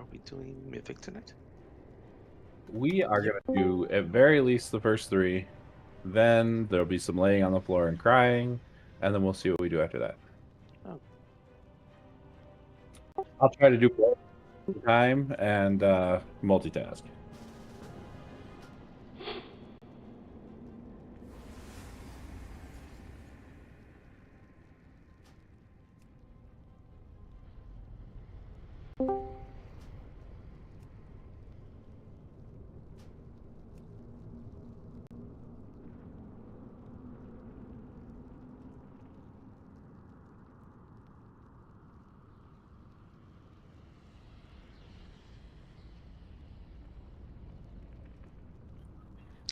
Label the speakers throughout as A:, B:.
A: Are we doing Mythic tonight?
B: We are going to do at very least the first three. Then there'll be some laying on the floor and crying, and then we'll see what we do after that.
A: Oh.
B: I'll try to do both at the time and multitask.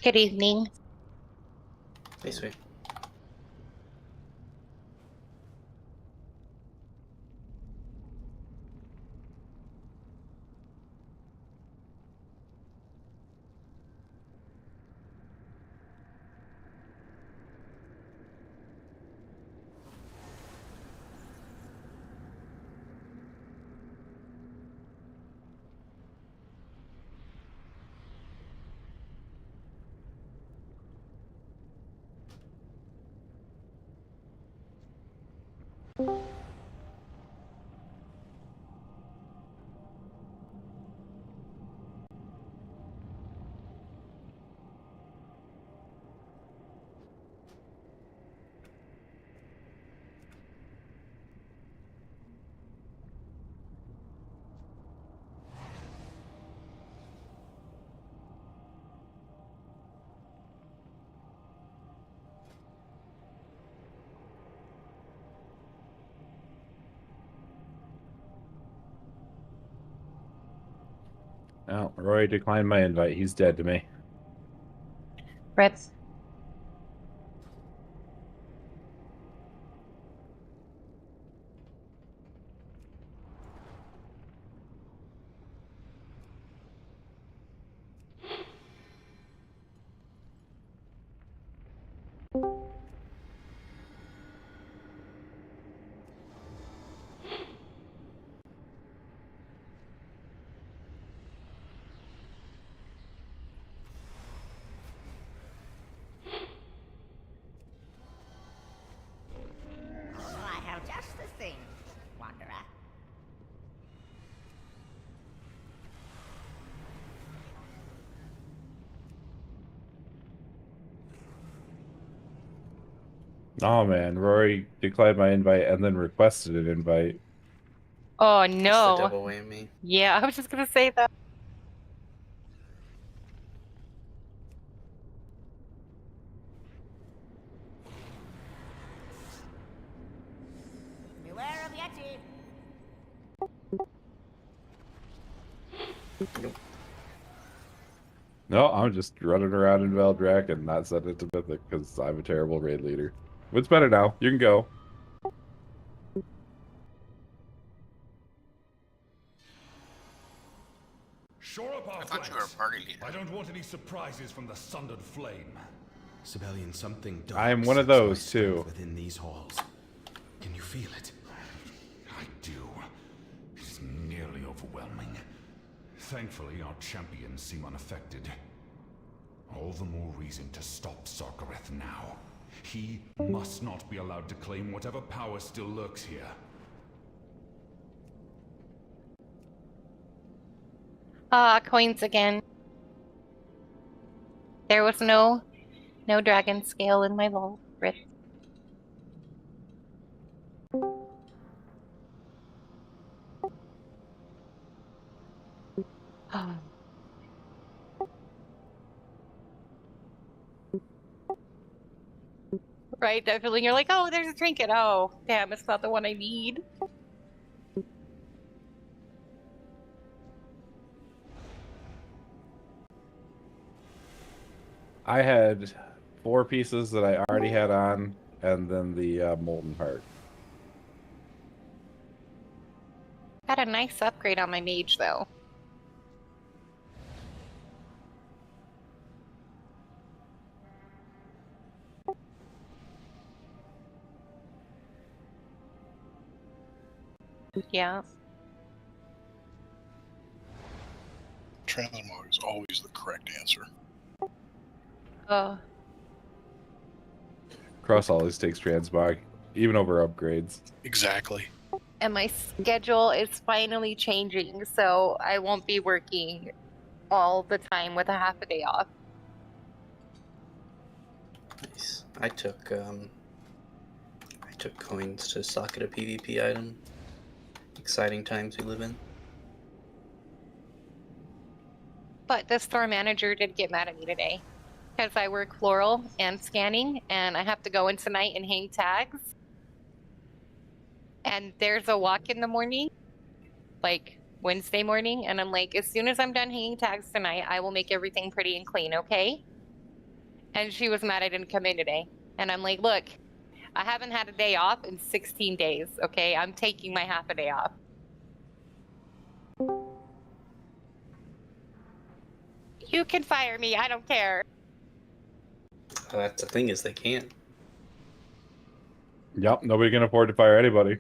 C: Good evening.
A: Hey, sweet.
B: Oh, Roy declined my invite. He's dead to me.
C: Rip.
D: I have just the thing, Wanderer.
B: Oh man, Rory declined my invite and then requested an invite.
C: Oh
A: It's the
C: no.
A: double whammy.
C: Yeah, I was just gonna say that.
D: Beware of Yeti.
A: Nope.
B: No, I'm just running around in Veldrak and not setting it to Mythic because I'm a terrible raid leader. It's better now. You can go.
E: Shore up our
F: I thought you were a
E: flanks.
F: party leader.
E: I don't want any surprises from the sundered flame.
G: Sibelian, something dark
B: I am one of
G: sets my
B: those,
G: strength
B: too.
G: within these halls. Can you feel it?
E: I do. It's nearly overwhelming. Thankfully, our champions seem unaffected. All the more reason to stop Sarkareth now. He must not be allowed to claim whatever power still lurks here.
C: Coins again. There was no dragon scale in my vault. Rip. Right, that feeling you're like, oh, there's a trinket. Oh, damn, it's not the one I need.
B: I had 4 pieces that I already had on, and then the molten heart.
C: Got a nice upgrade on my mage though. Yeah.
F: transmog is always the correct answer.
B: Cross always takes transmog, even over upgrades.
F: Exactly.
C: And my schedule is finally changing, so I won't be working all the time with a half a day off.
A: Nice. I took coins to socket a PvP item. Exciting times we live in.
C: But the store manager did get mad at me today because I work floral and scanning, and I have to go in tonight and hang tags. And there's a walk in the morning, like Wednesday morning, and I'm like, as soon as I'm done hanging tags tonight, I will make everything pretty and clean, okay? And she was mad I didn't come in today. And I'm like, look, I haven't had a day off in 16 days, okay? I'm taking my half a day off. You can fire me, I don't care.
A: That's the thing, is they can't.
B: Yep, nobody can afford to fire anybody.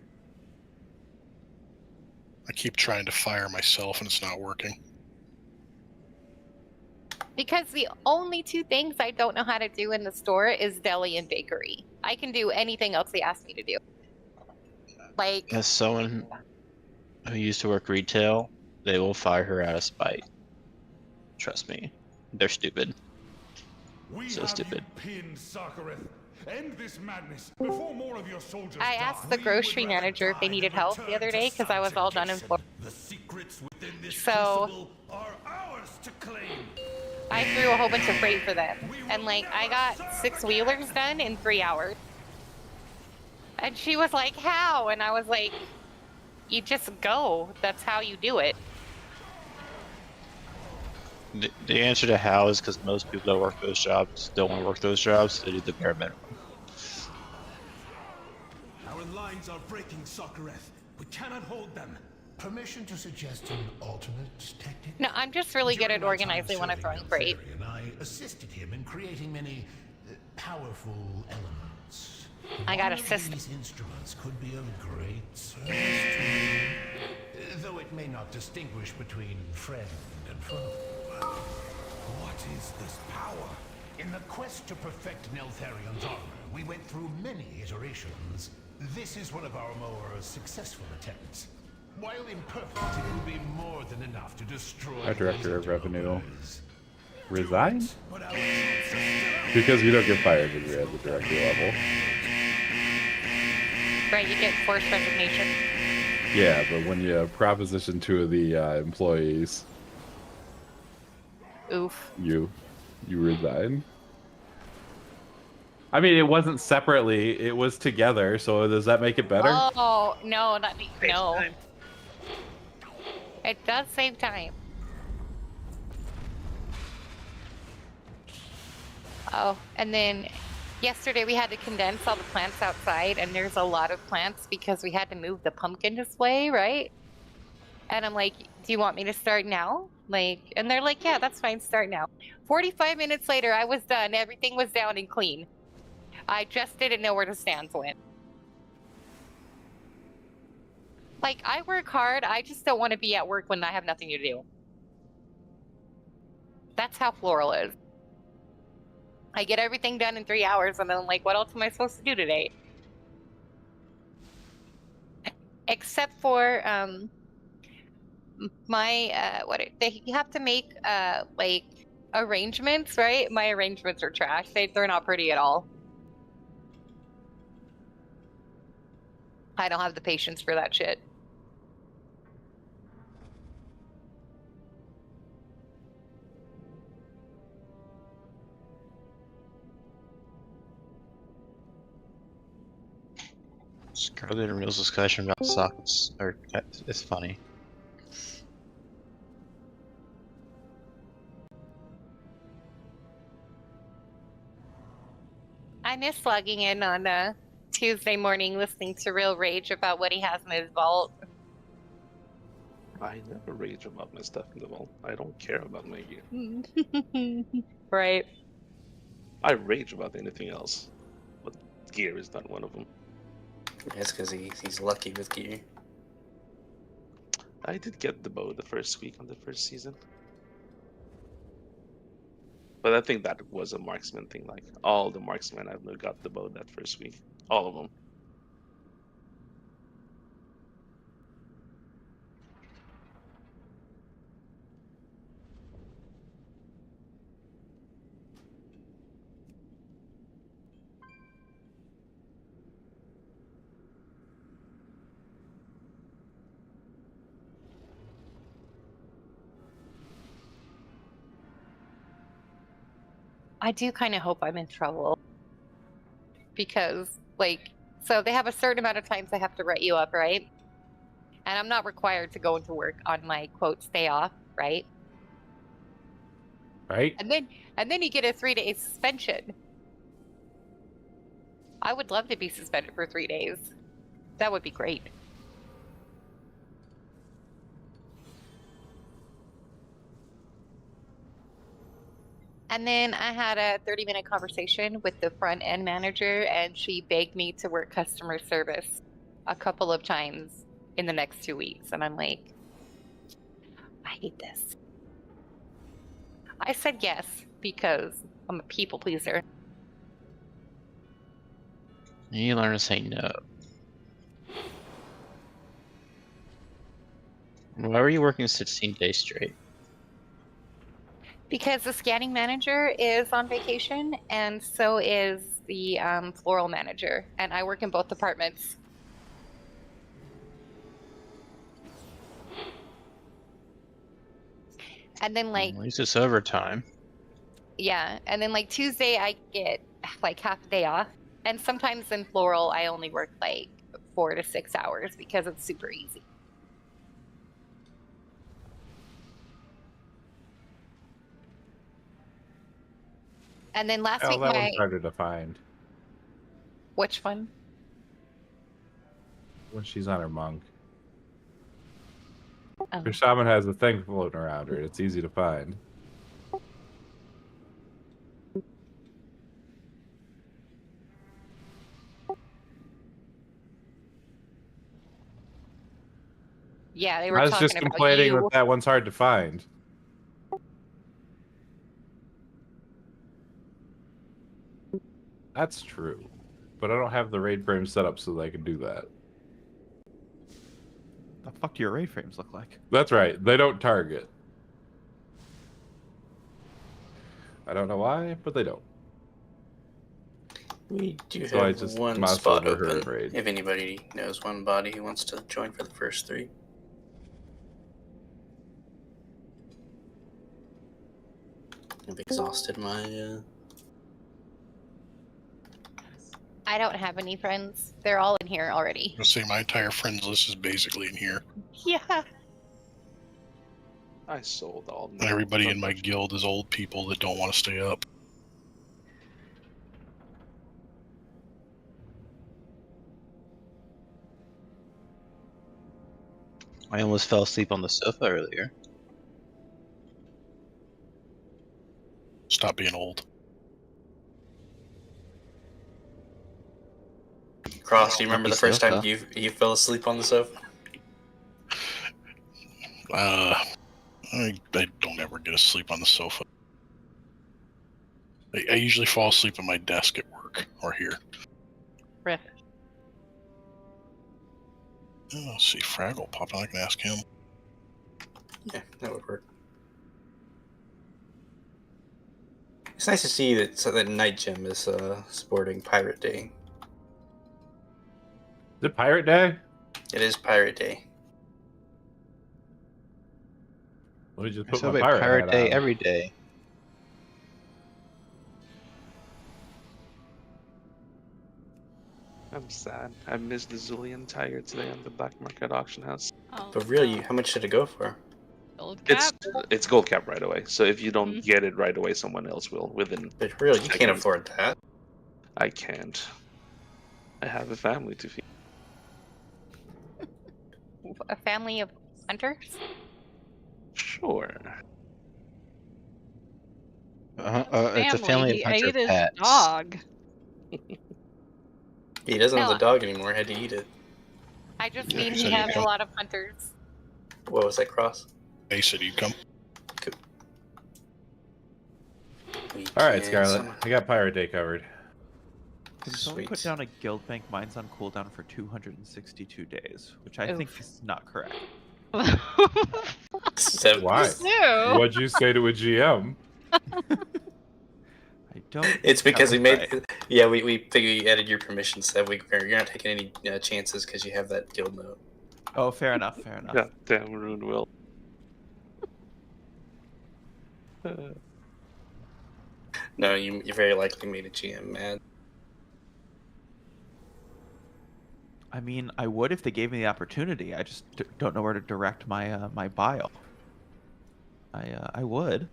F: I keep trying to fire myself and it's not working.
C: Because the only two things I don't know how to do in the store is deli and bakery. I can do anything else they ask me to do. Like,
H: As someone who used to work retail, they will fire her out of spite. Trust me, they're stupid. So stupid.
E: Pinned, Sarkareth. End this madness before more of your soldiers
C: I asked the grocery manager if they needed help the other day because I was all done in Florida.
E: The secrets within this
C: So
E: crucible are ours to claim.
C: I threw a whole bunch of freight for them. And like, I got 6 wheelers done in 3 hours. And she was like, how? And I was like, you just go. That's how you do it.
H: The answer to how is because most people that work those jobs don't want to work those jobs. They do the bare minimum.
G: Our lines are breaking, Sarkareth. We cannot hold them.
I: Permission to suggest an alternate tactic?
C: No, I'm just really good at
I: During my time
C: organizing when I'm
I: serving
C: throwing freight.
I: Eltharion, I assisted him in creating many powerful elements.
C: I got
I: One of
C: assist.
I: These instruments could be of great service to you, though it may not distinguish between friend and foe.
E: What is this power?
I: In the quest to perfect Neltharion's armor, we went through many iterations. This is one of our more successful attempts. While imperfect, it will be more than enough to destroy
B: Our director of
I: these
B: revenue
I: developers.
B: resign?
E: But our troops are
B: Because you don't get fired when you're at the director level.
C: Right, you get forced resignation.
B: Yeah, but when you proposition 2 of the employees,
C: Oof.
B: you resign. I mean, it wasn't separately; it was together. So does that make it better?
C: Oh, no, not me.
A: Saves
C: No.
A: time.
C: It does save time. Oh, and then yesterday we had to condense all the plants outside, and there's a lot of plants because we had to move the pumpkin display, right? And I'm like, do you want me to start now? Like, and they're like, yeah, that's fine, start now. 45 minutes later, I was done. Everything was down and clean. I just didn't know where the stands went. Like, I work hard. I just don't want to be at work when I have nothing to do. That's how floral is. I get everything done in 3 hours, and then I'm like, what else am I supposed to do today? Except for you have to make like arrangements, right? My arrangements are trash. They're not pretty at all. I don't have the patience for that shit.
H: Scarlet and Real's discussion about sockets it's funny.
C: I miss logging in on Tuesday morning listening to Real Rage about what he has in his vault.
A: I never rage about my stuff in the vault. I don't care about my gear.
C: Right.
A: I rage about anything else, but gear is not one of them.
J: That's because he's lucky with gear.
A: I did get the bow the first week on the first season. But I think that was a marksman thing. Like all the marksmen I've known got the bow that first week. All of them.
C: I do kind of hope I'm in trouble. Because, like, so they have a certain amount of times they have to write you up, right? And I'm not required to go into work on my, quote, stay off, right?
B: Right?
C: And then you get a 3-day suspension. I would love to be suspended for 3 days. That would be great. And then I had a 30-minute conversation with the front end manager, and she begged me to work customer service a couple of times in the next 2 weeks. And I'm like, I hate this. I said yes because I'm a people pleaser.
H: You learn to say no. Why were you working 16 days straight?
C: Because the scanning manager is on vacation, and so is the floral manager, and I work in both departments. And then, like,
H: At least it's overtime.
C: yeah, and then like Tuesday I get like half a day off, and sometimes in floral I only work like 4 to 6 hours because it's super easy. And then last week
B: that
C: my
B: one's harder to find
C: which one?
B: when she's on her monk.
C: Oh.
B: Her shaman has a thing floating around her. It's easy to find.
C: Yeah, they were
B: I was
C: talking
B: just
C: about
B: complaining
C: you.
B: that one's hard to find. That's true. But I don't have the raid frame set up so that I can do that.
K: The fuck do your array frames look like?
B: That's right. They don't target. I don't know why, but they don't.
J: We do
B: So I
J: have
B: just
J: one
B: mouse
J: spot
B: over her
J: open.
B: and raid.
J: If anybody knows one body who wants to join for the first 3. I've exhausted my.
C: I don't have any friends. They're all in here already.
F: I'll say my entire friends list is basically in here.
C: Yeah.
A: I sold all.
F: And everybody in my guild is old people that don't want to stay up.
H: I almost fell asleep on the sofa earlier.
F: Stop being old.
J: Cross, do you remember the first time
H: sofa.
J: you fell asleep on the sofa?
F: I don't ever get to sleep on the sofa. I usually fall asleep at my desk at work or here.
C: Rip.
F: Oh, see Fraggle popping. I can ask him.
J: Yeah, that would work. It's nice to see that Night Gym is sporting Pirate Day.
B: Is it Pirate Day?
J: It is Pirate Day.
B: Let me just
H: I
B: put my
H: celebrate
B: pirate
H: Pirate
B: hat
H: Day
B: on.
H: every day.
A: I'm sad. I missed the Zulian tire today on the black market auction house.
L: Oh,
J: But really, how much did it go for?
L: gold cap.
A: It's gold cap right away. So if you don't get it right away, someone else will within.
J: But really, you can't
A: seconds.
J: afford that.
A: I can't. I have a family to feed.
C: A family of hunters?
A: Sure.
H: It's a family of
L: I
H: hunter
L: ate his
H: pets.
L: dog.
J: He doesn't have
C: No.
J: the dog anymore. Had to eat it.
C: I just
F: Yeah,
C: mean
F: you
C: he
F: said you
C: has a
F: don't.
C: lot of hunters.
J: What was that, Cross?
F: They said you'd come.
J: Cool.
B: All right,
J: can
B: Scarlet.
J: summon.
B: I got Pirate Day covered.
K: Can someone put
J: Sweet.
K: down a guild bank? Mine's on cooldown for 262 days, which I think is not correct.
J: So,
B: Why?
L: No.
B: What'd you say to a GM?
K: I don't.
J: It's
K: think
J: because
K: that
J: we
K: was
J: made.
K: right.
J: Yeah, we figured you added your permissions that you're not taking any chances because you have that guild note.
K: Oh, fair enough. Fair enough.
A: God damn, Rune Will.
J: No, you very likely made a GM mad.
K: I mean, I would if they gave me the opportunity. I just don't know where to direct my my bile. I would.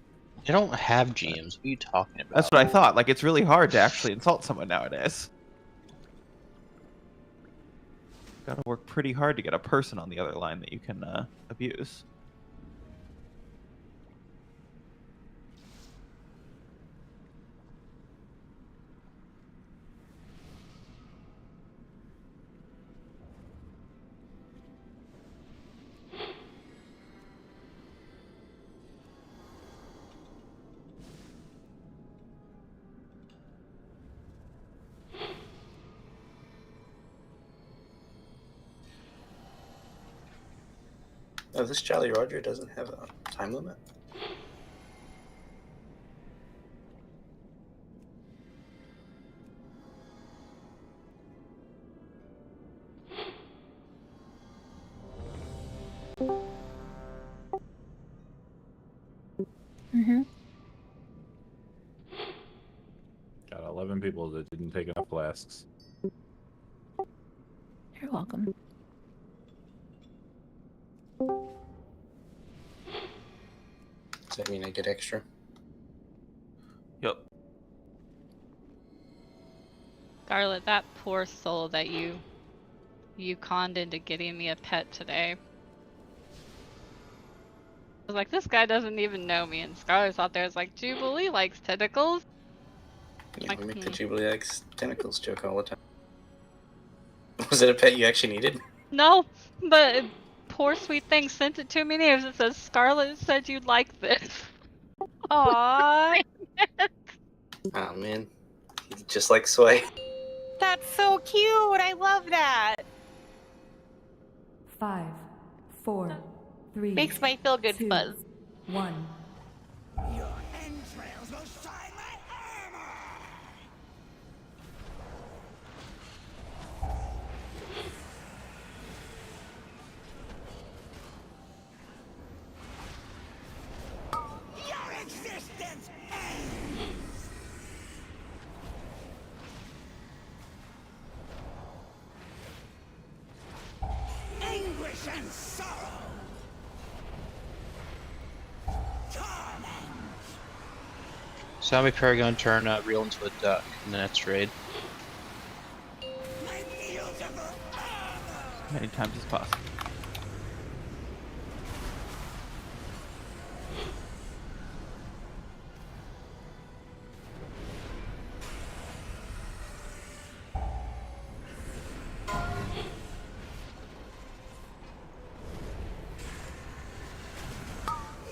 H: They don't have GMs. What are you talking about?
K: That's what I thought. Like, it's really hard to actually insult someone nowadays. Gotta work pretty hard to get a person on the other line that you can abuse.
J: Oh, this Jolly Roger doesn't have a time limit.
L: Mm-hmm.
B: Got 11 people that didn't take enough flasks.
L: You're welcome.
J: Does that mean I get extra?
K: Yep.
L: Scarlet, that poor soul that you conned into getting me a pet today. I was like, this guy doesn't even know me, and Scarlet's out there is like, Jubilee likes tentacles.
J: Yeah,
L: Like,
J: we make the Jubilee X tentacles joke all the time. Was it a pet you actually needed?
L: No, but poor sweet thing sent it to me and it says, Scarlet said you'd like this. Aww.
J: Oh man, he's just like Sway.
C: That's so cute. I love that.
M: 5, 4, 3.
C: Makes my feel good
M: 2,
C: fuzz.
M: 1.
D: Your entrails will shine like armor! Your existence ends! Anguish and sorrow! Torment!
H: Zombie Paragon turn real into a duck in the next raid.
D: My beautiful armor!
K: As many times as possible.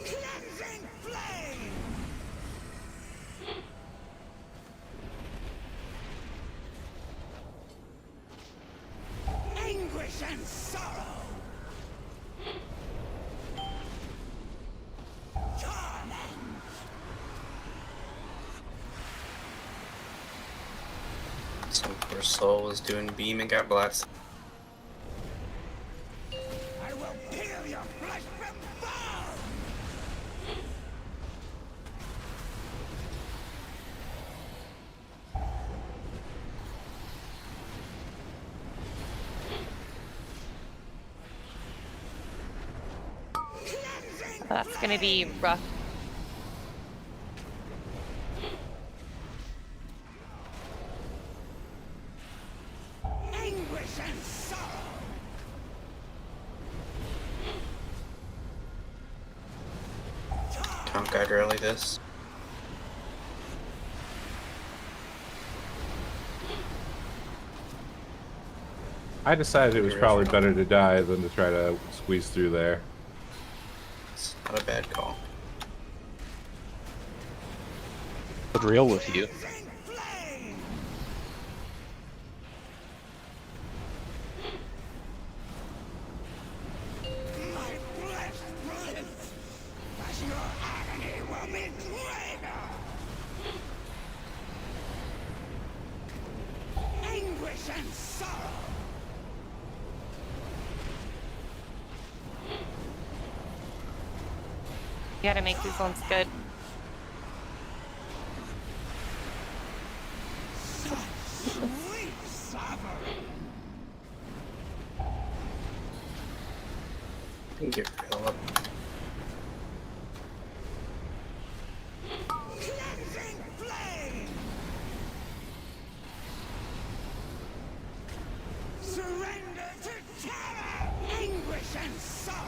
D: Cleansing flame! Anguish and sorrow! Torment!
J: Some poor soul was doing beam and got blasted.
D: I will peel your flesh from bone! Cleansing
C: That's gonna be rough.
D: anguish and sorrow!
J: Tom guide early this.
B: I decided it was probably better to die than to try to squeeze through there.
J: It's not a bad call.
H: But real with you.
C: You gotta make these ones good.
J: Thank you, Philip.
D: Surrender to terror, anguish, and sorrow.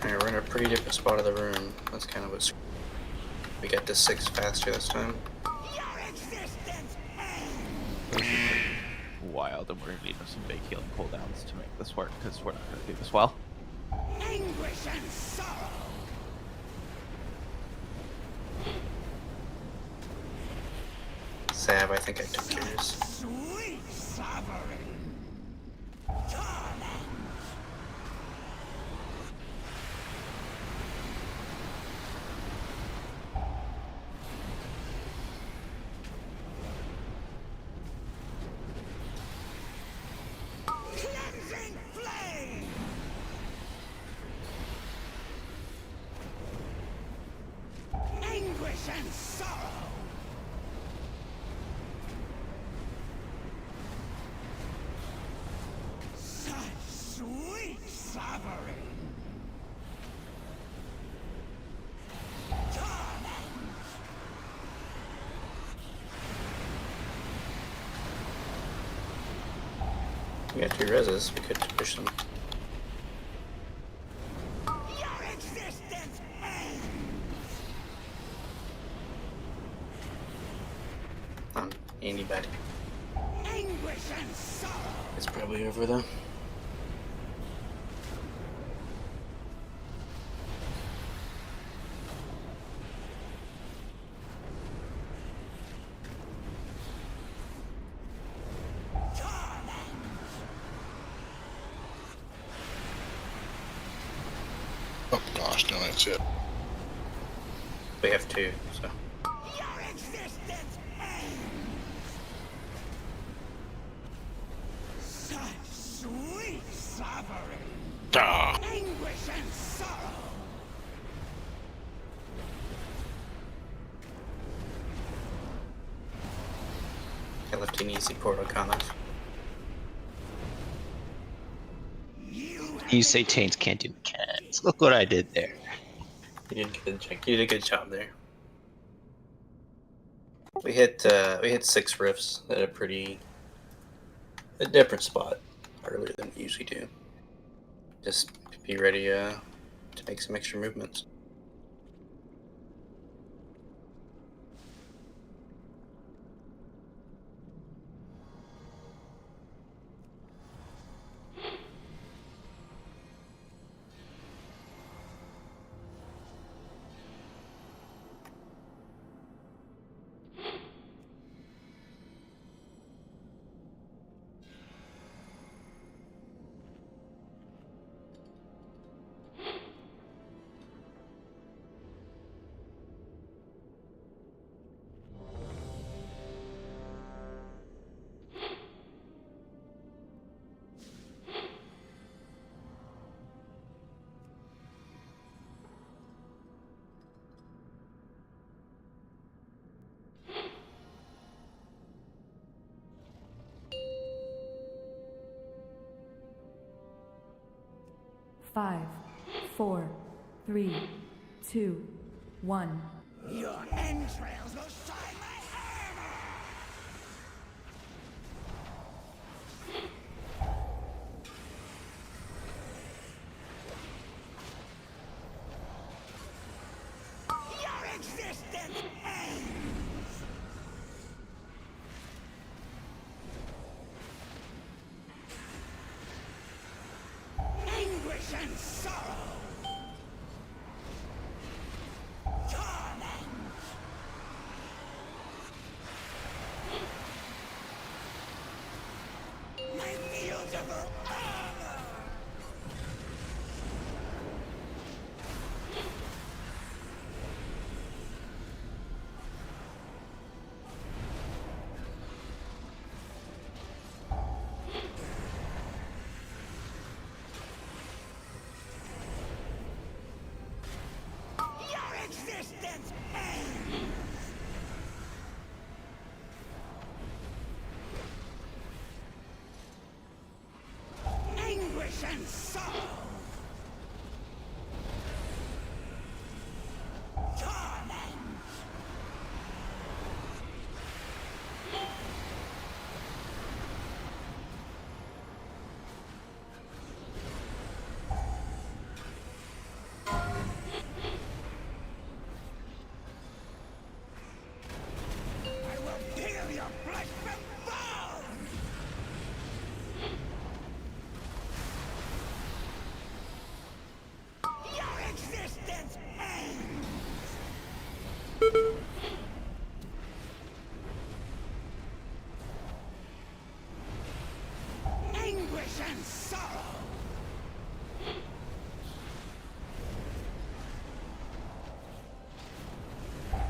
J: Alright, we're in a pretty different spot of the room. That's kind of what's. We got to 6 faster this time.
K: Wild, and we're gonna need some big healing cooldowns to make this work because we're not gonna do this well.
D: Anguish and sorrow.
J: Sav, I think I took yours.
D: Sweet sovereign. Cleansing flame. Anguish and sorrow. Such sweet sovereign.
J: We got 2 reses. We could push them.
D: Your existence ends.
J: On anybody.
D: Anguish and sorrow.
J: It's probably over though.
F: Oh gosh, no, that's it.
J: We have 2, so.
D: Your existence ends. Such sweet sovereign.
F: Ah.
D: Anguish and sorrow.
J: I left an easy portal comment.
H: You say taints can't do mechanics. Look what I did there.
J: You did good. You did a good job there. We hit 6 rifts at a different spot earlier than we usually do. Just be ready to make some extra movements.
M: Five, 4, 3, 2, 1.
D: Your entrails will shine like hammer. and sorrow. Torment. My beautiful armor. Your existence ends. Anguish and sorrow. Torment. I will peel your flesh from bone. Your existence ends. Anguish and sorrow.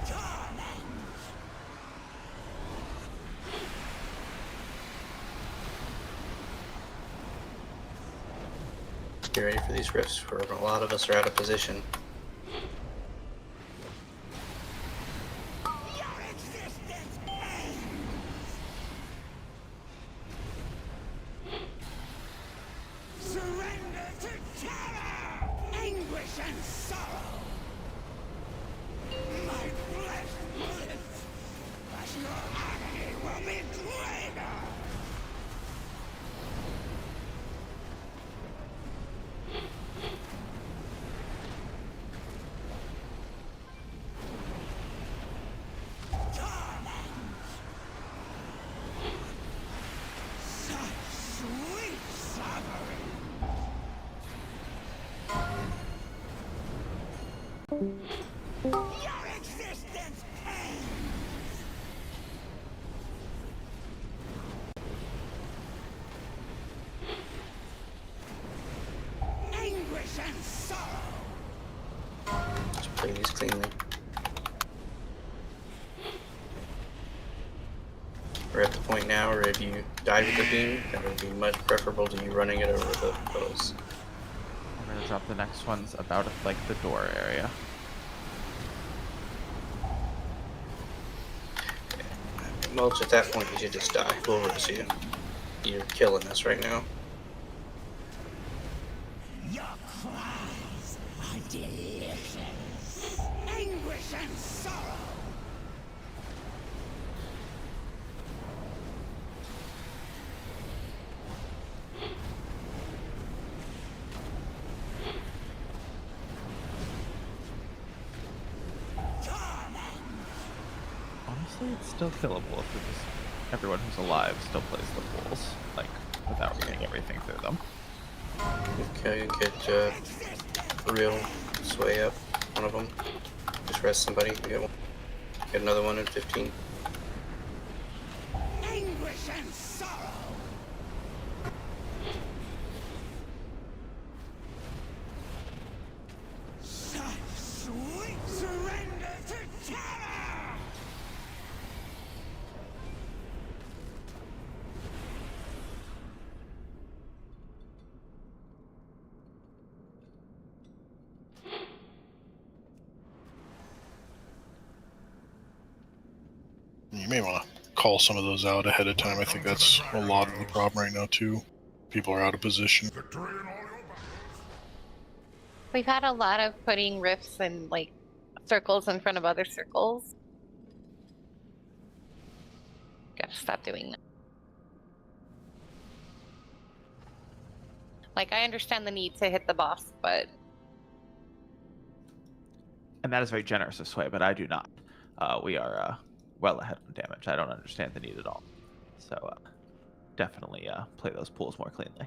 D: Torment.
J: Get ready for these rifts, where a lot of us are out of position.
D: Your existence ends. Surrender to terror. Anguish and sorrow. My flesh lives, but your agony will be greater. Torment. Such sweet suffering. Your existence ends. Anguish and sorrow.
J: Let's play these cleanly. We're at the point now where if you dive with the beam, that would be much preferable to you running it over the puddles.
K: We're gonna drop the next ones about like the door area.
J: Mulch, at that point you should just die. We'll risk you. You're killing us right now.
D: Your cries are delicious. Anguish and sorrow. Torment.
K: Honestly, it's still killable if we just everyone who's alive still plays the pools, like without reading everything through them.
J: Okay, get real sway up. One of them. Just rest somebody. Get one. Get another one in 15.
D: Anguish and sorrow. Such sweet surrender to terror.
F: You may want to call some of those out ahead of time. I think that's a lot of the problem right now, too. People are out of position.
C: We've had a lot of putting rifts and like circles in front of other circles. Gotta stop doing that. Like, I understand the need to hit the boss, but
K: And that is very generous of Sway, but I do not. We are well ahead on damage. I don't understand the need at all. So definitely play those pools more cleanly.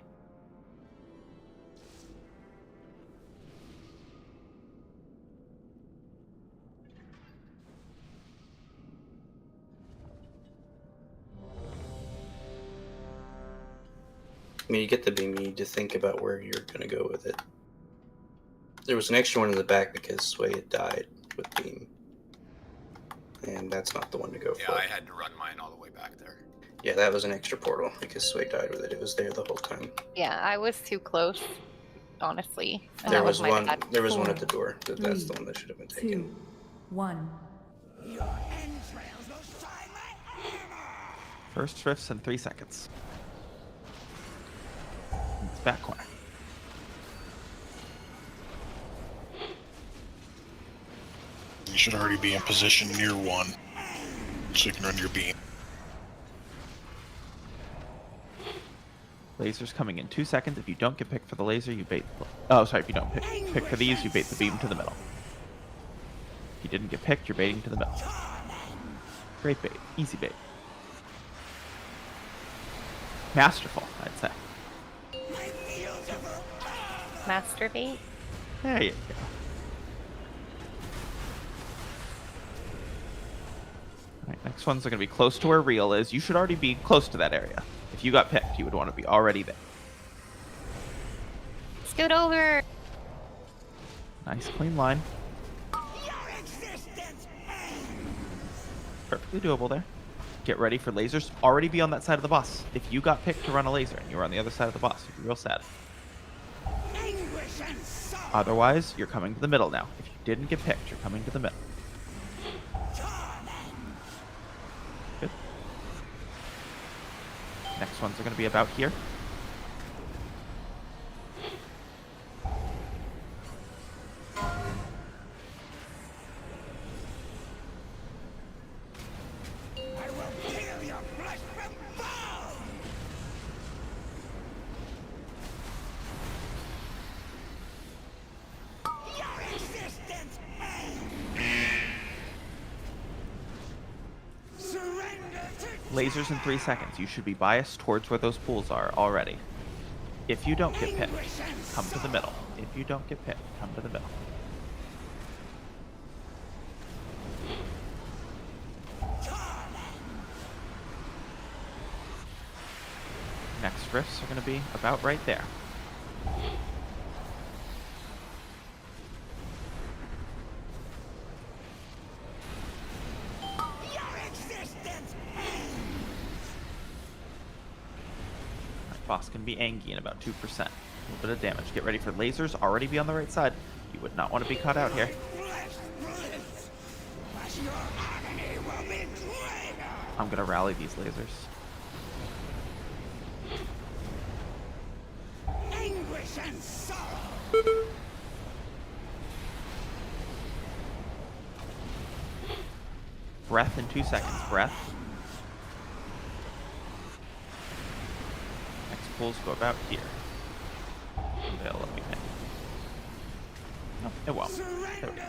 J: mean, you get the beam, you need to think about where you're going to go with it. There was an extra one in the back because Sway had died with beam. And that's not the one to go for.
N: Yeah, I had to run mine all the way back there.
J: Yeah, that was an extra portal because Sway died with it. It was there the whole time.
C: Yeah, I was too close, honestly. And
J: There
C: that
J: was
C: my
J: one.
C: bad.
J: There was one
M: 4,
J: at the door. That's the one that should have been
M: 2,
J: taken.
M: 1.
K: First rifts in 3 seconds. It's back corner.
F: You should already be in position near one, so you can run your beam.
K: Laser's coming in 2 seconds. If you don't get picked for the laser, you bait. Oh, sorry. If you don't pick for these, you bait the beam to the middle. If you didn't get picked, you're baiting to the middle. Great bait. Easy bait. Masterful, I'd say.
C: Masturbate?
K: There you go. Alright, next ones are going to be close to where real is. You should already be close to that area. If you got picked, you would want to be already there.
C: Scoot over!
K: Nice, clean line. Perfectly doable there. Get ready for lasers. Already be on that side of the boss. If you got picked to run a laser and you were on the other side of the boss, you'd be real sad. Otherwise, you're coming to the middle now. If you didn't get picked, you're coming to the middle. Good. Next ones are going to be about here. Lasers in 3 seconds. You should be biased towards where those pools are already. If you don't get picked, come to the middle. If you don't get picked, come to the middle. Next rifts are going to be about right there. Boss can be angry in about 2%. A little bit of damage. Get ready for lasers. Already be on the right side. You would not want to be caught out here. I'm going to rally these lasers. Breath in 2 seconds. Breath. Pulls go about here. They'll let me hit. No, it won't. There we go.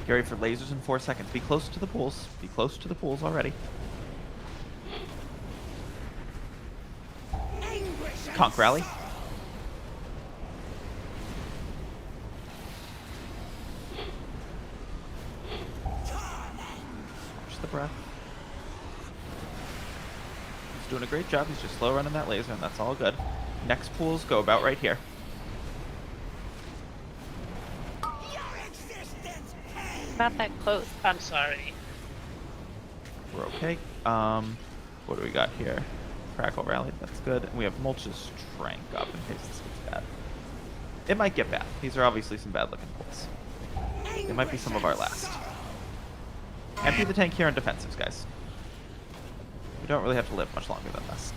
K: Get ready for lasers in 4 seconds. Be close to the pools. Be close to the pools already. Conk rally. Breath. He's doing a great job. He's just slow running that laser, and that's all good. Next pools go about right here.
C: Not that close.
O: I'm sorry.
K: We're okay. What do we got here? Crackle rally. That's good. And we have Mulch's Trank up in case this gets bad. It might get bad. These are obviously some bad-looking pools. It might be some of our last. Empty the tank here on defensives, guys. We don't really have to live much longer than this.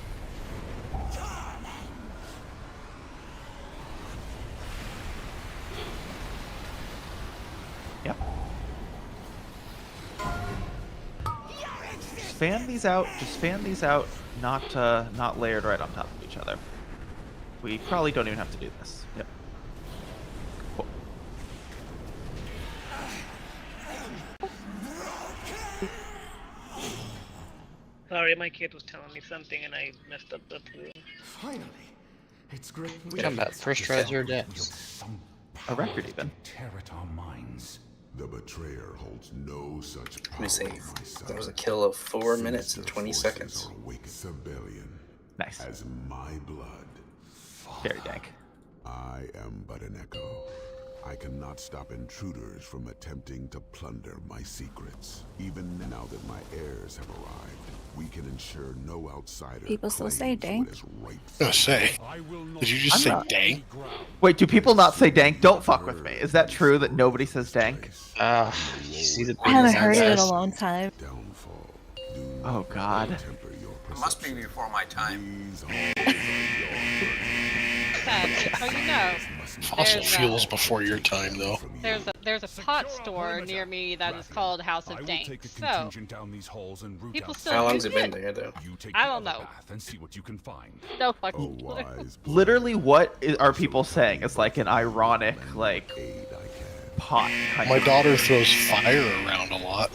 K: Yep. Just fan these out. Just fan these out. Not layered right on top of each other. We probably don't even have to do this. Yep. Cool.
O: Sorry, my kid was telling me something and I messed up the room.
G: Finally, it's great.
H: Combat first tries your depths.
K: A record even.
E: Tear at our minds.
P: The betrayer holds no such power.
J: Let me see. That was a kill of 4 minutes and 20 seconds.
P: Civilian.
K: Nice.
P: As my blood.
K: Very dank.
P: I am but an echo. I cannot stop intruders from attempting to plunder my secrets. Even now that my heirs have arrived, we can ensure no outsider.
Q: People still say dank.
F: Did you just say dank?
K: Wait, do people not say dank? Don't fuck with me. Is that true that nobody says dank?
Q: You see the I haven't heard it in a long time.
K: Oh god.
N: It must be before my time.
L: Oh, you know.
F: Fossil fuels before your time, though.
L: There's a pot store near me that is called House of Dank. So people still
J: How long's
L: use
J: it been there, though?
L: I don't know.
E: And see what you can find.
L: No fucking clue.
K: Literally, what are people saying? It's like an ironic, like, pot kind
F: My
K: of
F: daughter throws fire around a lot.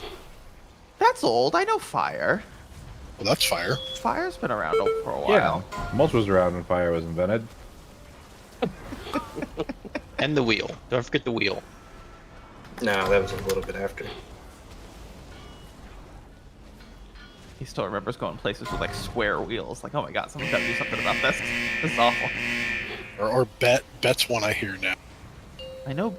K: That's old. I know fire.
F: Well, that's fire.
K: Fire's been around for a while.
B: Yeah, mulch was around when fire was invented.
H: And the wheel. Don't forget the wheel.
J: No, that was a little bit after.
K: He still remembers going places with like square wheels. Like, oh my god, someone's got to do something about this. This is awful.
F: Or bet's one I hear now.
K: I know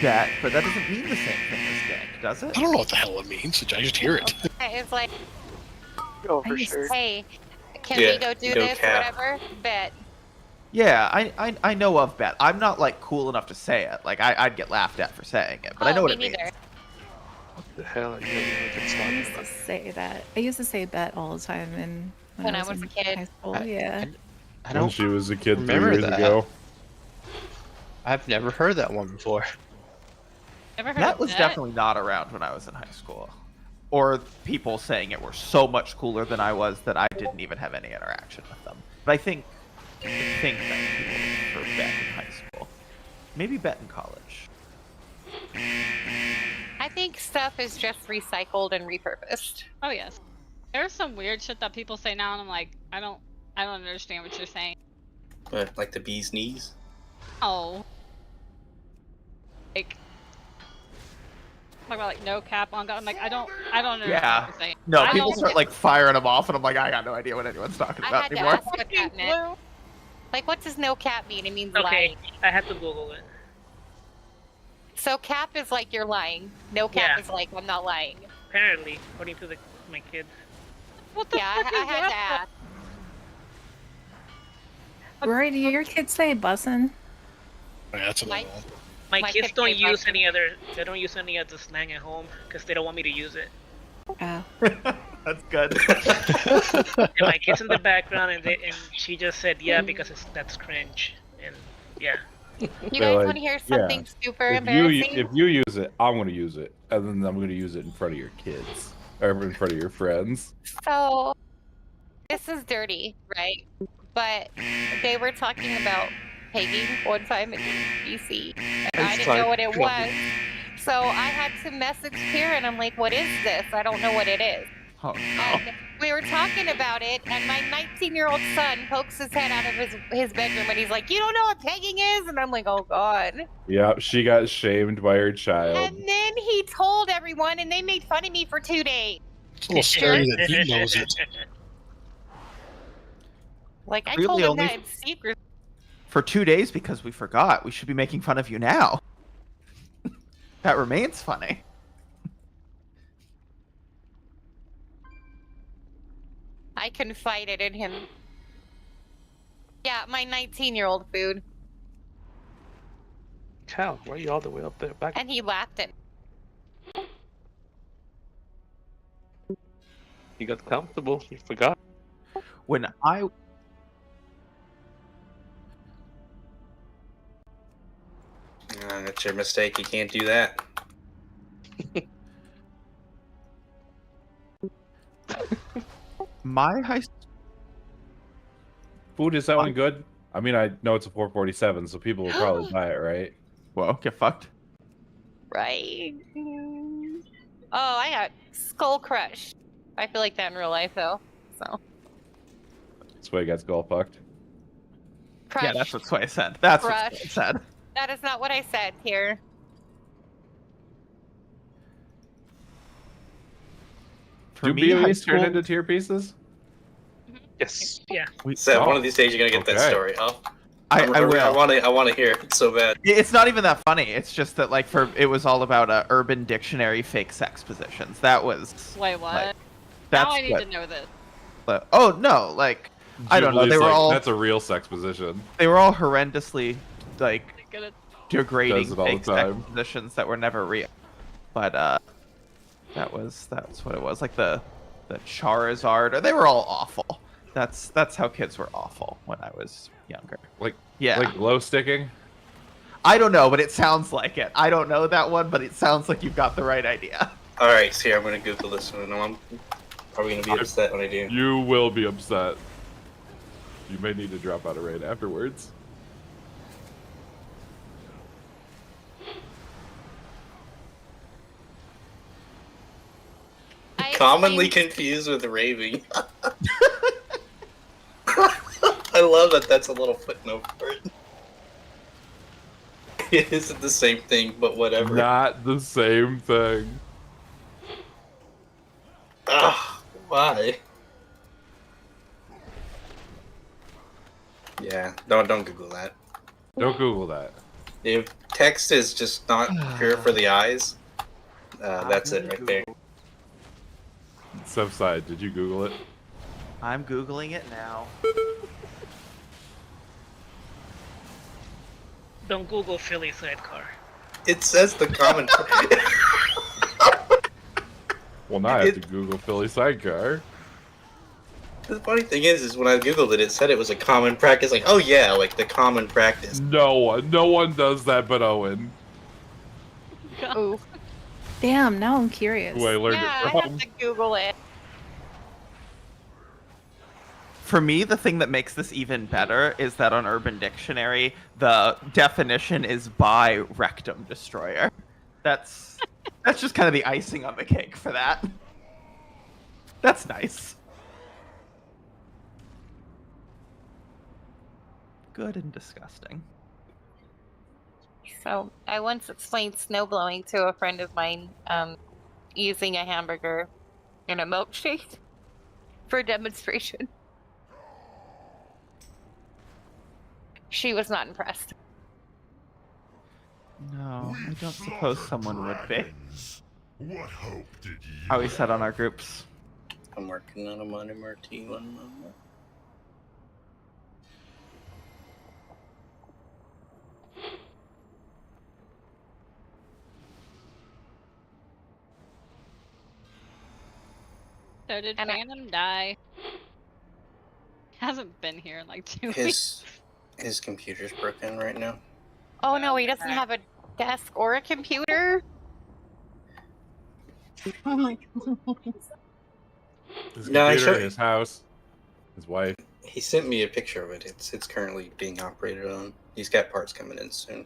K: bet, but that doesn't mean the same thing as dank, does it?
F: I don't know what the hell it means. I just hear it.
C: It's like,
O: Oh, for sure.
C: hey, can
J: Yeah,
C: we go do
J: no
C: this or
J: cap.
C: whatever? Bet.
K: Yeah, I know of bet. I'm not like cool enough to say it. Like I'd get laughed at for saying it, but I know what it means.
A: What the hell are you
Q: I used to say that. I used to say bet all the time when I was
C: a
Q: in
C: kid.
Q: high school. Yeah.
H: I
B: When
H: don't
B: she was a kid 3
H: remember
B: years
H: that.
B: ago.
H: I've never heard that one before.
L: Ever heard
K: That
L: of
K: was
L: that?
K: definitely not around when I was in high school. Or people saying it were so much cooler than I was that I didn't even have any interaction with them. But I think that people for bet in high school. Maybe bet in college.
C: I think stuff is just recycled and repurposed.
L: Oh yes. There's some weird shit that people say now, and I'm like, I don't understand what you're saying.
J: What, like the bee's knees?
L: Oh. Like. Talk about like no cap on God. I'm like, I don't understand
K: Yeah.
L: what you're saying.
K: No,
L: I
K: people
L: don't
K: start
L: get-
K: like firing them off, and I'm like, I got no idea what anyone's talking
C: I
K: about
C: had to
K: anymore.
C: ask what that meant. Like, what does no cap mean? It means
O: Okay,
C: lying.
O: I had to Google it.
C: So cap is like you're lying. No cap
O: Yeah.
C: is like I'm not lying.
O: Apparently, according to my kids.
L: What the
C: Yeah,
L: fuck
C: I
L: is
C: had to
L: that?
C: ask.
Q: Rory, do your kids say bussin'?
F: Oh, yeah, that's another
C: My-
F: one.
O: My
C: My
O: kids
C: kids
O: don't
C: say
O: use
C: bussin'.
O: any other. They don't use any other slang at home because they don't want me to use it.
Q: Oh.
K: That's good.
O: And my kid's in the background, and she just said yeah because that's cringe, and yeah.
C: You
B: They're
C: guys
B: like,
C: want to hear something
B: yeah,
C: super
B: if
C: embarrassing?
B: you use it, I'm going to use it, and then I'm going to use it in front of your kids or in front of your friends.
C: So, this is dirty, right? But they were talking about pegging one time in BC, and I didn't know what it was. So I had to message Karen. I'm like, what is this? I don't know what it is.
K: Oh no.
C: And we were talking about it, and my 19-year-old son pokes his head out of his bedroom, and he's like, you don't know what pegging is? And I'm like, oh, God.
B: Yeah, she got shamed by her child.
C: And then he told everyone, and they made fun of me for 2 days.
F: It's a little scary that he knows it.
C: Like, I
K: Really
C: told him
K: only-
C: that in secret.
K: For 2 days because we forgot. We should be making fun of you now. That remains funny.
C: I confided in him. Yeah, my 19-year-old food.
A: Cal, why are you all the way up there? Back.
C: And he laughed at me.
A: You got comfortable. You forgot.
K: When I
J: That's your mistake. You can't do that.
K: my high
B: Food, is that one good? I mean, I know it's a 447, so people will probably buy it, right?
K: Whoa, get fucked.
C: Right. Oh, I got Skull Crush. I feel like that in real life, though. So.
B: That's why you got skull fucked.
C: Crush.
K: Yeah, that's what Sway said. That's what
C: Crush.
K: Sway said.
C: That is not what I said here.
K: For
B: Do
K: me, high
B: BOEs turn
K: school-
B: into tier pieces?
A: Yes.
O: Yeah.
J: Seth, one of these days you're gonna get that
B: Okay.
J: story.
K: I will.
J: I want to hear it so bad.
K: It's not even that funny. It's just that like it was all about Urban Dictionary fake sex positions. That was
L: Wait, what?
K: like,
L: Now
K: that's
L: I need
K: what-
L: to know this.
K: But, oh no, like I don't know.
B: Jubilee's
K: They were
B: like,
K: all
B: That's a real sex position.
K: they were all horrendously like degrading
B: Does it all
K: fake
B: the
K: sex
B: time.
K: positions that were never real. But that's what it was. Like the Charizard, or they were all awful. That's how kids were awful when I was younger.
B: Like
K: Yeah.
B: like glow sticking.
K: I don't know, but it sounds like it. I don't know that one, but it sounds like you've got the right idea.
J: All right, so here I'm gonna Google this one. I'm probably gonna be upset when I do.
B: You will be upset. You may need to drop out of raid afterwards.
J: Commonly confused with raving. I love that. That's a little footnote for it. It isn't the same thing, but whatever.
B: Not the same thing.
J: Ugh, why? Yeah, don't Google that.
B: Don't Google that.
J: If text is just not pure for the eyes, that's it right there.
B: Subside, did you Google it?
K: I'm Googling it now.
O: Don't Google Philly sidecar.
J: It says the common.
B: Well, now I have to Google Philly sidecar.
J: The funny thing is when I Googled it, it said it was a common practice. Like, oh yeah, like the common practice.
B: No one does that but Owen.
C: Ooh.
Q: Damn, now I'm curious.
B: Who I learned
C: Yeah,
B: it
C: I
B: from.
C: have to Google it.
K: For me, the thing that makes this even better is that on Urban Dictionary, the definition is by rectum destroyer. That's just kind of the icing on the cake for that. That's nice. Good and disgusting.
C: So I once explained snowblowing to a friend of mine using a hamburger in a milkshake for a demonstration. She was not impressed.
K: No, I don't suppose someone would be.
E: What hope did you?
K: How we said on our groups.
J: I'm working on a Monte Marti one.
L: So did Phantom die? Hasn't been here in like 2 weeks.
J: His computer's broken right now.
C: Oh no, he doesn't have a desk or a computer? Oh my
B: His
J: No, I
B: computer,
J: showed-
B: his house, his wife.
J: He sent me a picture of it. It's currently being operated on. He's got parts coming in soon.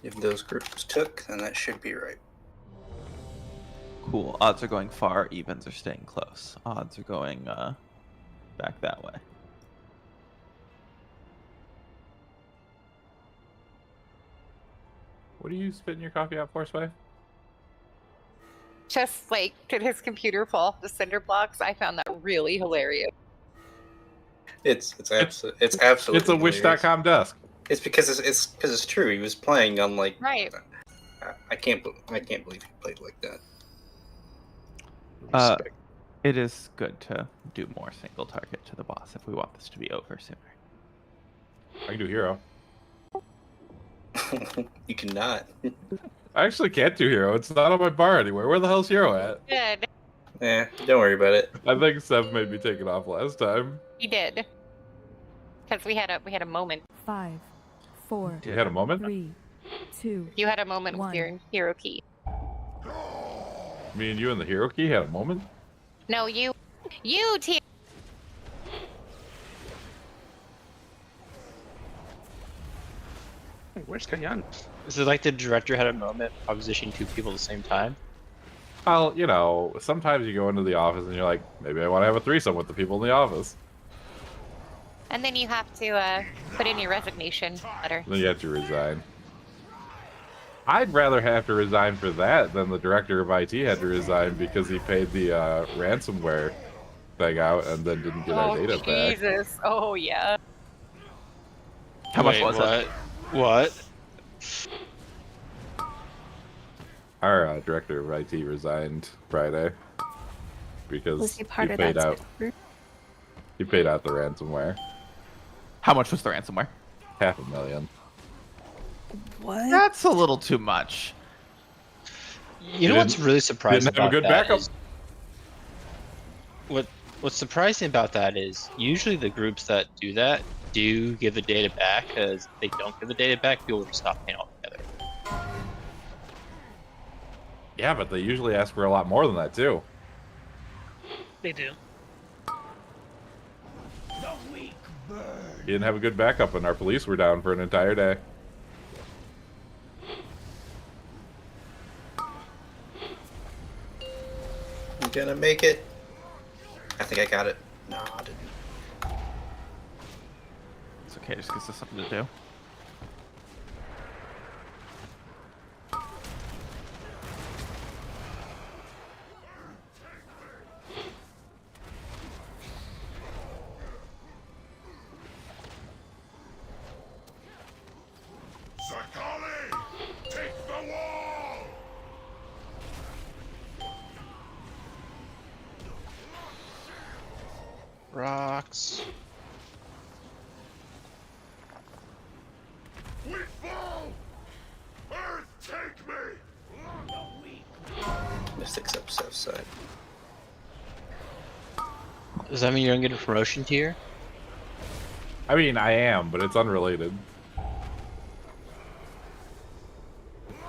J: If those groups took, then that should be right.
K: Cool. Odds are going far, evens are staying close. Odds are going back that way.
B: What are you spitting your coffee out for, Sway?
C: Just like, did his computer fall off the cinder blocks? I found that really hilarious.
J: It's absolutely. It's absolutely.
B: It's a
J: hilarious.
B: wish.com desk.
J: It's because it's true. He was playing on like.
C: Right.
J: I can't believe he played like that.
K: It is good to do more single target to the boss if we want this to be over sooner.
B: I can do hero.
J: You cannot.
B: I actually can't do hero. It's not on my bar anywhere. Where the hell's hero at?
C: Good.
J: Yeah, don't worry about it.
B: I think Seth made me take it off last time.
C: He did. Because we had a moment.
M: 5, 4,
B: You had a moment?
M: 3, 2.
C: You had a moment with
M: 1.
C: your hero key.
B: Me and you and the hero key had a moment?
C: No, you T.
A: Where's Kayan?
H: Is it like the director had a moment propositioning two people at the same time?
B: Well, you know, sometimes you go into the office and you're like, maybe I want to have a threesome with the people in the office.
C: And then you have to put in your resignation letter.
B: Then you have to resign. I'd rather have to resign for that than the director of IT had to resign because he paid the ransomware thing out and then didn't get our data back.
C: Jesus. Oh, yeah.
K: How much
H: Wait,
K: was
H: what?
K: it?
H: What?
B: Our director of IT resigned Friday because
Q: Was he part of
B: paid
Q: that
B: out.
Q: group?
B: He paid out the ransomware.
K: How much was the ransomware?
B: $500,000.
Q: What?
K: That's a little too much.
H: You know what's really surprising
B: Didn't have a
H: about
B: good
H: that
B: backup.
H: is- What's surprising about that is usually the groups that do that do give the data back, because if they don't give the data back, people will just stop paying altogether.
B: Yeah, but they usually ask for a lot more than that too.
O: They do.
B: He didn't have a good backup, and our police were down for an entire day.
J: You gonna make it? I think I got it. No, I didn't.
K: It's okay, just gives us something to do.
E: Take the wall!
A: Rocks.
E: We fall! Earth, take me!
J: Mystic's up south side.
H: Does that mean you're gonna get a promotion tier?
B: I mean, I am, but it's unrelated.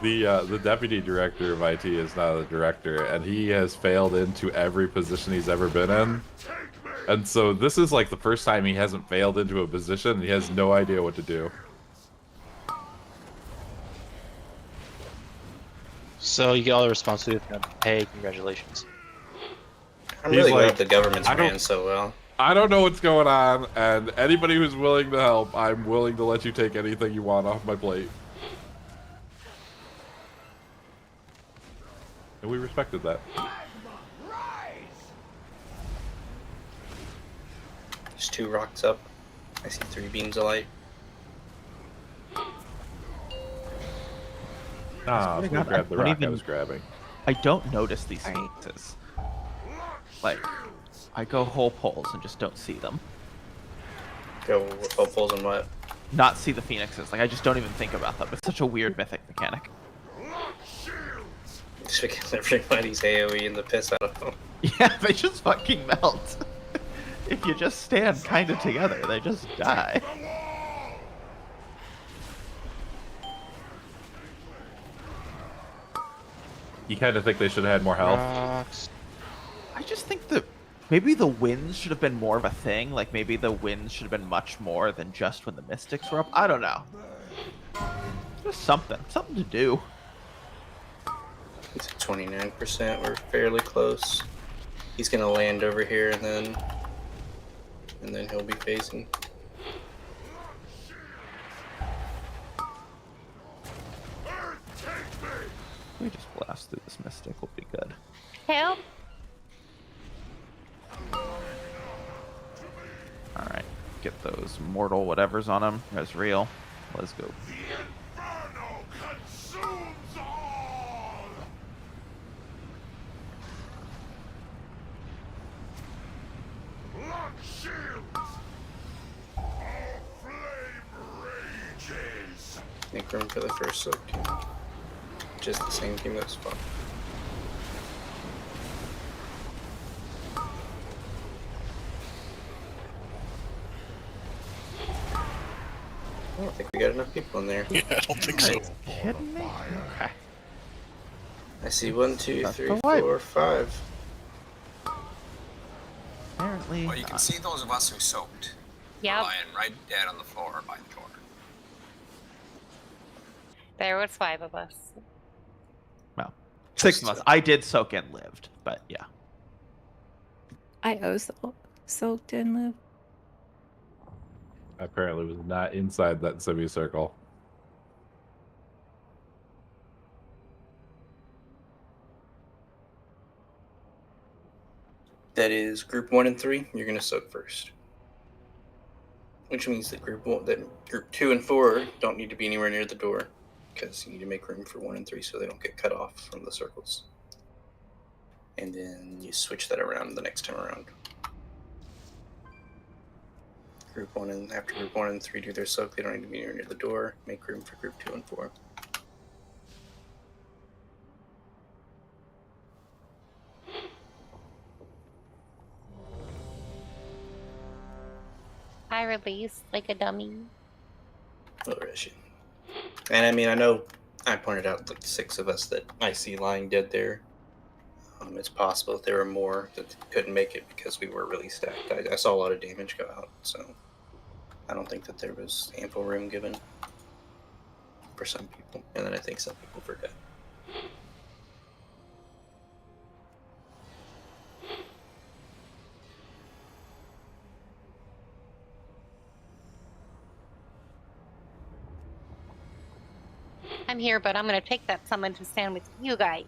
B: The deputy director of IT is now the director, and he has failed into every position he's ever been in. And so this is like the first time he hasn't failed into a position, and he has no idea what to do.
H: So you get all the responsibility for hey, congratulations.
J: I'm
B: He's
J: really glad
B: like,
J: the government's
B: I don't-
J: ran so well.
B: I don't know what's going on, and anybody who's willing to help, I'm willing to let you take anything you want off my plate. And we respected that.
J: There's 2 rocks up. I see 3 beams of light.
B: Ah, so
K: God, I
B: grab the
K: don't
B: rock I
K: even-
B: was grabbing.
K: I don't notice these phases. Like, I go whole poles and just don't see them.
J: Go hopefuls and what?
K: Not see the phoenixes. Like, I just don't even think about them. It's such a weird mythic mechanic.
J: Just because everybody's AoE in the piss out of them.
K: Yeah, they just fucking melt. If you just stand kind of together, they just die.
B: You kind of think they should have had more health?
A: Rocks.
K: I just think that maybe the wins should have been more of a thing. Like, maybe the wins should have been much more than just when the mystics were up. I don't know. Just something to do.
J: He's at 29%. We're fairly close. He's gonna land over here and then he'll be phasing.
K: We just blast through this mystic. Will be good.
C: Help.
K: All right, get those mortal whatevers on him. That's real. Let's go.
J: Make room for the first soak team. Just the same team that's fought. I don't think we got enough people in there.
F: Yeah, I don't think so.
K: Kidding me? Okay.
J: I see 1, 2,
K: That's
J: 3,
K: the wipe.
J: 4, 5.
K: Apparently.
N: Well, you can see those of us who soaked.
C: Yep.
N: Lying right dead on the floor by the door.
C: There was 5 of us.
K: Well, 6 of us. I did soak and lived, but yeah.
Q: I also soaked and lived.
B: I apparently was not inside that semicircle.
J: That is group 1 and 3. You're going to soak first, which means that group 2 and 4 don't need to be anywhere near the door because you need to make room for 1 and 3 so they don't get cut off from the circles. And then you switch that around the next time around. Group 1 and after group 1 and 3 do their soak, they don't need to be anywhere near the door. Make room for group 2 and 4.
C: I release like a dummy.
J: Where is she? And I mean, I know I pointed out like 6 of us that I see lying dead there. It's possible that there were more that couldn't make it because we were really stacked. I saw a lot of damage go out, so I don't think that there was ample room given for some people. And then I think some people forgot.
C: I'm here, but I'm gonna take that summon to stand with you guys.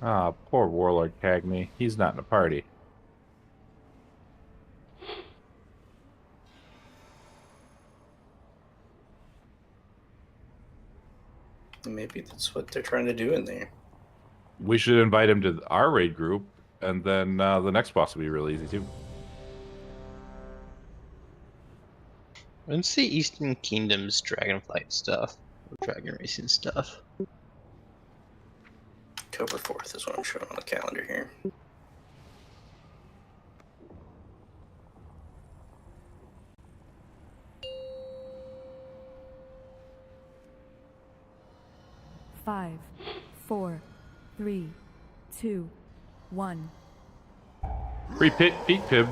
B: Ah, poor Warlord Cagney. He's not in a party.
J: Maybe that's what they're trying to do in there.
B: We should invite him to our raid group, and then the next boss will be real easy too.
H: When's the Eastern Kingdom's Dragonflight stuff? Dragon racing stuff.
J: October 4th is what I'm showing on the calendar here.
M: Five, 4, 3, 2, 1.
B: Free pit feet pib.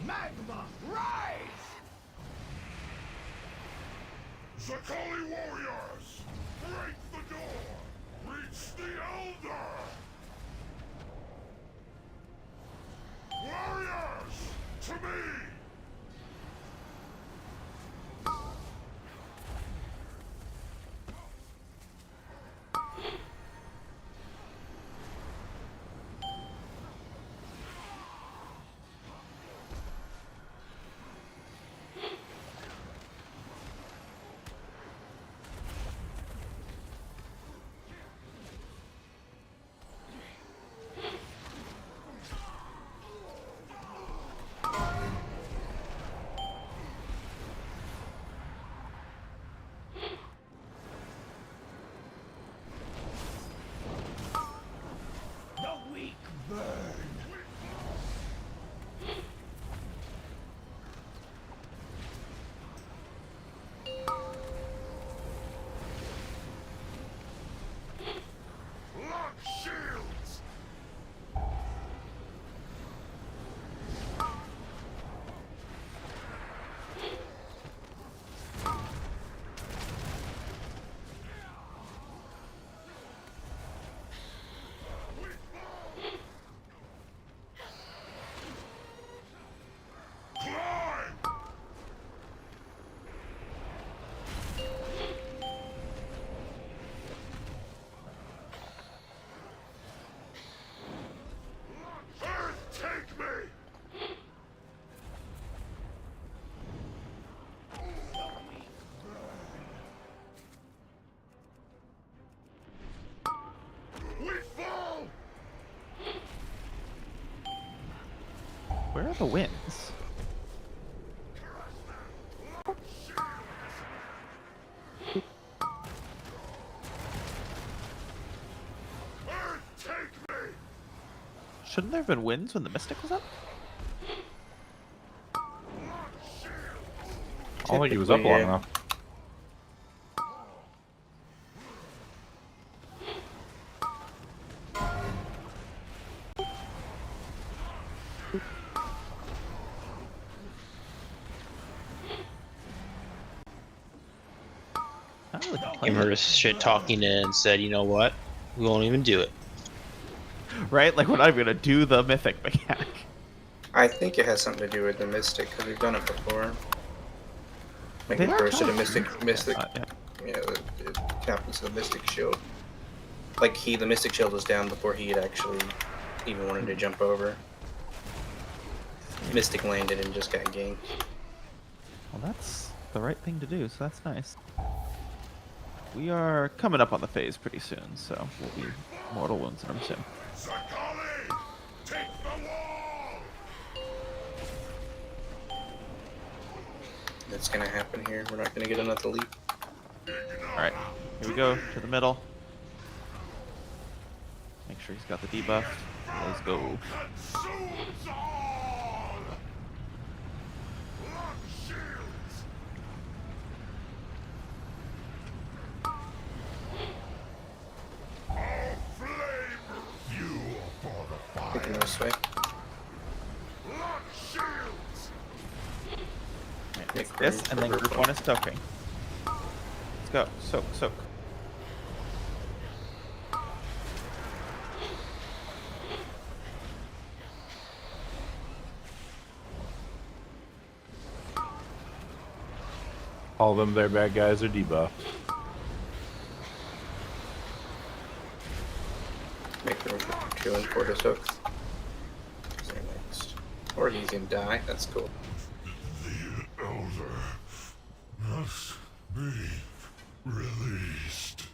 D: Magma, rise!
E: Zakali warriors! Break the door! Reach the Elder! Warriors! To me!
D: The weak burn.
E: Lock shields! Take me! We fall!
K: Where are the winds?
E: Take me!
K: Shouldn't there have been winds when the Mystic was up?
B: I don't think he was up long enough.
K: Not really
H: Came
K: complaining.
H: her shit talking in and said, you know what? We won't even do it.
K: Right? Like, we're not even gonna do the mythic mechanic.
J: I think it has something to do with the Mystic, because we've done it before. Like
K: They
J: we
K: are
J: burst to the
K: telling
J: Mystic.
K: yeah.
J: Yeah, it happens to the Mystic Shield. Like the Mystic Shield was down before he had actually even wanted to jump over. Mystic landed and just got ganked.
K: Well, that's the right thing to do, so that's nice. We are coming up on the phase pretty soon, so we'll be mortal wounds in them soon.
J: It's gonna happen here. We're not gonna get another leap.
K: Alright, here we go to the middle. Make sure he's got the debuff. Let's go.
J: Thinking this way.
K: It's this, and then group 1 is soaking. Let's go. Soak, soak.
B: All of them, their bad guys are debuffed.
J: Make room for 2 and 4 to soak. Next. Or he's gonna die. That's cool.
E: The Elder must be released.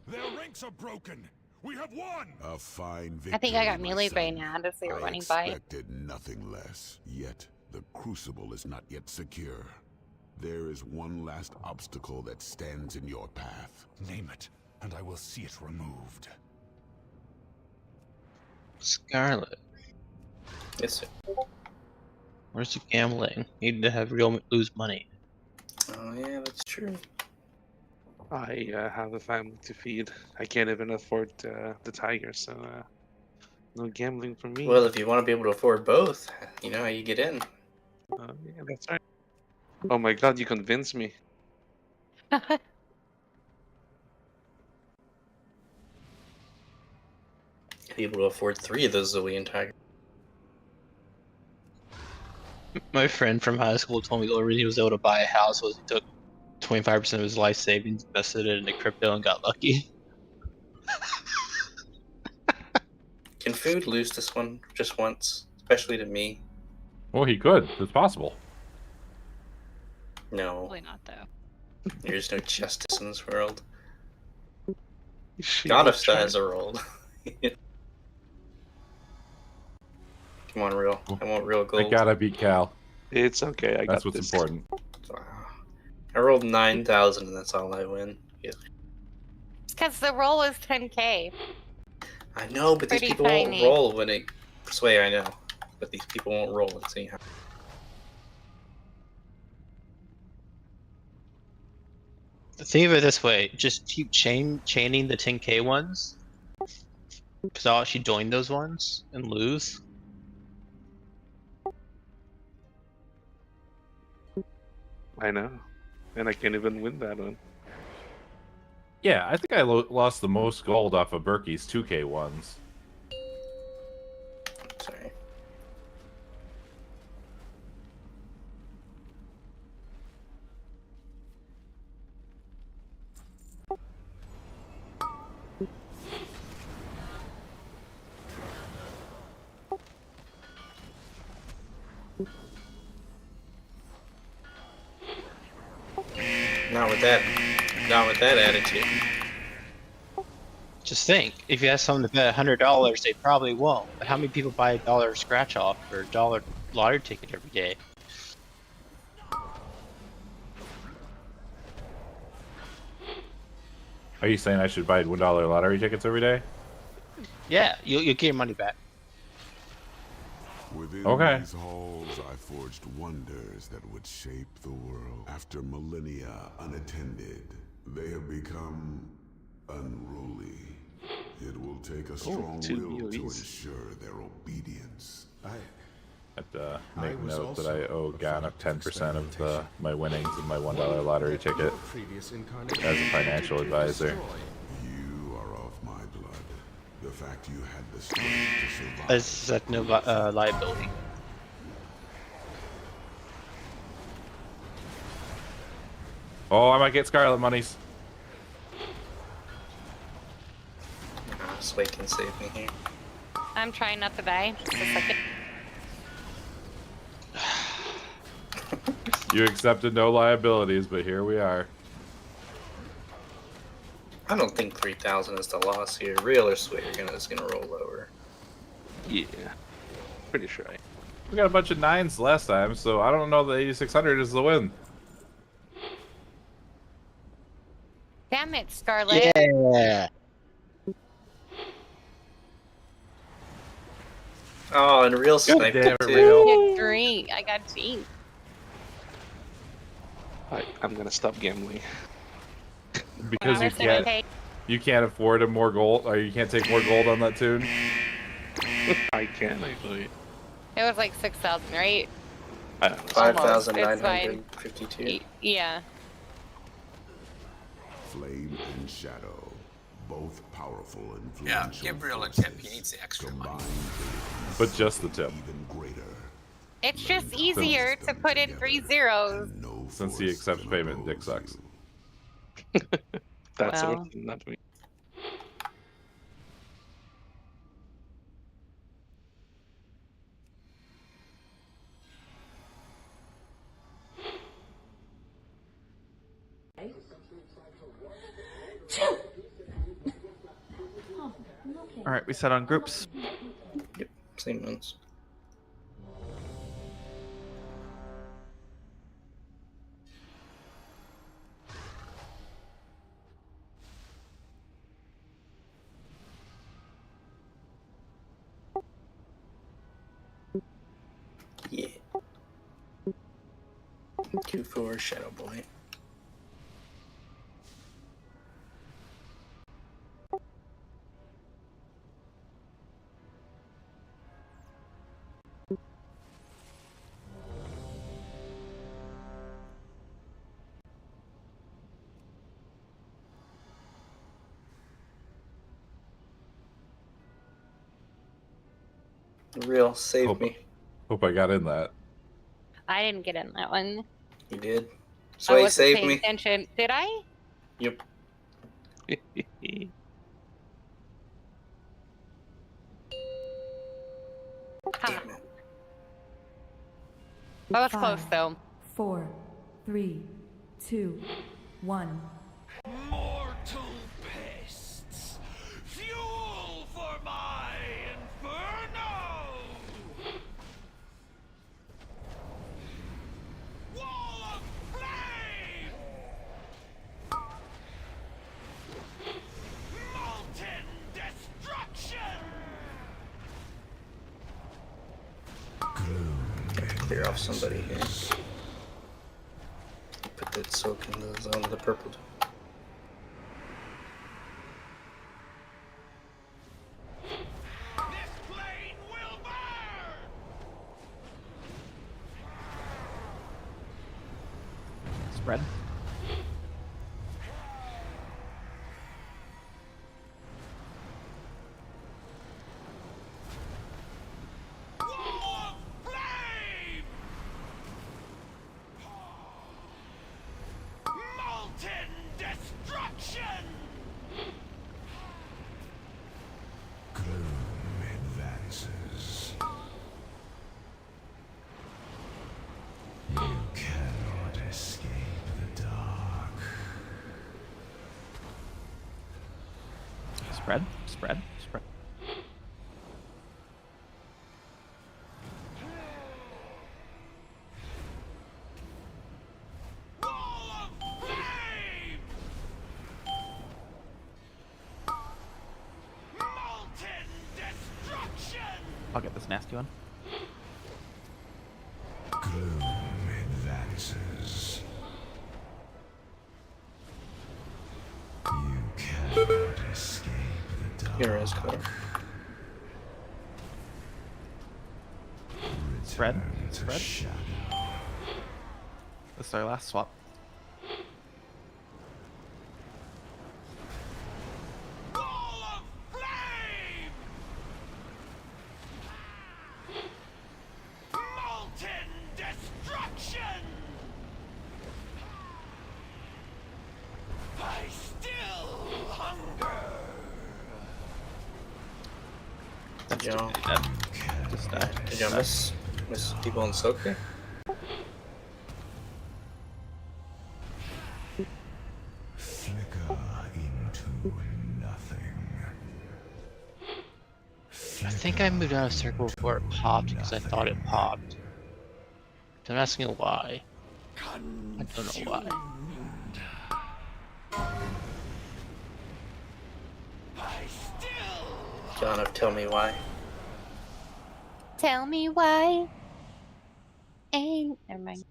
D: Their ranks are broken. We have won.
P: A fine victory.
C: I think I got
P: my
C: melee by
P: son.
C: now as they were
P: I
C: running by.
P: expected nothing less. Yet the crucible is not yet secure. There is one last obstacle that stands in your path.
E: Name it, and I will see it removed.
H: Scarlet.
J: Yes, sir.
H: Where's the gambling? Need to have real lose money.
J: Oh yeah, that's true.
A: I have a family to feed. I can't even afford the tiger, so no gambling for me.
J: Well, if you want to be able to afford both, you know how you get in.
A: Yeah, that's right. Oh my god, you convinced me.
J: Be able to afford 3 of those Zoe and Tiger.
H: My friend from high school told me the only reason he was able to buy a house was he took 25% of his life savings, invested it into crypto, and got lucky.
J: Can food lose this one just once? Especially to me?
B: Well, he could. It's possible.
J: No.
L: Probably not, though.
J: There's no justice in this world.
A: She
J: God
A: was
J: if that
A: trying-
J: has a roll. Come on, real. I want real gold.
B: I gotta beat Cal.
A: It's okay. I got
B: That's what's
A: this.
B: important.
J: Wow. I rolled 9,000 and that's all I win. Yeah.
C: It's because the roll is 10k.
J: I know, but these
C: Pretty
J: people
C: tiny.
J: won't roll when it. Sway, I know. But these people won't roll it, so you have.
H: Think of it this way: just keep chaining the 10k ones, because I'll actually join those ones and lose.
A: I know, and I can't even win that one.
B: Yeah, I think I lost the most gold off of Berkey's 2K ones.
J: Sorry. Not with that attitude.
H: Just think, if you ask someone to bet $100, they probably won't. But how many people buy a dollar scratch off or a dollar lottery ticket every day?
B: Are you saying I should buy $1 lottery tickets every day?
H: Yeah, you'll get your money back.
P: Within
B: Okay.
P: these halls, I forged wonders that would shape the world. After millennia unattended, they have become unruly. It will take a strong
A: two
P: will to
A: UAVs.
P: ensure their obedience.
B: Have to make note that I owe Ghana 10% of my winnings in my $1 lottery ticket as a financial advisor.
P: You are of my blood. The fact you had the strength to survive.
H: Is that no liability?
B: Oh, I might get Scarlet monies.
J: Sway can save me here.
C: I'm trying not to die. Just a second.
B: You accepted no liabilities, but here we are.
J: I don't think 3,000 is the loss here. Real or Sway is gonna roll over.
A: Yeah, pretty sure.
B: We got a bunch of 9s last time, so I don't know that 8,600 is the win.
C: Damn it, Scarlet.
H: Yeah.
J: Oh, and real sniped
B: damn it,
J: too.
B: Real.
C: Drink. I got drink.
A: I'm gonna stop gambling.
B: Because
C: Wow.
B: you can't afford a more gold, or you can't take more gold on that tune.
A: I can, I believe.
C: It was like 6,000, right?
A: I don't know.
J: 5,952.
C: Yeah.
P: Flame and shadow, both powerful and
N: Yeah, give Real a tip. He needs the extra money.
B: But just the tip.
C: It's just easier to put in 3 zeros.
B: Since he accepts payment, dick sucks.
A: That's
C: Well.
A: what, not me.
K: All right, we set on groups.
J: Yep, same ones. Yeah. 2-4 Shadow Boy. Real, save me.
B: Hope I got in that.
C: I didn't get in that one.
J: You did.
C: I
J: Sway,
C: wasn't
J: save
C: paying
J: me.
C: attention. Did I?
J: Yep.
C: Ha. That was close,
M: 5,
C: though.
M: 4, 3, 2, 1.
I: Mortal pests, fuel for my inferno! Wall of flame! Molten destruction!
J: Clear off somebody here. Put that soak in the zone of the purple.
K: Spread.
I: Molten destruction!
E: Gloom advances. You cannot escape the dark.
K: Spread. Spread. Spread.
I: Molten destruction!
K: I'll get this nasty one.
E: Gloom advances. You cannot escape the dark.
J: Your is clear.
K: Spread. Spread. This is our last swap.
D: Molten destruction! I still hunger!
J: Did y'all,
K: Just die.
J: did y'all miss people in Soka?
E: Flicker into nothing.
H: I think I moved out of circle before it popped because I thought it popped. Don't ask me why. I don't know why.
J: John, tell me why.
C: Tell me why. Ain't never mind.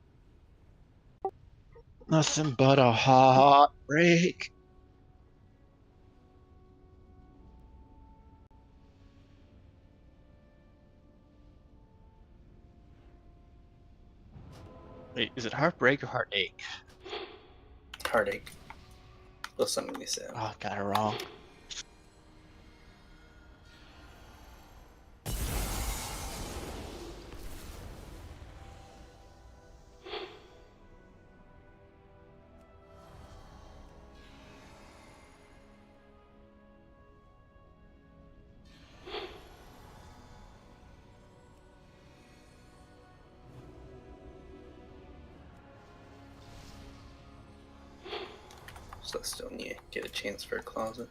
H: Nothing but a heartbreak. Wait, is it heartbreak or heartache?
J: Heartache. Listen to me say.
H: Oh, got it wrong.
J: So still need to get a chance for a closet.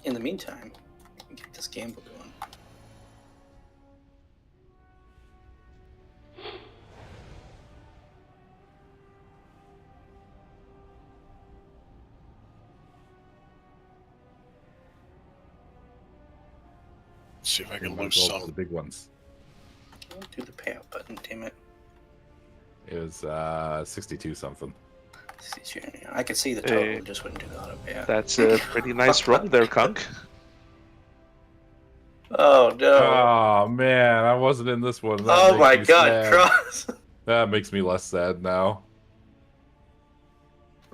J: In the meantime, get this gamble going.
F: Let's see if I can
B: Might
F: lose
B: as well
F: some.
B: the big ones.
J: Do the payout button, damn it.
B: It was 62 something.
J: I could see the total, just wouldn't do the auto payout.
A: That's a pretty nice roll there, Conk.
J: Oh no!
B: Oh man, I wasn't in this one. That
J: Oh
B: makes
J: my
B: me
J: god,
B: sad.
J: Cross!
B: That makes me less sad now.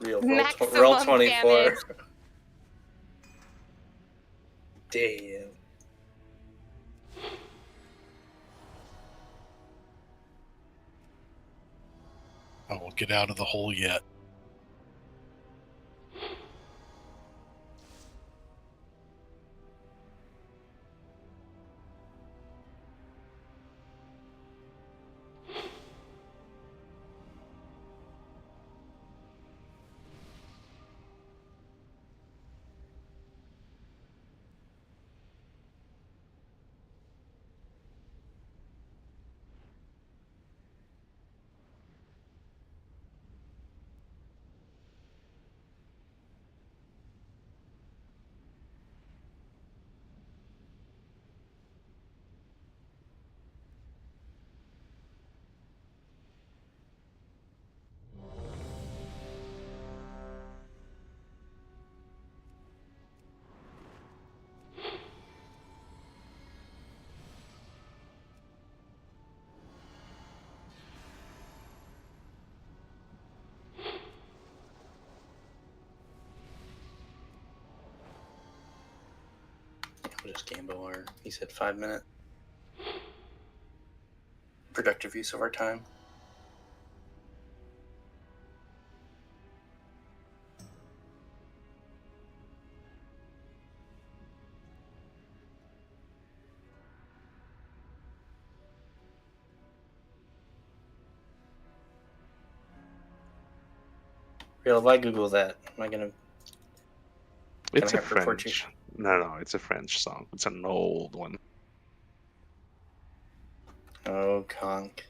J: Roll 24.
C: Damage.
J: Damn.
F: I won't get out of the hole yet.
J: We'll just gamble our, he said 5 minute. Productive use of our time. Real, if I Google that, am I gonna?
A: It's
J: I
A: a
J: have to report
A: French. No, it's a French song. It's an old one.
J: Oh, conk.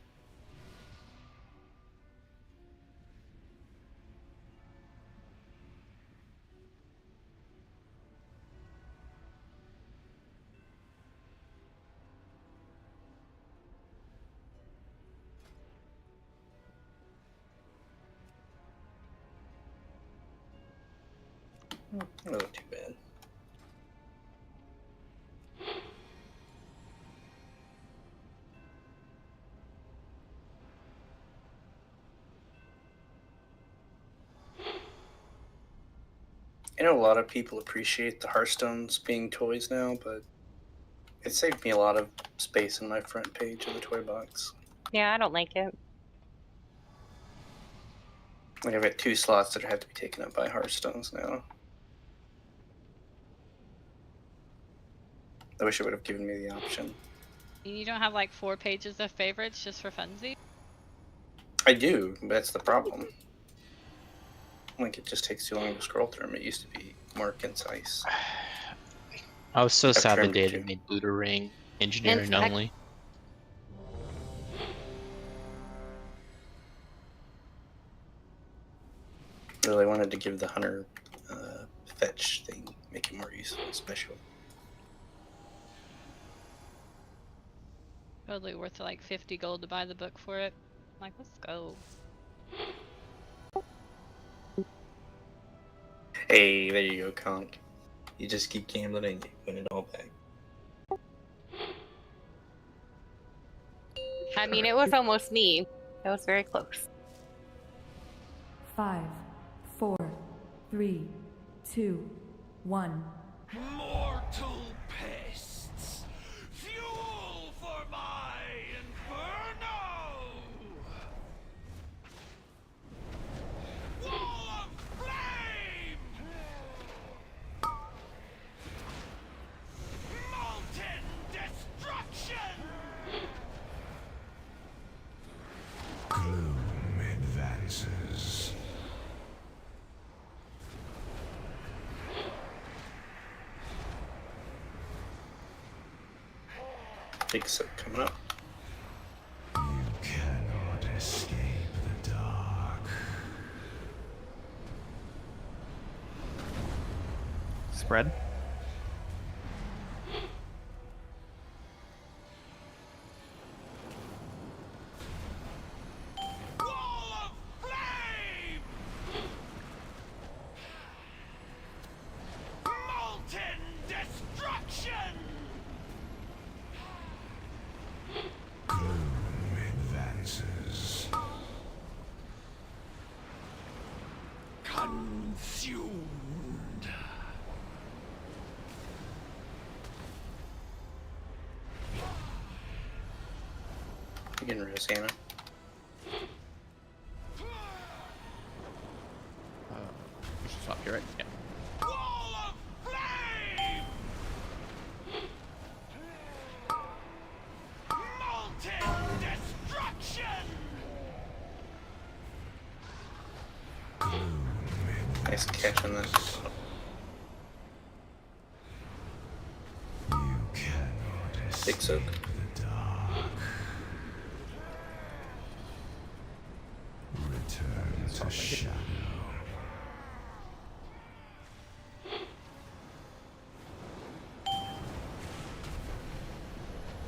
J: Not too bad. I know a lot of people appreciate the Hearthstones being toys now, but it saved me a lot of space on my front page of the toy box.
C: Yeah, I don't like it.
J: Like I've got 2 slots that have to be taken up by Hearthstones now. I wish it would have given me the option.
L: You don't have like 4 pages of favorites just for funsies?
J: I do, but that's the problem. Like it just takes too long to scroll through them. It used to be more concise.
H: I was so
J: I've
H: sad the
J: trimmed
H: day
J: it
H: they
J: too.
H: made Buddha Ring engineering
C: fact-
H: only.
J: Really wanted to give the hunter fetch thing, make it more useful, special.
L: Totally worth like 50 gold to buy the book for it. I'm like, let's go.
J: Hey, there you go, Conk. You just keep gambling and you win it all back.
C: I mean, it was almost me. That was very close.
M: 5, 4, 3, 2, 1.
D: Mortal pests, fuel for my inferno! Wall of flame! Molten destruction!
E: Gloom advances.
J: Big sip coming up.
E: You cannot escape the dark.
K: Spread.
D: Wall of flame! Molten destruction!
E: Gloom advances.
D: Consumed.
J: You getting Rosanna?
K: We should swap here, right? Yeah.
D: Wall of flame! Molten destruction!
J: Nice catch on that.
E: You cannot
J: Big soak.
E: the dark. Return to shadow.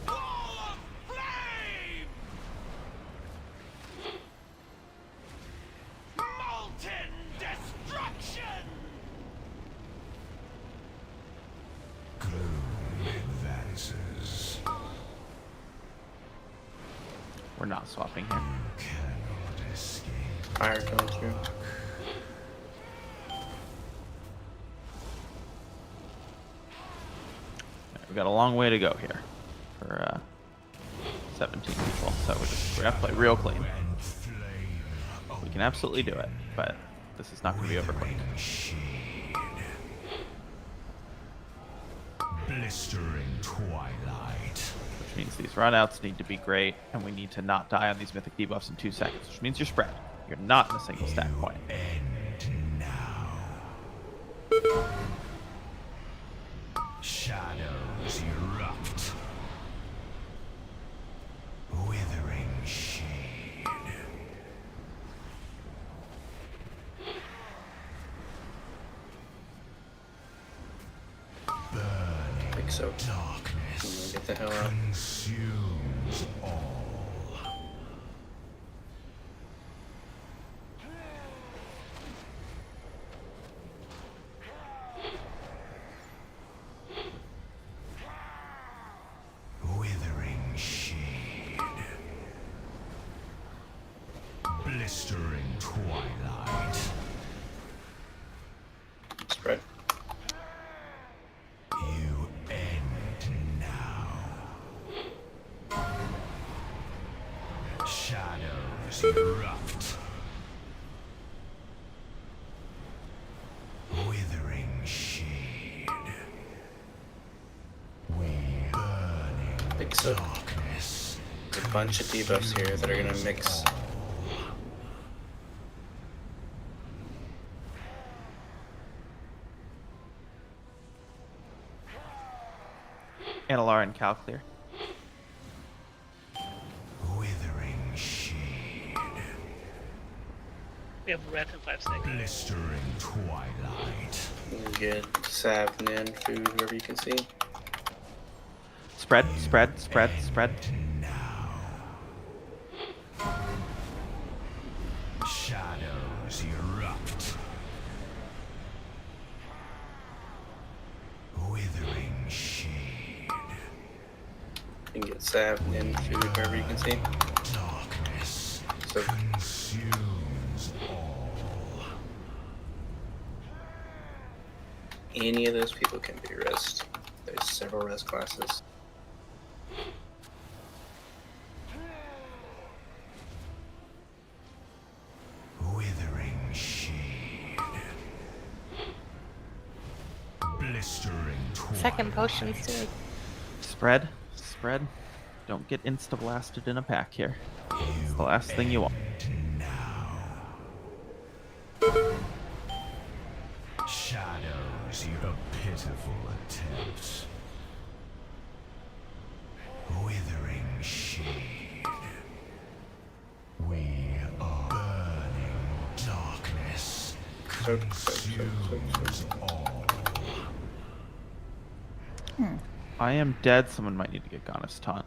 D: Wall of flame! Molten destruction!
E: Gloom advances.
K: We're not swapping here.
E: You cannot escape.
J: Fire coming through.
K: We've got a long way to go here for 17 people, so we have to play real clean. We can absolutely do it, but this is not going to be over quick.
E: Blistering twilight.
K: Which means these runouts need to be great, and we need to not die on these mythic debuffs in 2 seconds, which means you're spread. You're not in a single stack point.
E: End now. Shadows erupt. Withering shade. Burning
J: Big soak.
E: darkness
J: Get the hell out.
E: consumes all.
I: Blistering twilight.
J: Spread.
I: You end now. Shadows erupt. Withering shade. We burning
J: Mix up
I: darkness.
J: a bunch of debuffs here that are gonna mix.
K: Analar and Cal clear.
I: Withering shade.
O: We have red in 5 seconds.
I: Blistering twilight.
J: Good. Sav, Nin, food, whoever you can see.
K: Spread, spread, spread, spread.
I: Shadows erupt. Withering shade.
J: You can get Sav, Nin, food, whoever you can see.
I: Darkness
J: So
I: consumes all.
J: any of those people can be rest. There's several rest classes.
I: Withering shade. Blistering twilight.
C: Second potions too.
K: Spread, spread. Don't get insta blasted in a pack here. It's the last thing you want.
I: Shadows, your pitiful attempts. Withering shade. We are burning darkness. Consumes all.
K: I am dead. Someone might need to get Ghana's taunt.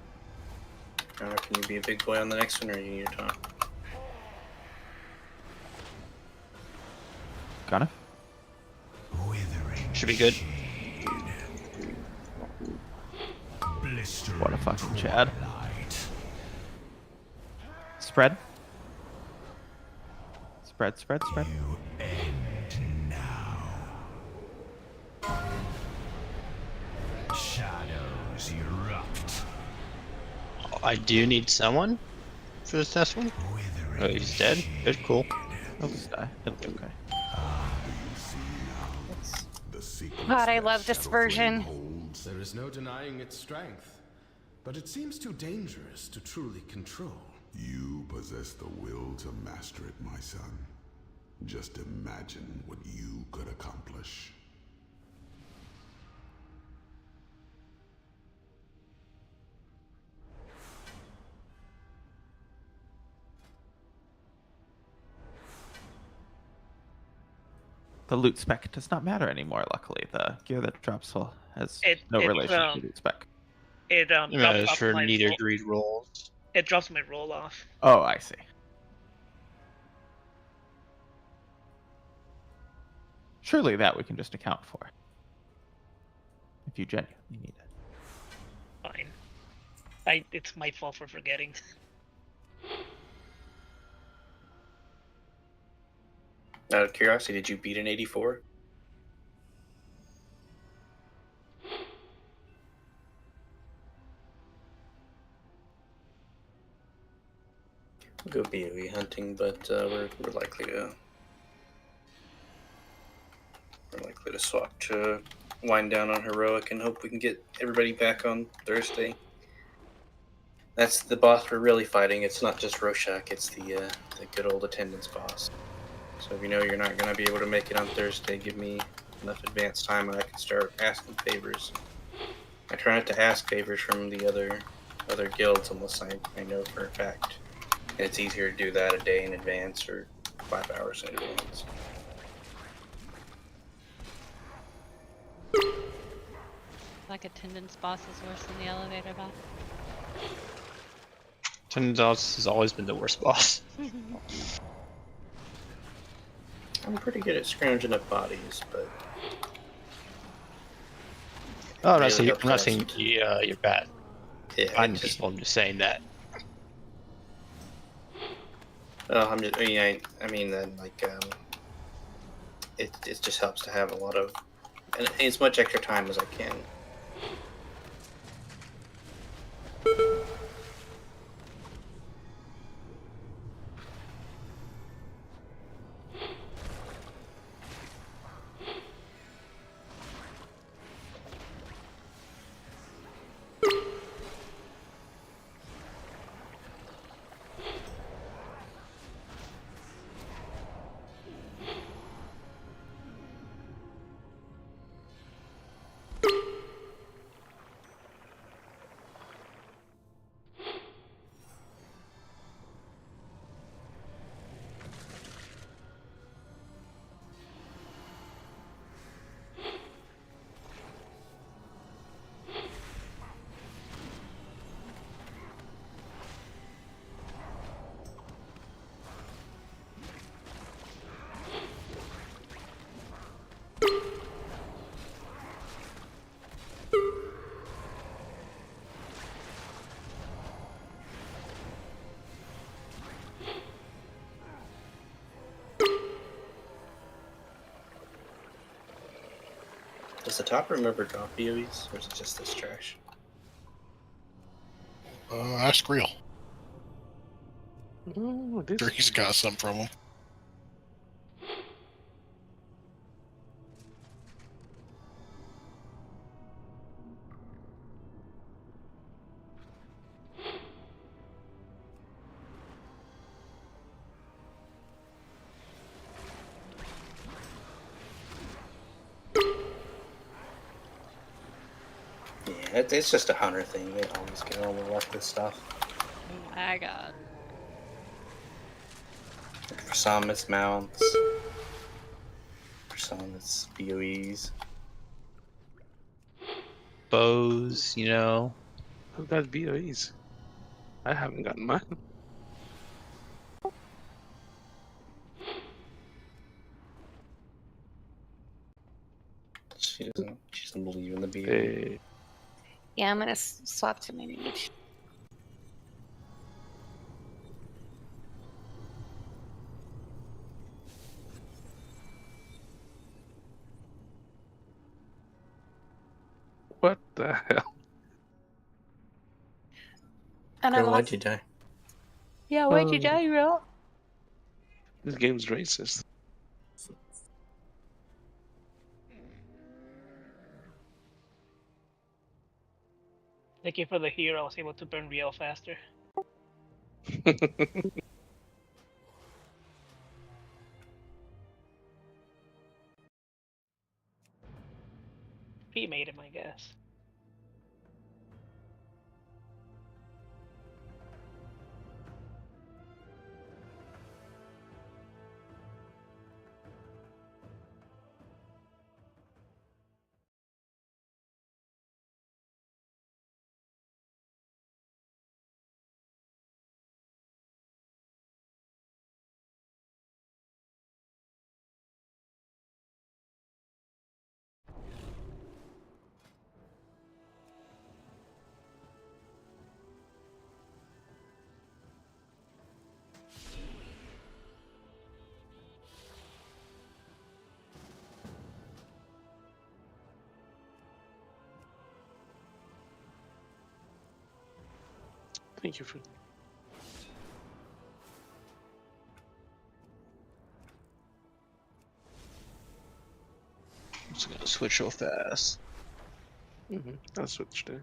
J: Can you be a big boy on the next one, or you need a taunt?
K: Ghana?
H: Should be good.
K: What a fucking Chad. Spread. Spread, spread, spread.
I: Shadows erupt.
H: I do need someone for this next one. Oh, he's dead. Good, cool.
K: He'll just die. It'll be okay.
C: God, I love this version.
G: There is no denying its strength, but it seems too dangerous to truly control.
P: You possess the will to master it, my son. Just imagine what you could accomplish.
K: The loot spec does not matter anymore, luckily. The gear that drops has no relation to loot spec.
O: It
H: Yeah,
O: drops
H: it's
O: off
H: for
O: my
H: neither
O: roll.
H: greed rolls.
O: It drops my roll off.
K: Oh, I see. Surely that we can just account for. If you genuinely need it.
O: Fine. It's my fault for forgetting.
J: Out of curiosity, did you beat an 84? We'll go BOE hunting, but we're likely to swap to wind down on heroic and hope we can get everybody back on Thursday. That's the boss we're really fighting. It's not just Rorschach, it's the good old attendance boss. So if you know you're not going to be able to make it on Thursday, give me enough advance time and I can start asking favors. I try not to ask favors from the other guilds unless I know for a fact. And it's easier to do that a day in advance or 5 hours in advance.
L: Like attendance boss is worse than the elevator boss.
H: Attendance has always been the worst boss.
J: I'm pretty good at scrounging up bodies, but...
H: Oh, I'm not saying you're bad.
J: Yeah,
H: I'm just saying that.
J: Oh, I'm just. I mean, then like it just helps to have a lot of and as much extra time as I can. Does the top room ever drop BOEs, or is it just this trash?
F: Ask Real.
A: Oh,
F: Sure, he's got some from him.
J: Yeah, it's just a hunter thing. They always get all the luckless stuff.
L: Oh my god.
J: Like for some, it's mounts. For some, it's BOEs.
H: Bows, you know.
A: Who got BOEs? I haven't gotten mine.
J: She doesn't believe in the BOE.
A: Hey.
C: Yeah, I'm gonna swap to my mage.
A: What the hell?
C: And I
J: Girl, why'd
C: lost.
J: you die?
C: Yeah, why'd you
A: Oh.
C: die, bro?
A: This game's racist.
O: Thank you for the heal. I was able to burn real faster. He made him, I guess.
A: Thank you for.
H: I'm just gonna switch real fast.
A: I'll switch there.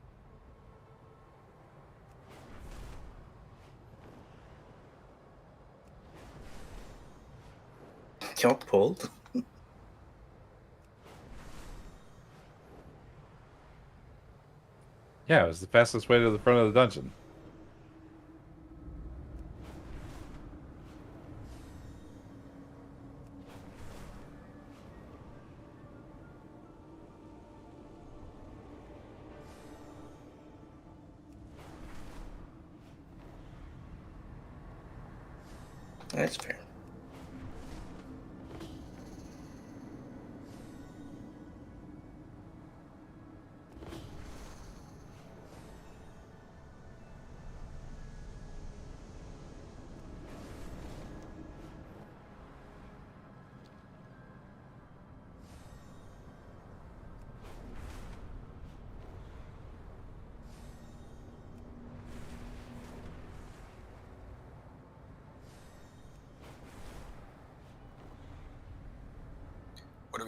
J: Y'all pulled?
B: Yeah, it was the fastest way to the front of the dungeon.
J: That's fair.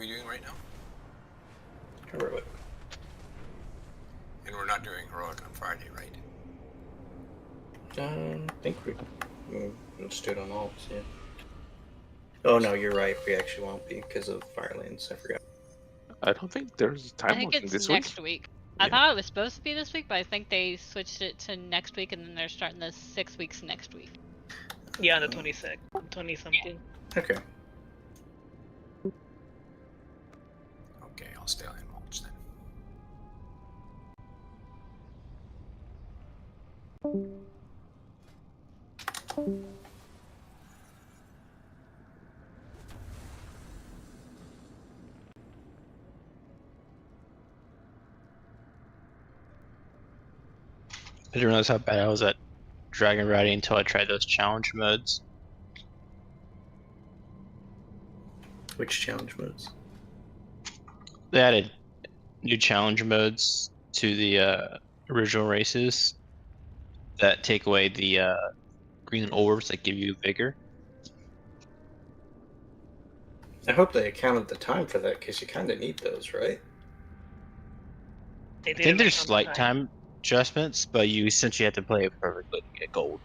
N: we doing right now?
J: Heroic.
N: And we're not doing heroic on Friday, right?
J: I think we stood on alts, yeah. Oh no, you're right. We actually won't be because of Firelands. I forgot.
A: I don't think there's
L: I
A: time
L: think
A: working
L: it's
A: this
L: next
A: week.
L: week. I
A: Yeah.
L: thought it was supposed to be this week, but I think they switched it to next week, and then they're starting the 6 weeks next week.
O: Yeah, on the 26th, 20 something.
J: Okay.
N: Okay, I'll stay on mulch then.
H: I didn't realize how bad I was at dragon riding until I tried those challenge modes.
J: Which challenge modes?
H: They added new challenge modes to the original races that take away the green orbs that give you vigor.
J: I hope they accounted the time for that because you kind of need those, right?
O: They
H: I
O: did
H: think
O: it
H: there's
O: on
H: slight time adjustments, but you essentially have to play it perfectly to get gold.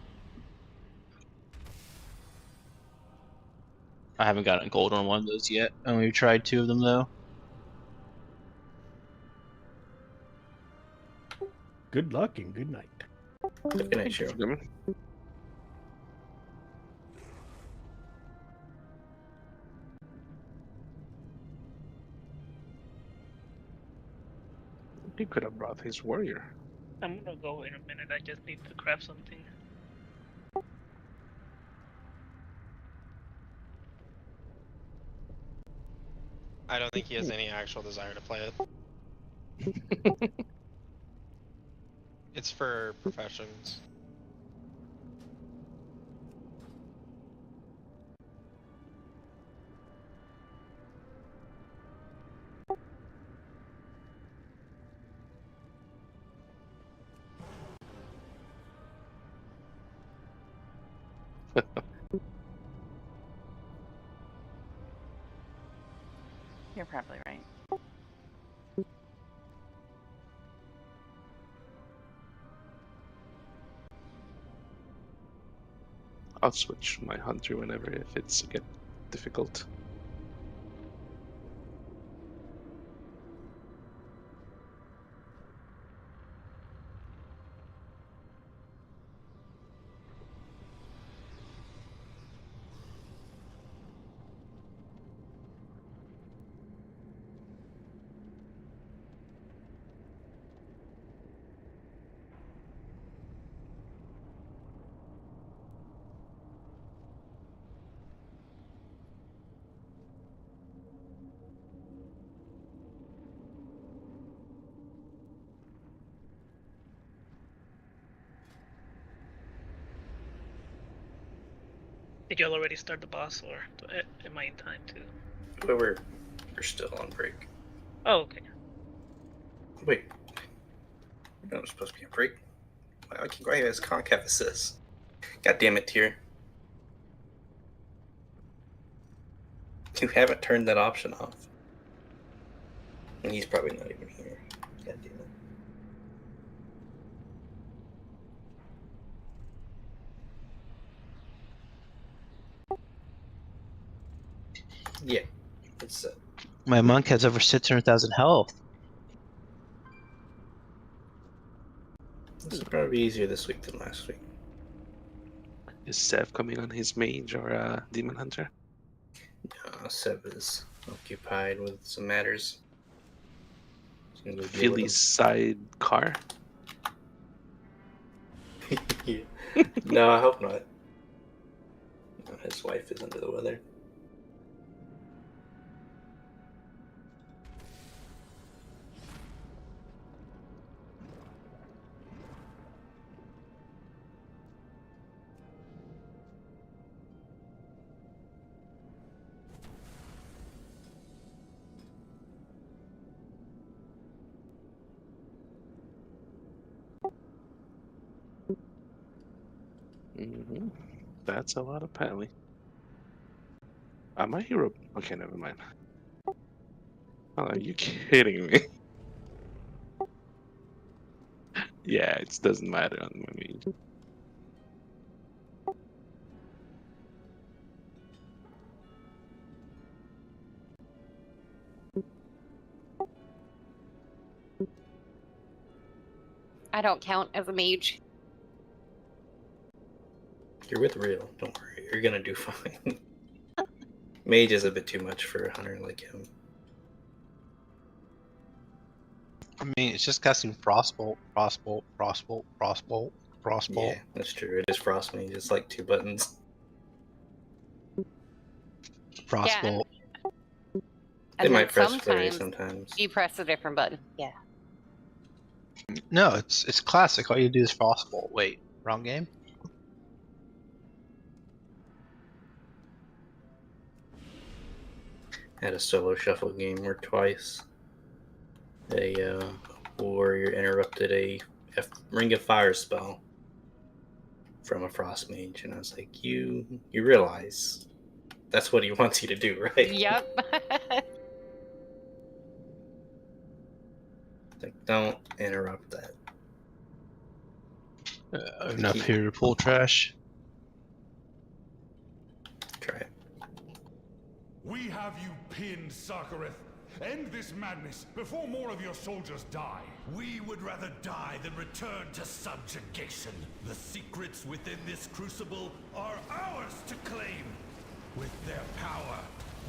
H: I haven't gotten gold on one of those yet. I only tried 2 of them though.
R: Good luck and good night.
J: Good night, Cheryl.
A: He could have brought his warrior.
O: I'm gonna go in a minute. I just need to grab something.
S: I don't think he has any actual desire to play it. It's for professions.
T: You're probably right.
A: I'll switch my hunter whenever if it's get difficult.
O: Did you already start the boss, or am I in time too?
J: But we're still on break.
O: Oh, okay.
J: Wait. No, we're supposed to be on break. I can go ahead as Concave assist. God damn it, Tyr. You haven't turned that option off. And he's probably not even here. God damn it. Yeah, it's
H: My monk has over 600,000 health.
J: this will probably be easier this week than last week.
A: Is Sev coming on his mage or demon hunter?
J: Seb is occupied with some matters. He's gonna go deal with
A: Philly's side car?
J: them. Yeah. No, I hope not. No, his wife is under the weather.
A: Mm-hmm. That's a lot of pally. My hero. Okay, never mind. Oh, are you kidding me? Yeah, it doesn't matter on my mage.
C: I don't count as a mage.
J: You're with real. Don't worry. You're gonna do fine. Mage is a bit too much for a hunter like him.
S: I mean, it's just casting Frostbolt, Frostbolt, Frostbolt, Frostbolt, Frostbolt.
J: Yeah, that's true. It is Frost Mage. It's like 2 buttons.
S: Frostbolt.
J: They
C: And
J: might
C: then
J: press flurry sometimes.
C: you press a different button. Yeah.
S: No, it's classic. All you do is Frostbolt. Wait, wrong game?
J: Had a solo shuffle game where twice a warrior interrupted a Ring of Fire spell from a Frost Mage, and I was like, you realize that's what he wants you to do, right?
C: Yep.
J: Like, don't interrupt that.
S: Enough here to pull trash.
J: Try it.
E: We have you pinned, Sarkareth. End this madness before more of your soldiers die.
I: We would rather die than return to subjugation. The secrets within this crucible are ours to claim. With their power,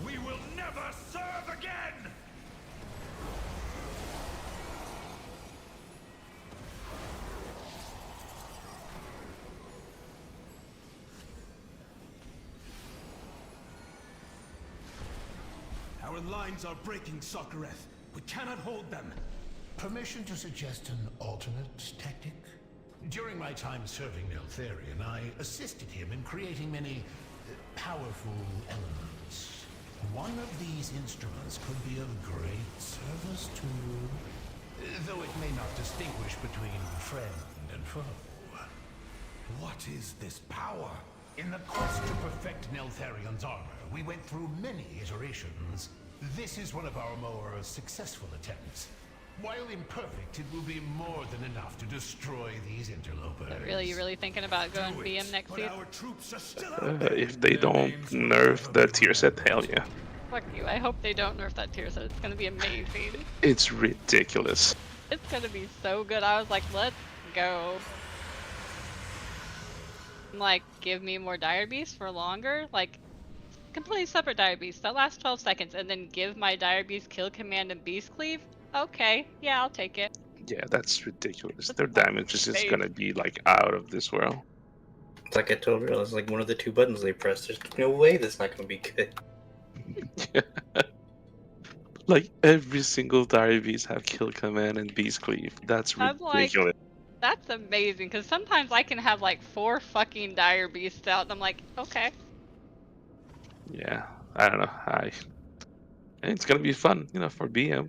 I: we will never serve again! Our lines are breaking, Sarkareth. We cannot hold them. Permission to suggest an alternate tactic? During my time serving Neltharion, I assisted him in creating many powerful elements. One of these instruments could be of great service to you, though it may not distinguish between friend and foe.
E: What is this power?
I: In the quest to perfect Neltharion's armor, we went through many iterations. This is one of our more successful attempts. While imperfect, it will be more than enough to destroy these interlopers.
L: So really, you really thinking about going BM next season?
A: If they don't nerf the tier set, hell yeah.
L: Fuck you. I hope they don't nerf that tier set. It's gonna be amazing.
A: It's ridiculous.
L: It's gonna be so good. I was like, let's go. Like, give me more Dire Beasts for longer. Like, completely separate Dire Beasts that last 12 seconds, and then give my Dire Beast kill command and Beast Cleave. Okay, yeah, I'll take it.
A: Yeah, that's ridiculous. Their damage is just gonna be like out of this world.
J: It's like I told her, it's like one of the 2 buttons they press. There's no way that's not gonna be good.
A: Like every single Dire Beast have kill command and Beast Cleave. That's
L: I'm like,
A: ridiculous.
L: that's amazing, because sometimes I can have like 4 fucking Dire Beasts out, and I'm like, okay.
A: Yeah, I don't know. And it's gonna be fun, for BM.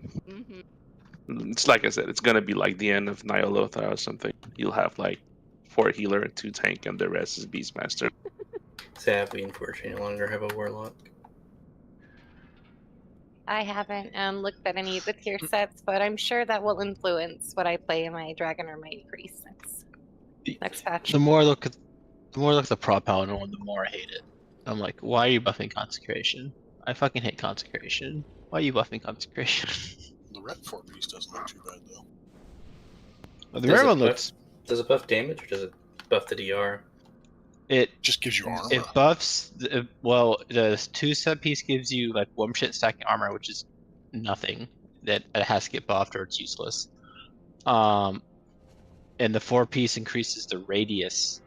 A: It's like I said, it's gonna be like the end of Nyalothar or something. You'll have like 4 healer and 2 tank, and the rest is Beastmaster.
J: Sadly, unfortunately, no longer have a warlock.
C: I haven't looked at any of the tier sets, but I'm sure that will influence what I play in my Dragon or Mighty Priest next patch.
H: The more I look at the prop paladin one, the more I hate it. I'm like, why are you buffing consecration? I fucking hate consecration. Why are you buffing consecration?
F: The red 4 piece doesn't look too bad though.
H: Well, the rare one looks.
J: Does it buff damage or does it buff the DR?
H: It
F: just gives you armor.
H: It buffs. Well, the 2 set piece gives you like 1% stacking armor, which is nothing. That it has to get buffed or it's useless. And the 4 piece increases the radius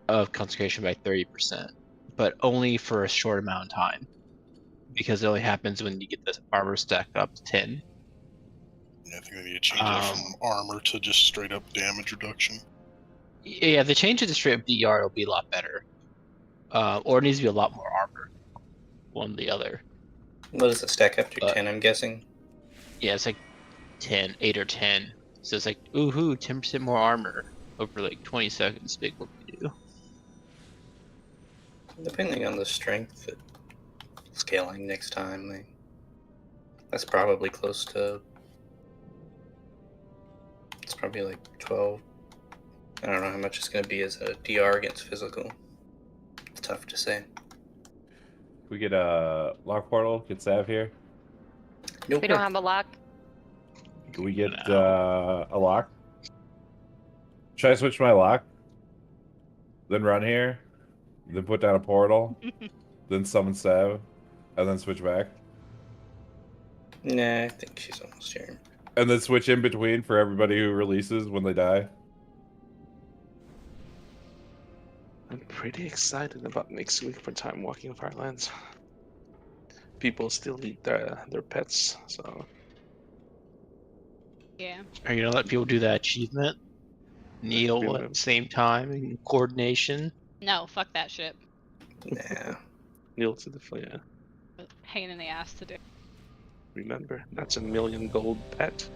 H: of consecration by 30%, but only for a short amount of time, because it only happens when you get the armor stacked up to 10.
F: Yeah, I think they need to change that from armor to just straight up damage reduction.
H: Yeah, if they change it to straight up DR, it'll be a lot better. Or it needs to be a lot more armor. One or the other.
J: What does it stack up to? 10, I'm guessing?
H: Yeah, it's like 10, 8 or 10. So it's like, ooh, 10% more armor over like 20 seconds. Big what we do.
J: Depending on the strength, scaling next time. That's probably close to. It's probably like 12. I don't know how much it's going to be as a DR against physical. It's tough to say.
B: We get a lock portal. Get Sav here.
J: Nope.
C: We don't have a lock.
B: Do we get a lock? Should I switch my lock? Then run here? Then put down a portal? Then summon Sav? And then switch back?
J: Nah, I think she's almost here.
B: And then switch in between for everybody who releases when they die?
A: I'm pretty excited about next week for Time Walking Firelands. People still eat their pets, so.
L: Yeah.
H: Are you gonna let people do that achievement? Kneel at the same time in coordination?
L: No, fuck that shit.
J: Nah.
A: Kneel to the flame.
L: Pain in the ass to do.
A: Remember, that's a 1,000,000 gold pet.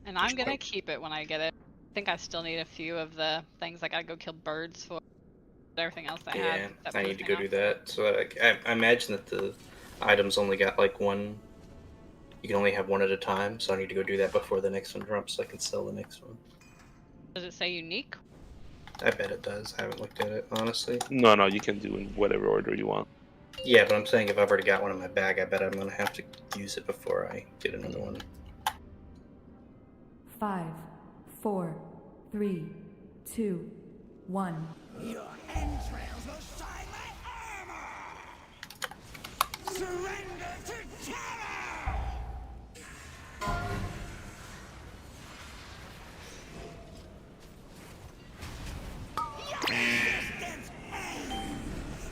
L: And I'm gonna keep it when I get it. I think I still need a few of the things I gotta go kill birds for. Everything else I have.
J: Yeah, I need to go do that. So I imagine that the items only got like one. You can only have one at a time, so I need to go do that before the next one drops so I can sell the next one.
L: Does it say unique?
J: I bet it does. I haven't looked at it, honestly.
A: No, you can do in whatever order you want.
J: Yeah, but I'm saying if I've already got one in my bag, I bet I'm going to have to use it before I get another one.
M: 5, 4, 3, 2, 1.
D: Your entrails will shine like armor! Surrender to terror! Your existence ends!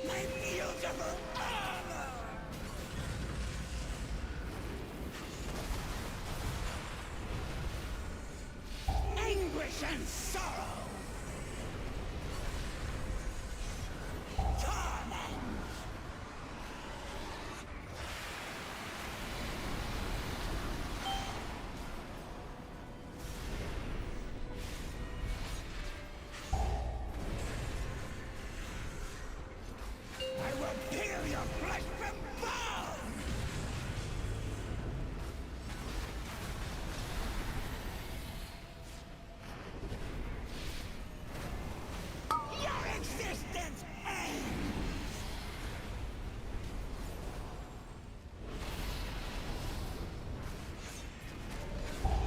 D: My beautiful armor! Anguish and sorrow! Torment! I will peel your flesh from bone! Your existence ends!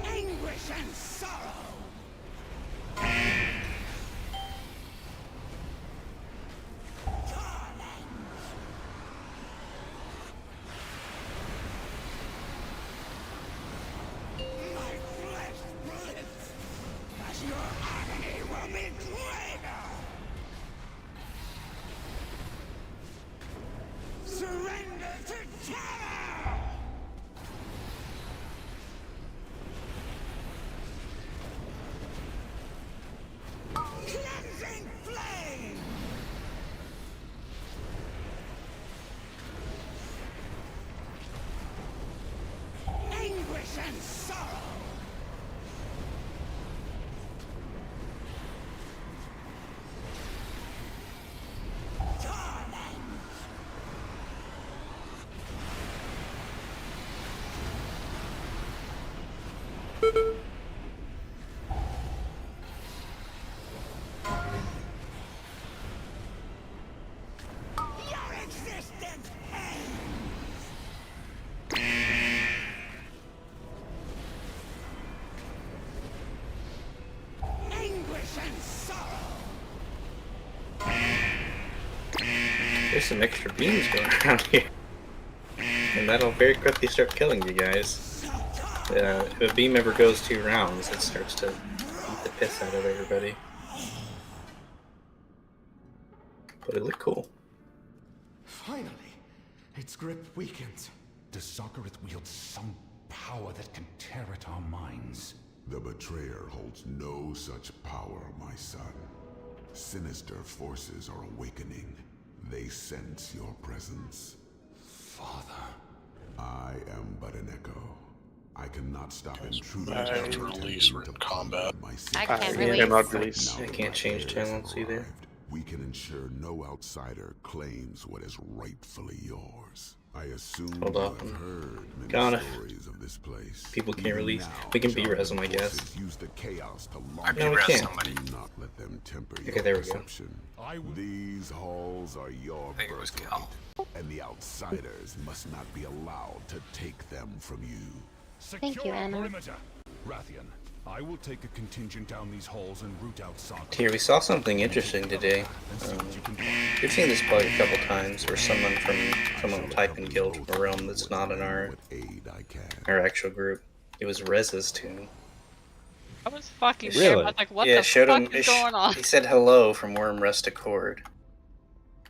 D: Anguish and sorrow! My flesh splits as your agony will be greater! Surrender to terror! Cleansing flame! Anguish and sorrow! Torment! Your existence ends! Anguish and sorrow!
J: There's some extra beams going around here. And that'll very quickly start killing you guys. If a beam ever goes 2 rounds, it starts to eat the piss out of everybody. But it looked cool.
E: Finally, its grip weakens. Does Sarkareth wield some power that can tear at our minds?
P: The Betrayer holds no such power, my son. Sinister forces are awakening. They sense your presence.
E: Father.
P: I am but an echo. I cannot stop intruders.
F: I have to release or in combat.
C: I can't
J: Yeah,
C: release.
J: I can't change talents either.
P: we can ensure no outsider claims what is rightfully yours. I assume
J: Hold
P: you
J: on.
P: have heard many
J: Gonna.
P: stories of this place.
J: People can't
P: Even
J: release.
P: now,
J: We can be
P: Jarvan
J: res them, I guess.
P: forces use the chaos to
N: I
J: No, we
N: res
J: can't.
N: somebody.
P: Do not let them temper
J: Okay,
P: your
J: there we go.
P: perception. These halls are your
N: I think it was
P: birthright, and the outsiders must not be allowed to take them from you.
C: Thank you, Anna.
E: Perimeter. Rathian, I will take a contingent down these halls and root out Saga.
J: Here, we saw something interesting today. We've seen this bug a couple times, where someone will type in guild from a realm that's not in our actual group. It was Rez's tune.
L: I was fucking
J: Really?
L: scared. I was like, what
J: Yeah,
L: the
J: it showed
L: fuck
J: him.
L: is going on?
J: He said hello from Worm Rest Accord.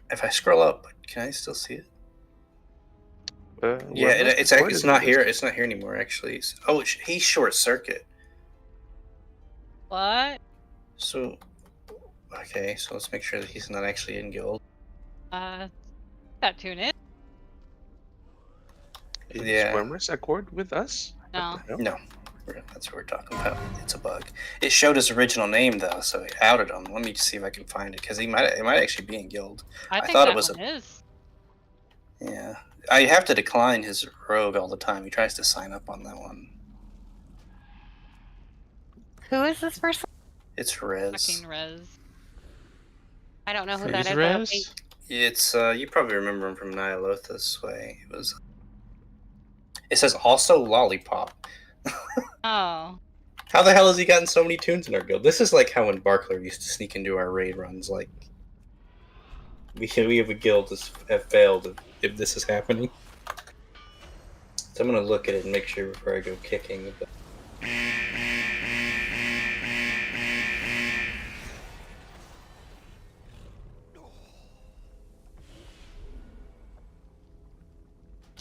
J: If I scroll up, can I still see it? Yeah, it's not here. It's not here anymore. Actually. Oh, he's Short Circuit.
L: What?
J: So, okay, so let's make sure that he's not actually in guild.
L: That tune in?
J: Yeah.
A: Is Wormrest Accord with us?
L: No.
J: No. That's what we're talking about. It's a bug. It showed his original name though, so it outed him. Let me just see if I can find it, because it might actually be in guild.
L: I think
J: thought
L: that
J: it was
L: one is.
J: Yeah. I have to decline his rogue all the time. He tries to sign up on that one.
C: Who is this person?
J: It's Rez.
L: Fucking Rez.
C: I don't know who
H: Who's
C: that is. I don't
H: Rez?
C: think-
J: It's you probably remember him from Nyalotha's way. It says also Lollipop.
L: Oh.
J: How the hell has he gotten so many tunes in our guild? This is like how when Barkler used to sneak into our raid runs. Like we have a guild that's have failed if this is happening. So I'm gonna look at it and make sure before I go kicking. But...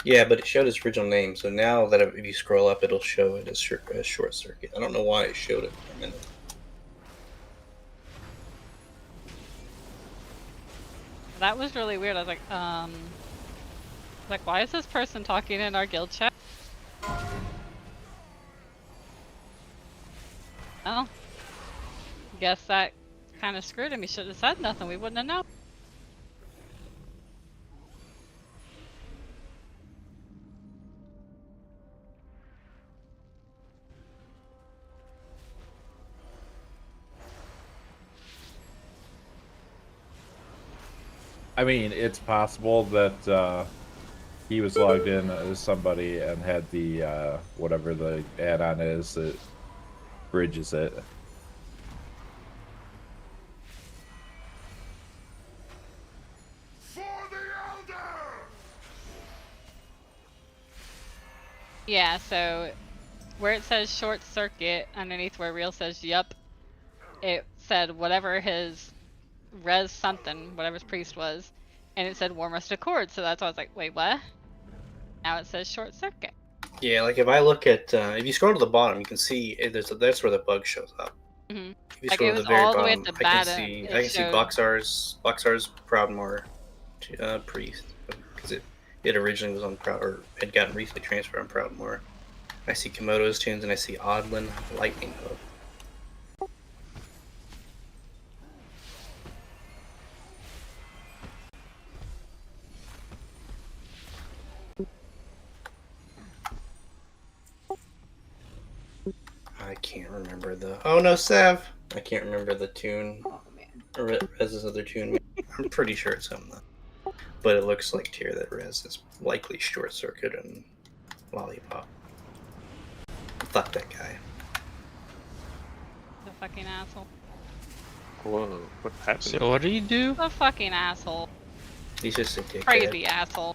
J: Yeah, but it showed his original name, so now that if you scroll up, it'll show it as Short Circuit. I don't know why it showed it for a minute.
L: That was really weird. I was like, why is this person talking in our guild chat? Oh. Guess that kind of screwed him. He should have said nothing. We wouldn't have known.
B: I mean, it's possible that he was logged in as somebody and had the whatever the add-on is that bridges it.
L: Yeah, so where it says Short Circuit, underneath where Real says yup, it said whatever his res something, whatever his priest was, and it said Warmest Accord, so that's why I was like, wait, what? Now it says Short Circuit.
J: Yeah, like if I look at, if you scroll to the bottom, you can see that's where the bug shows up.
L: Mm-hmm.
J: If you
L: Like
J: scroll
L: it
J: to
L: was
J: the very
L: all the way
J: bottom,
L: at the
J: I
L: bottom.
J: can see Boxar's Proudmoore priest, because it originally was on Proud, or had gotten recently transferred on Proudmoore. I see Komodo's tunes and I see Odlin Lightning Hoof. I can't remember the. Oh no, Sav! I can't remember the tune. Oh man. Or Rez's other tune. I'm pretty sure it's him though. But it looks like here that Rez is likely Short Circuit and Lollipop. Fuck that guy.
L: The fucking asshole.
A: Whoa, what happened?
H: So what do you do?
L: The fucking asshole.
J: He's just a dickhead.
L: Crazy asshole.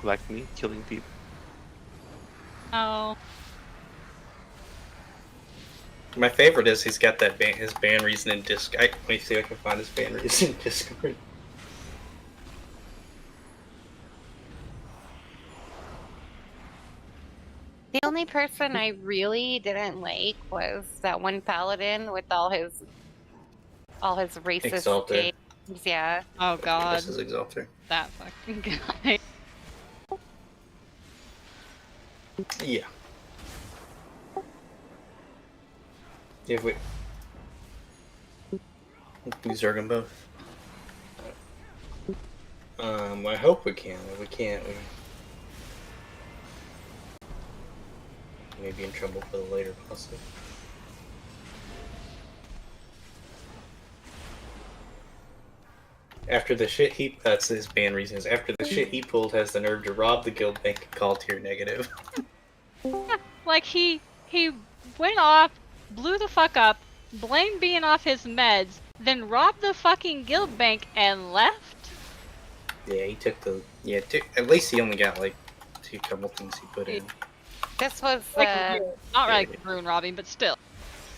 A: Like me, killing people.
L: Oh.
J: My favorite is he's got that his ban reason in Discord. Let me see if I can find his ban reason in Discord.
C: The only person I really didn't like was that one paladin with all his racist
J: Exalter.
C: names. Yeah.
L: Oh god.
J: This is Exalter.
L: That fucking guy.
J: Yeah. If we zerg them both. I hope we can. If we can't, we may be in trouble for the later possibly. After the shit he that's his ban reasons. After the shit he pulled has the nerve to rob the guild bank and call tier negative.
L: Like he went off, blew the fuck up, blamed being off his meds, then robbed the fucking guild bank and left?
J: Yeah, he took the at least he only got like 2 couple things he put in.
C: This was
L: Like, not like rune robbing, but still.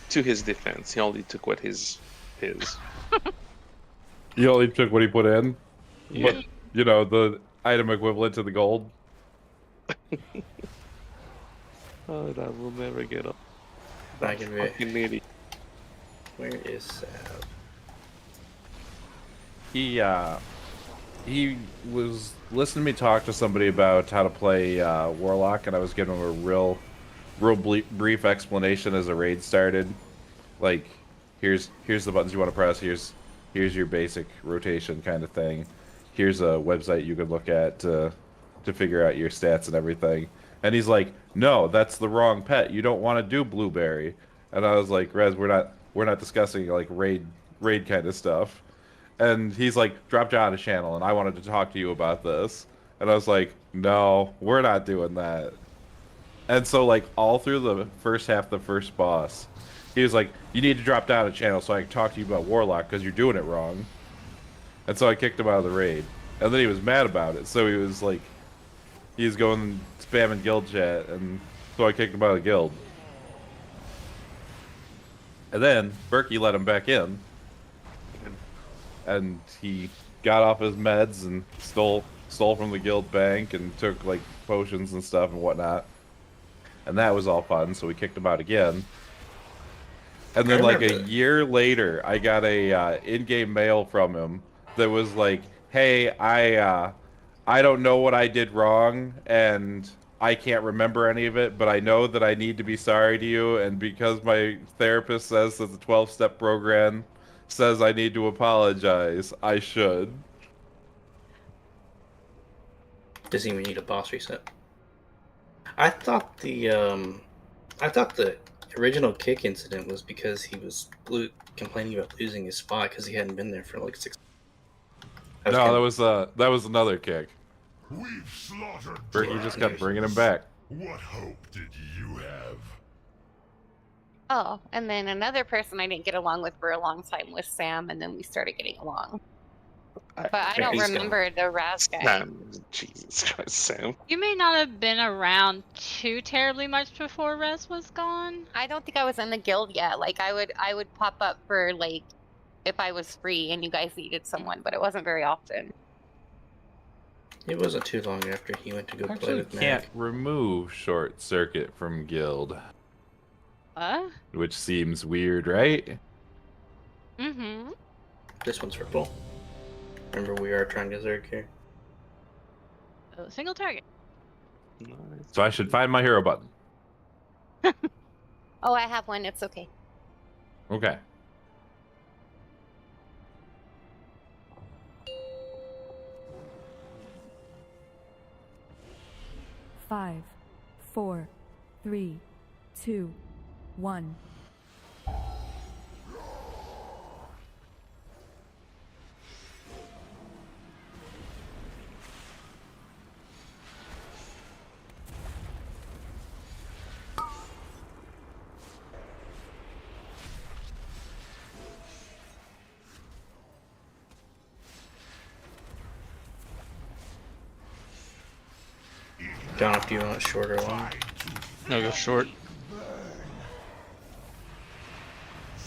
A: To his defense, he only took what his.
B: He only took what he put in.
A: Yeah.
B: But, you know, the item equivalent to the gold.
A: Oh, that will never get up.
J: Back in it.
A: Fucking needy.
J: Where is Sav?
B: He was listening to me talk to somebody about how to play Warlock, and I was giving him a real brief explanation as the raid started. Like, here's the buttons you want to press. Here's your basic rotation kind of thing. Here's a website you could look at to figure out your stats and everything. And he's like, no, that's the wrong pet. You don't want to do blueberry. And I was like, Rez, we're not discussing like raid kind of stuff. And he's like, drop down a channel, and I wanted to talk to you about this. And I was like, no, we're not doing that. And so like all through the first half of the first boss, he was like, you need to drop down a channel so I can talk to you about Warlock because you're doing it wrong. And so I kicked him out of the raid. And then he was mad about it. So he was like, he was going spamming guild chat, and so I kicked him out of the guild. And then Berkey let him back in. And he got off his meds and stole from the guild bank and took like potions and stuff and whatnot. And that was all fun, so we kicked him out again. And then like a year later, I got a in-game mail from him that was like, hey, I don't know what I did wrong, and I can't remember any of it, but I know that I need to be sorry to you, and because my therapist says that the 12-step program says I need to apologize, I should.
J: Does he need a boss reset? I thought the original kick incident was because he was complaining about losing his spot because he hadn't been there for like 6.
B: No, that was another kick.
E: We've slaughtered
B: Berkey just kept bringing him back.
E: What hope did you have?
C: Oh, and then another person I didn't get along with for a long time was Sam, and then we started getting along. But I don't remember the Raz guy.
A: Jesus Christ, Sam.
L: You may not have been around too terribly much before Rez was gone.
C: I don't think I was in the guild yet. Like I would pop up for like if I was free and you guys needed someone, but it wasn't very often.
J: It wasn't too long after he went to go play with Mac.
B: Can't remove Short Circuit from guild. Which seems weird, right?
L: Mm-hmm.
J: This one's for Bull. Remember, we are trying to Zerg here.
L: Single target.
B: So I should find my hero button.
C: Oh, I have one. It's okay.
B: Okay.
M: Five, 4, 3, 2, 1.
J: Don, if you want short or long?
H: No, go short.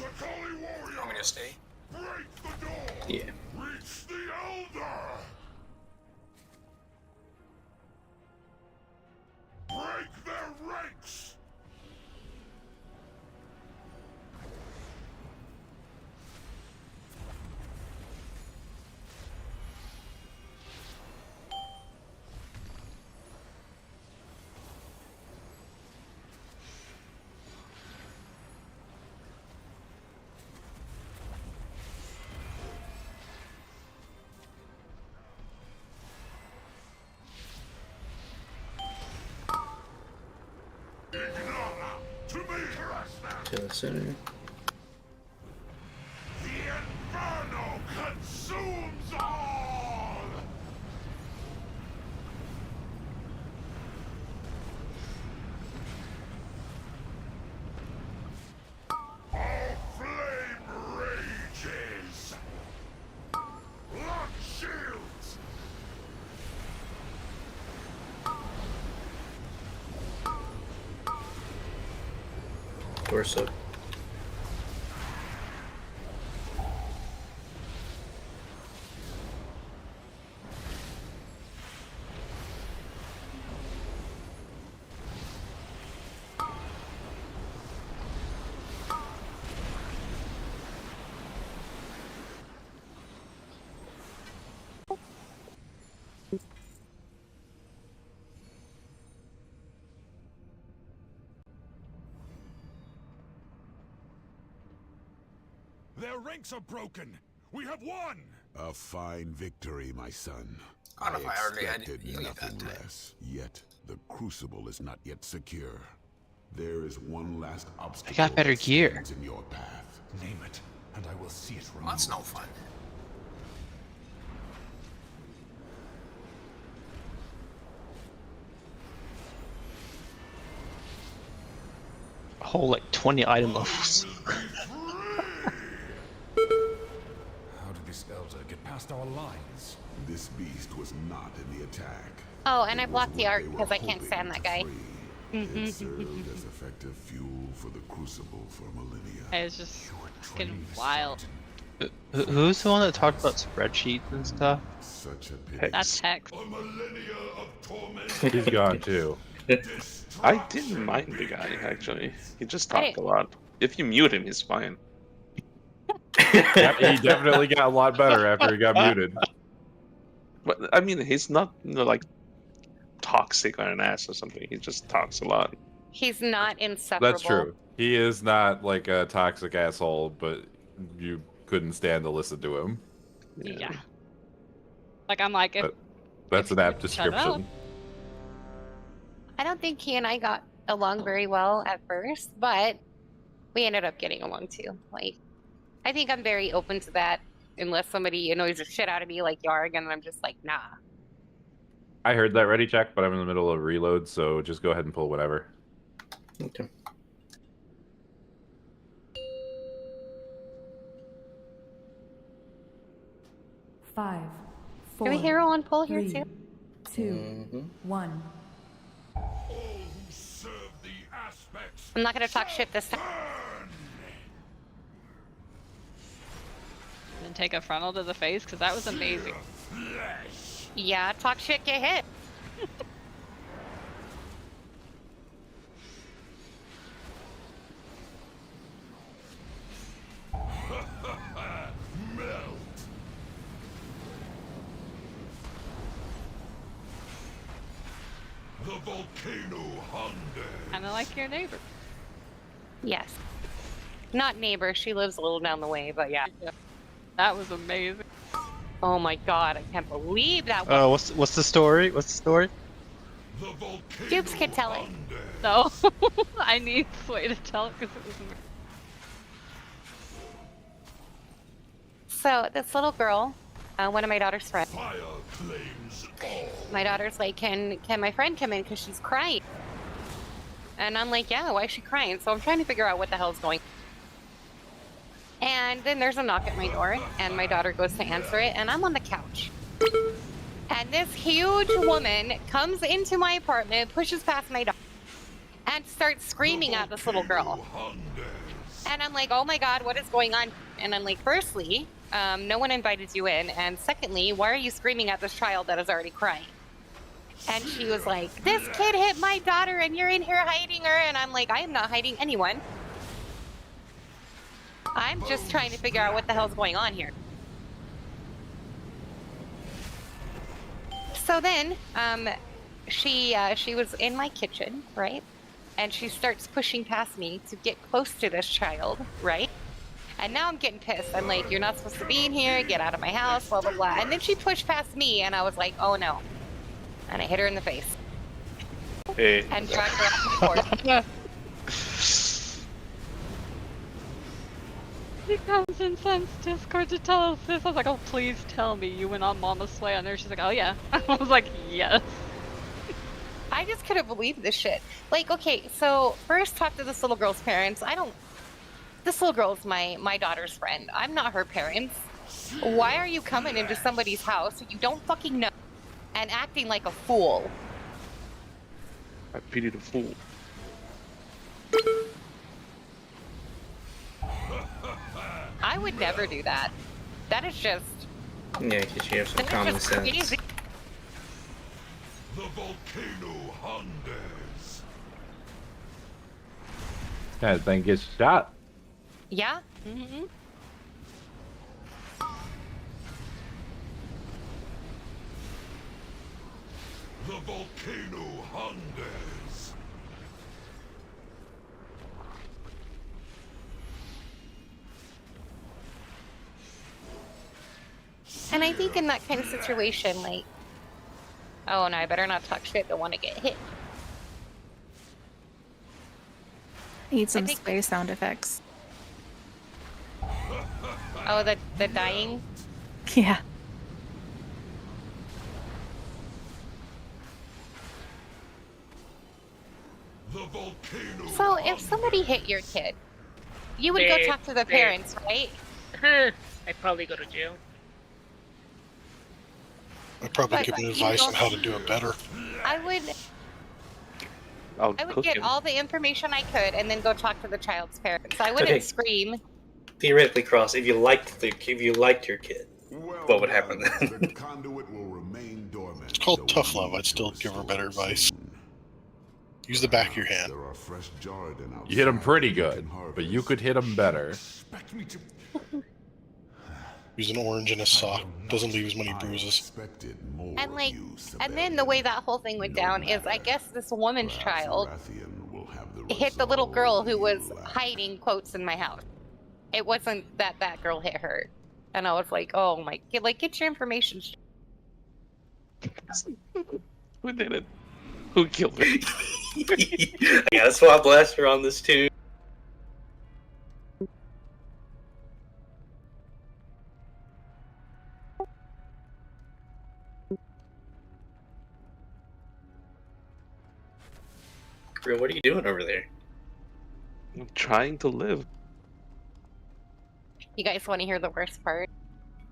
N: Want me to stay?
J: Yeah.
E: Reach the Elder! Break their ranks!
J: To the center.
E: Inferno consumes all! All flame rages! Lock shields!
J: Torso.
E: Their ranks are broken! We have won!
P: A fine victory, my son.
N: I don't know if I already had
P: expected
N: you
P: nothing less. Yet, the crucible is not yet secure. There is one last obstacle.
H: I got better
P: that
H: gear.
P: stands in your path.
E: Name it, and I will see it removed.
N: Well, that's no fun.
H: A whole like 20 item levels.
E: How did this elder get past our lines?
P: This beast was not in the attack.
C: Oh, and I
P: It was
C: blocked the
P: what
C: art
P: they were
C: because I can't
P: hoping
C: stand that
P: to
C: guy.
P: free. It served as effective fuel for the crucible for millennia.
L: It's just fucking wild.
H: Who's the one that talked about spreadsheets and stuff?
P: Such a pity.
L: That's Hex.
B: He's gone too.
A: I didn't mind the guy, actually. He just talked a lot. If you mute him, he's fine.
B: Yep, he definitely got a lot better after he got muted.
A: But, I mean, he's not, like, toxic on an ass or something. He just talks a lot.
C: He's not insufferable.
B: That's true. He is not like a toxic asshole, but you couldn't stand to listen to him.
L: Yeah. Like, I'm like, if
B: That's an apt
L: shut up.
B: description.
C: I don't think he and I got along very well at first, but we ended up getting along too. Like, I think I'm very open to that unless somebody annoys the shit out of me like Yarg, and I'm just like, nah.
B: I heard that ready check, but I'm in the middle of reload, so just go ahead and pull whatever.
J: Okay.
M: Five,
C: Do
M: four,
C: we hero on pull here
M: three,
C: too?
M: 2, 1.
C: I'm not gonna talk shit this time.
L: And take a frontal to the face, because that was amazing.
C: Yeah, talk shit, get hit.
E: The volcano hunger.
L: Kind of like your neighbor.
C: Yes. Not neighbor, she lives a little down the way, but yeah.
L: That was amazing.
C: Oh my god, I can't believe that one.
H: What's the story? What's the story?
C: Dupes can tell it.
L: No, I need Sway to tell it because it was amazing.
C: So this little girl, one of my daughter's friends. My daughter's like, can my friend come in because she's crying? And I'm like, yeah, why is she crying? So I'm trying to figure out what the hell's going on. And then there's a knock at my door, and my daughter goes to answer it, and I'm on the couch. And this huge woman comes into my apartment, pushes past my daughter, and starts screaming at this little girl. And I'm like, oh my god, what is going on? And I'm like, firstly, no one invited you in, and secondly, why are you screaming at this child that is already crying? And she was like, this kid hit my daughter, and you're in here hiding her. And I'm like, I am not hiding anyone. I'm just trying to figure out what the hell's going on here. So then, she was in my kitchen, right? And she starts pushing past me to get close to this child, right? And now I'm getting pissed. I'm like, you're not supposed to be in here. Get out of my house, blah, blah, blah. And then she pushed past me, and I was like, oh no. And I hit her in the face.
A: Hey.
C: And dragged her out the court.
L: He comes and sends Discord to tell us this. I was like, oh, please tell me you went on Mama's way on there. She's like, oh yeah. I was like, yes.
C: I just couldn't believe this shit. Like, okay, so first talk to this little girl's parents. This little girl's my daughter's friend. I'm not her parents. Why are you coming into somebody's house that you don't fucking know and acting like a fool?
A: I pity the fool.
C: I would never do that. That is just...
J: Yeah, because you have some
C: that is
J: common
C: just
J: sense.
C: crazy.
E: The volcano hungers.
B: That thing gets shot.
C: Yeah? Mm-hmm.
E: The volcano hungers.
C: And I think in that kind of situation, like... Oh, no, I better not talk shit. Don't want to get hit.
Q: Need some space sound effects.
C: Oh, the dying?
Q: Yeah.
E: The volcano.
C: So, if somebody hit your kid, you would go talk to the parents, right?
O: I'd probably go to jail.
F: I'd probably
C: But
F: give them
C: you
F: advice on
C: don't-
F: how to do it better.
C: I would get all the information I could and then go talk to the child's parents. I wouldn't
J: Okay.
C: scream.
J: Theoretically, Cross, if you liked your kid, what would happen then?
P: The conduit will remain dormant.
F: It's called tough love. I'd still give her better advice. Use the back of your hand.
P: There are fresh Jarden outside.
B: You hit him pretty good, but you could hit him better.
F: Use an orange in his sock. Doesn't leave as many bruises.
C: And like, and then the way that whole thing went down is, I guess this woman's child hit the little girl who was hiding quotes in my house. It wasn't that that girl hit her, and I was like, oh my, get your information.
A: Who did it? Who killed her?
J: I got a swap blaster on this too. Grim, what are you doing over there?
A: I'm trying to live.
C: You guys want to hear the worst part?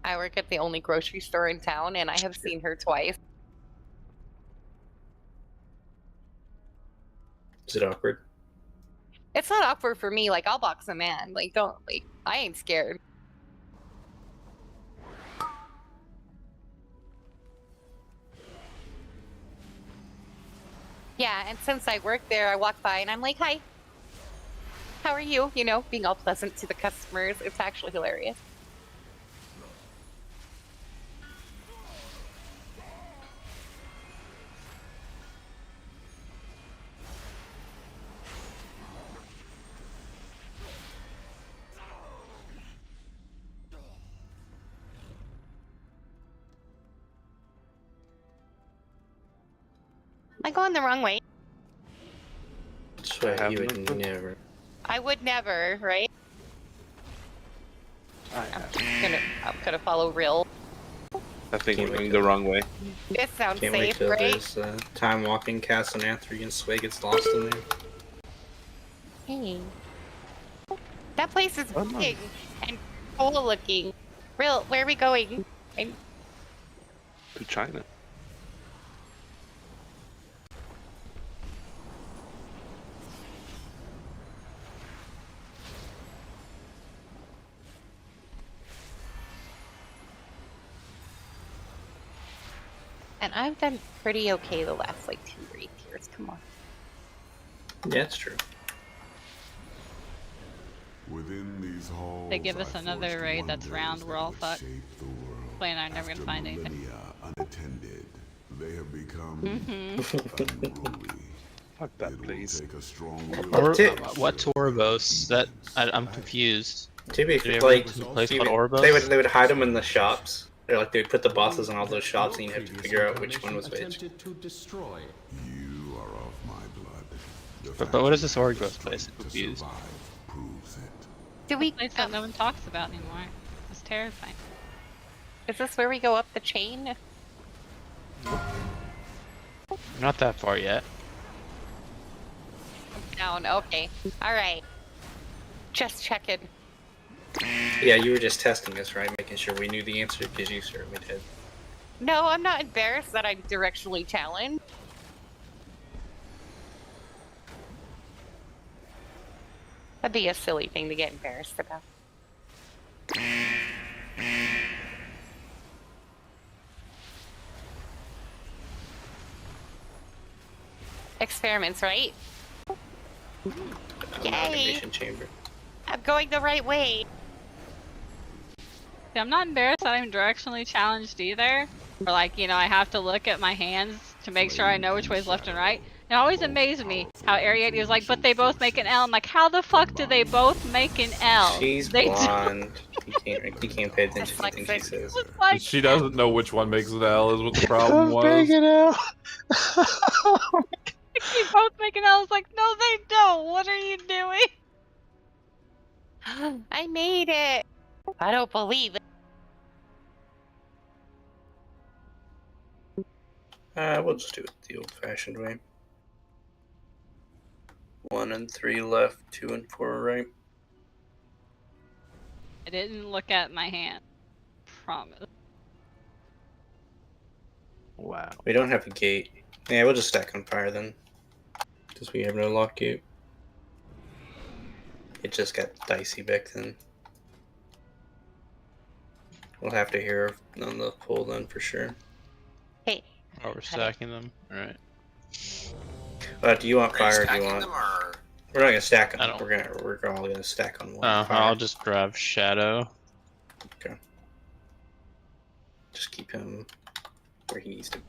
C: I work at the only grocery store in town, and I have seen her twice.
J: Is it awkward?
C: It's not awkward for me. Like, I'll box a man. Like, don't, like, I ain't scared. Yeah, and since I work there, I walk by and I'm like, hi. How are you? You know, being all pleasant to the customers. It's actually hilarious. Am I going the wrong way?
J: That's why you would never.
C: I would never, right? I'm gonna follow Rill.
A: I think we're going the wrong way.
C: This sounds
J: Can't wait
C: safe,
J: till
C: right?
J: this time walking Castananthri and Sway gets lost in there.
C: Hey. That place is big and cool looking. Rill, where are we going?
A: To China.
C: And I've done pretty okay the last, like, 2 raid tiers. Come on.
J: Yeah, it's true.
P: Within these halls,
L: They give us another raid that's round, we're all fucked. Plain I'm never gonna find anything.
P: Unattended, they have become
L: Mm-hmm.
A: Fuck that place.
P: Take a strong
H: What Toribos? That I'm confused.
J: To be
H: Did you ever
J: like,
H: go to a place called Oribos?
J: they would hide them in the shops. They're like they would put the bosses in all those shops, and you have to figure out which one was which.
E: To destroy.
P: You are of my blood.
H: But what is this Oribos place? I'm confused.
C: Do Do we?
L: Place that no one talks about anymore. It's terrifying.
C: Is this where we go up the chain?
H: Not that far yet.
C: Down. Okay. All right. Just checking.
J: Yeah, you were just testing us, right? Making sure we knew the answer, because you certainly did.
C: No, I'm not embarrassed that I'm directionally challenged. That'd be a silly thing to get embarrassed about. Experiments, right? Yay!
J: Amalgamation chamber.
C: I'm going the right way.
L: See, I'm not embarrassed that I'm directionally challenged either. Or like, you know, I have to look at my hands to make sure I know which way is left and right. It always amazed me how Ariadne was like, but they both make an L. I'm like, how the fuck do they both make an L?
J: She's
L: They do-
J: blonde. You can't pay attention to anything she says.
L: Like,
B: She doesn't know which one makes an L, is what the problem was.
L: they both make an L. I was like, no, they don't. What are you doing?
C: I made it. I don't believe it.
J: We'll just do it the old-fashioned way. 1 and 3 left, 2 and 4 right.
L: I didn't look at my hand. Promise.
K: Wow.
J: We don't have a gate. Yeah, we'll just stack on fire then. Because we have no lock gate. It just got dicey back then. We'll have to hear on the pull then for sure.
C: Hey.
H: Oh, we're stacking them. Alright.
J: Do you want fire or do you want... We're not gonna stack them.
H: I don't-
J: We're all gonna stack on one.
H: Oh,
J: fire.
H: I'll just grab Shadow.
J: Okay. Just keep him where he needs to be.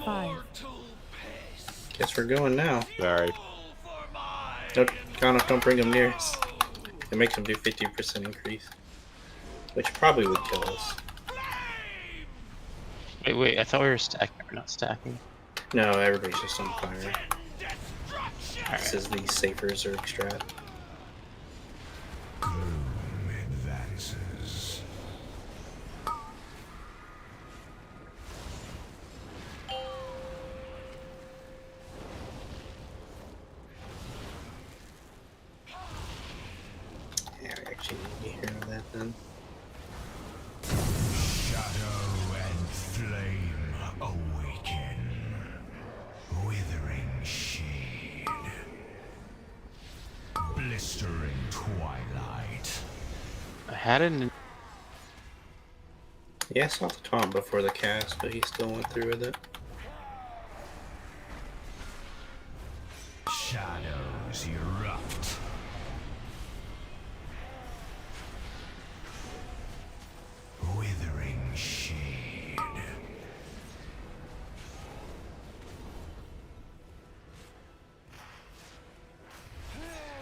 M: Five.
J: Guess we're going now.
B: Sorry.
J: Don't bring him near us. It makes him do 50% increase. Which probably would kill us.
H: Wait, I thought we were stacking. We're not stacking.
J: No, everybody's just on fire. This is the safer Zerg strat.
I: Advances.
J: Yeah, we actually need to hear that then.
I: Shadow and flame awaken. Withering shade. Blistering twilight.
H: I had an.
J: Yeah, I saw the taunt before the cast, but he still went through with it.
I: Shadows erupt. Withering shade.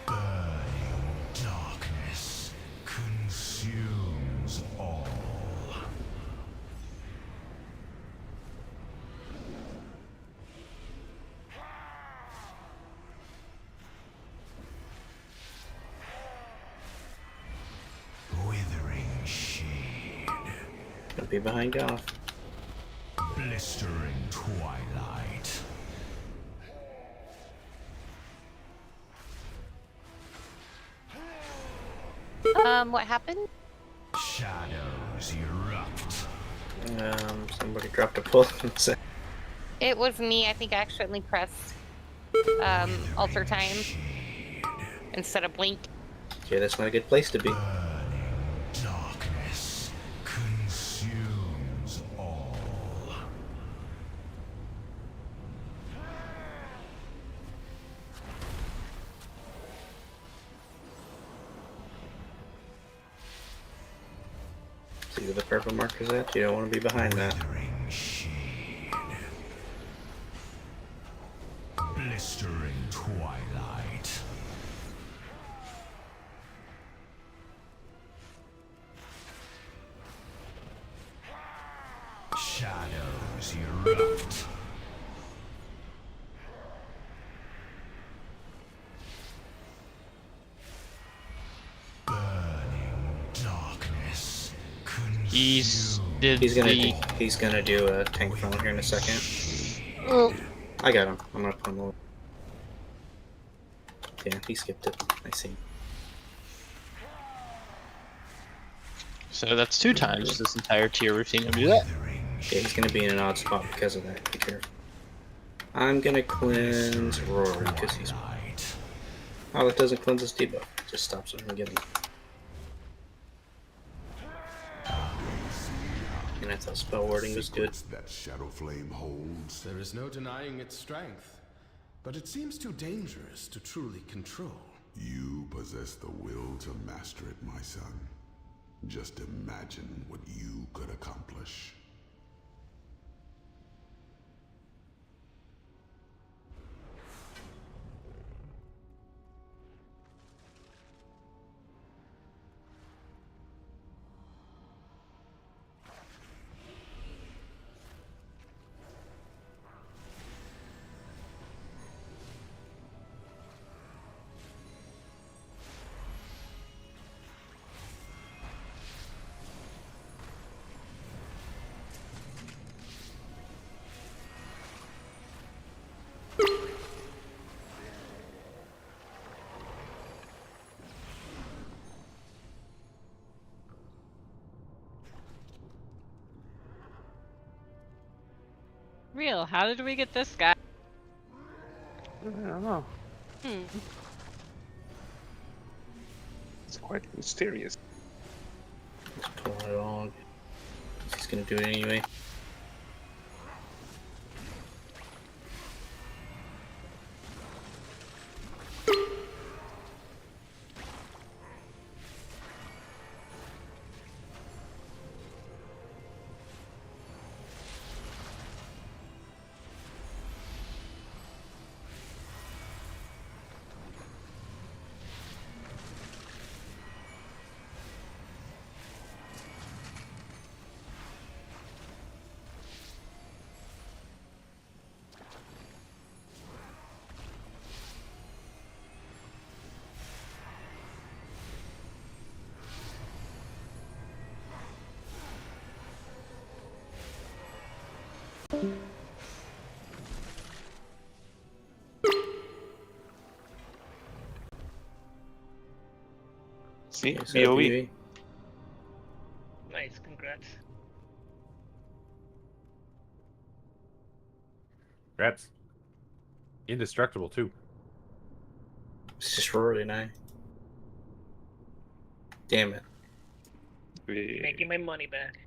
I: Burning darkness consumes all. Withering shade.
J: Don't be behind Goff.
I: Blistering twilight.
C: What happened?
I: Shadows erupt.
J: Somebody dropped a pull.
C: It was me. I think I accidentally pressed alter time instead of blink.
J: Okay, that's not a good place to be.
I: Darkness consumes all.
J: See where the purple marker's at? You don't want to be behind that.
I: Blistering twilight. Shadows waters erupt. Burning darkness.
H: He's did
J: He's gonna
H: the.
J: do a tank funnel here in a second.
H: Oh.
J: I got him. I'm gonna put him over. Yeah, he skipped it. I see.
H: So that's 2 times this entire tier we've seen him do that.
J: Yeah, he's gonna be in an odd spot because of that. Be careful. I'm gonna cleanse Rory because he's. Oh, that doesn't cleanse his debuff. It just stops him from getting. And I thought spell wording was good.
P: That shadow flame holds.
G: There is no denying its strength, but it seems too dangerous to truly control.
P: You possess the will to master it, my son. Just imagine what you could accomplish.
L: Real, how did we get this guy?
A: I don't know.
L: Hmm.
A: It's quite mysterious.
J: Let's pull it along. He's gonna do it anyway.
A: See,
J: Yes,
A: BOE.
O: Nice, congrats.
B: Congrats. Indestructible too.
J: It's just Rory and I. Damn it.
O: Making my money back.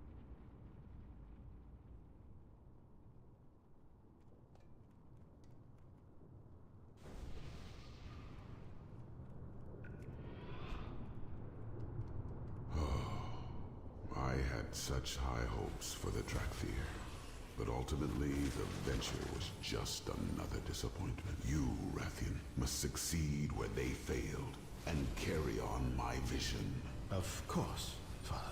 P: I had such high hopes for the Drakthir, but ultimately the venture was just another disappointment. You, Rathian, must succeed where they failed and carry on my vision.
G: Of course, Father.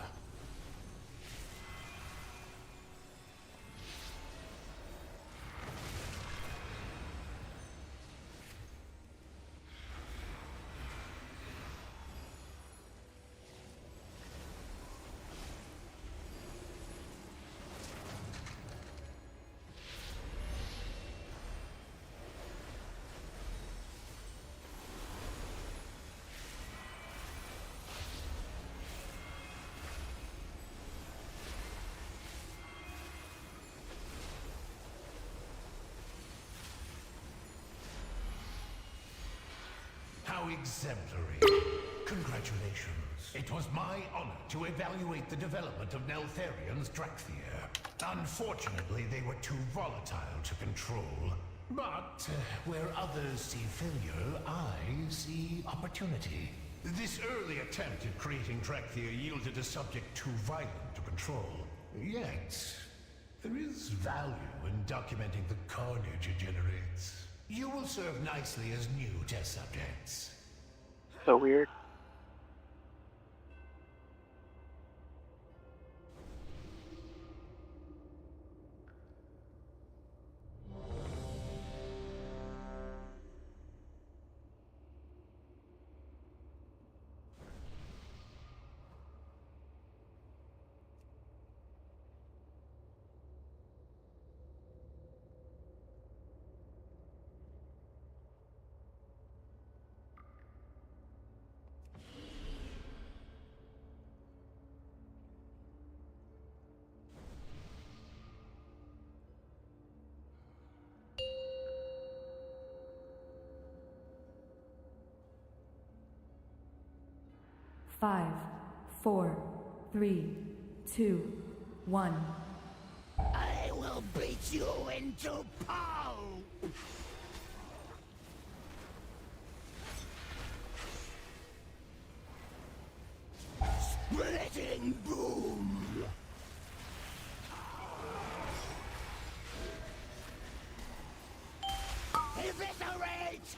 I: How exemplary. Congratulations. It was my honor to evaluate the development of Neltharion's Drakthir. Unfortunately, they were too volatile to control. But where others see failure, I see opportunity. This early attempt at creating Drakthir yielded a subject too violent to control. Yet, there is value in documenting the carnage it generates. You will serve nicely as new test subjects.
A: So weird.
M: 5, 4, 3, 2, 1.
D: I will beat you into pulp! Splitting boom! Eviscerate!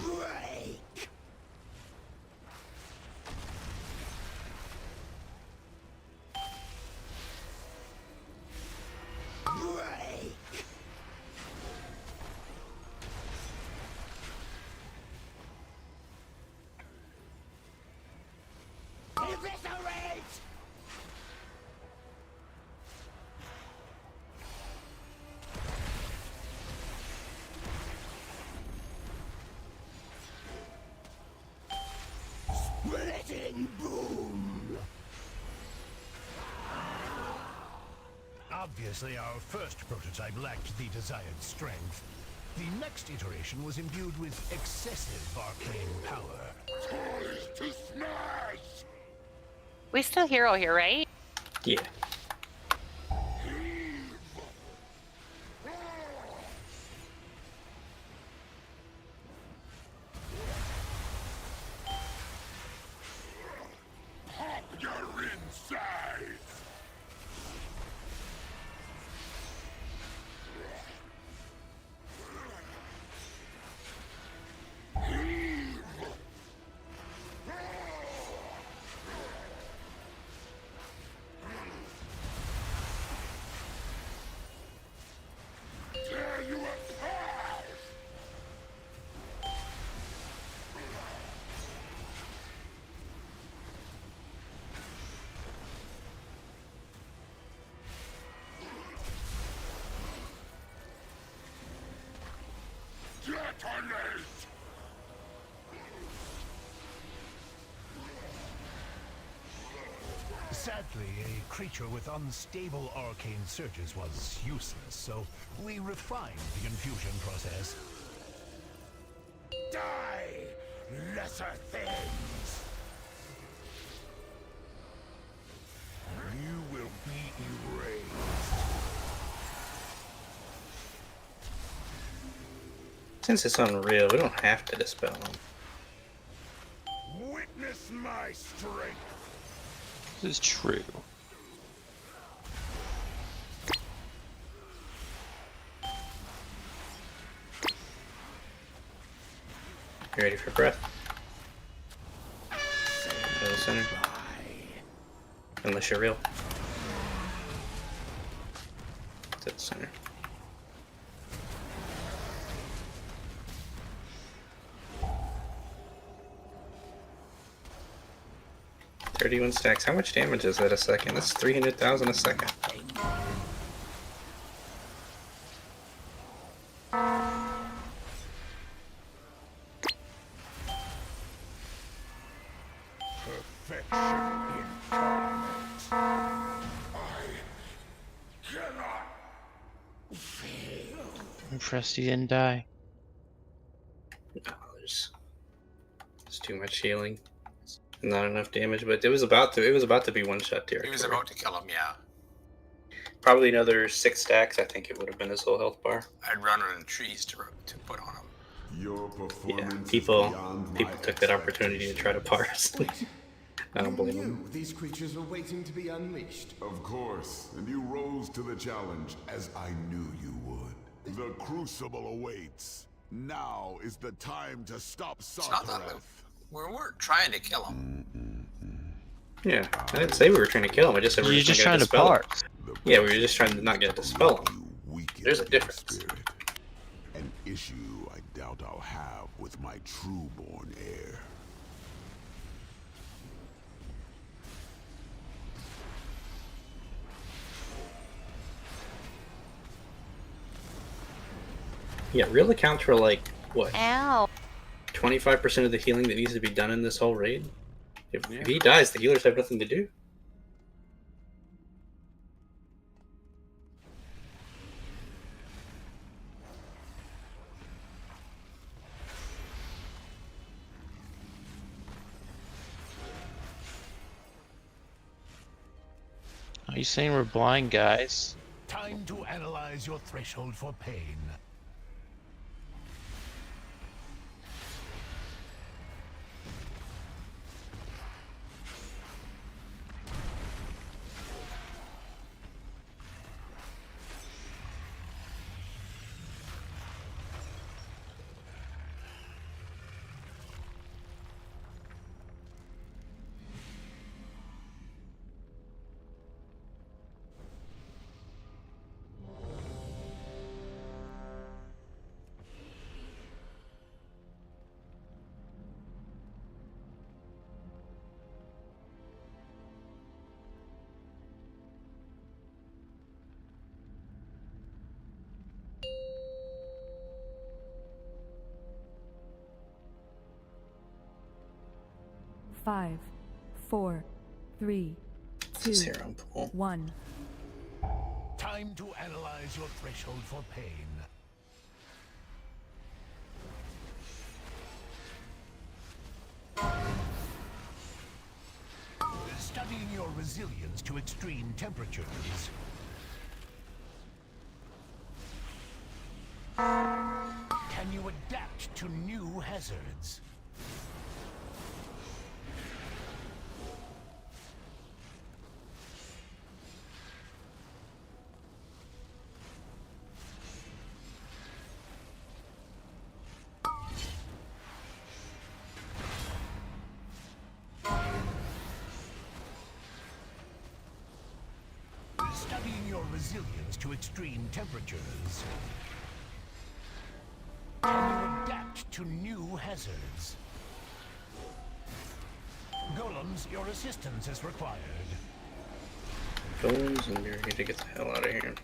D: Break! Break! Eviscerate! Splitting boom!
I: Obviously, our first prototype lacked the desired strength. The next iteration was imbued with excessive arcane power.
D: Toys to smash!
C: We still hero here, right?
J: Yeah.
D: Pop your insides! Tear you apart! Detonate!
I: Sadly, a creature with unstable arcane surges was useless, so we refined the infusion process.
D: Die, lesser things! You will be erased.
J: Since it's unreal, we don't have to dispel them.
D: Witness my strength!
A: This is true.
J: You ready for breath? Go to the center. Unless you're real. To the center. $31 stacks. How much damage is that a second? That's 300,000 a second.
D: Perfection incarnate. I cannot fail.
H: Impressed you didn't die.
J: Oh, there's too much healing. Not enough damage, but it was about to be one shot territory.
N: He was about to kill him, yeah.
J: Probably another 6 stacks. I think it would have been his whole health bar.
N: I'd run on the trees to put on him.
P: Your
J: Yeah,
P: performance
J: people took that opportunity to try to parse. I don't blame them.
E: These creatures were waiting to be unleashed.
P: Of course, and you rose to the challenge, as I knew you would. The crucible awaits. Now is the time to stop
N: It's not that
P: Sarkareth.
N: we weren't trying to kill him.
J: Yeah, I didn't say we were trying to kill him. I just said we were
H: You're just
J: trying to
H: trying to
J: dispel
H: parse.
J: him. Yeah, we were just trying to not get to dispel him. There's a difference.
P: An issue I doubt I'll have with my true-born heir.
J: Yeah, real accounts for like what?
C: Ow.
J: 25% of the healing that needs to be done in this whole raid. If he dies, the healers have nothing to do.
H: Are you saying we're blind, guys?
I: Time to analyze your threshold for pain.
M: Five, four, three, two, one.
I: Time to analyze your threshold for pain. Studying your resilience to extreme temperatures. Can you adapt to new hazards? Studying your resilience to extreme temperatures. Can you adapt to new hazards? Golems, your assistance is required.
J: Golems, and you're here to get the hell out of here.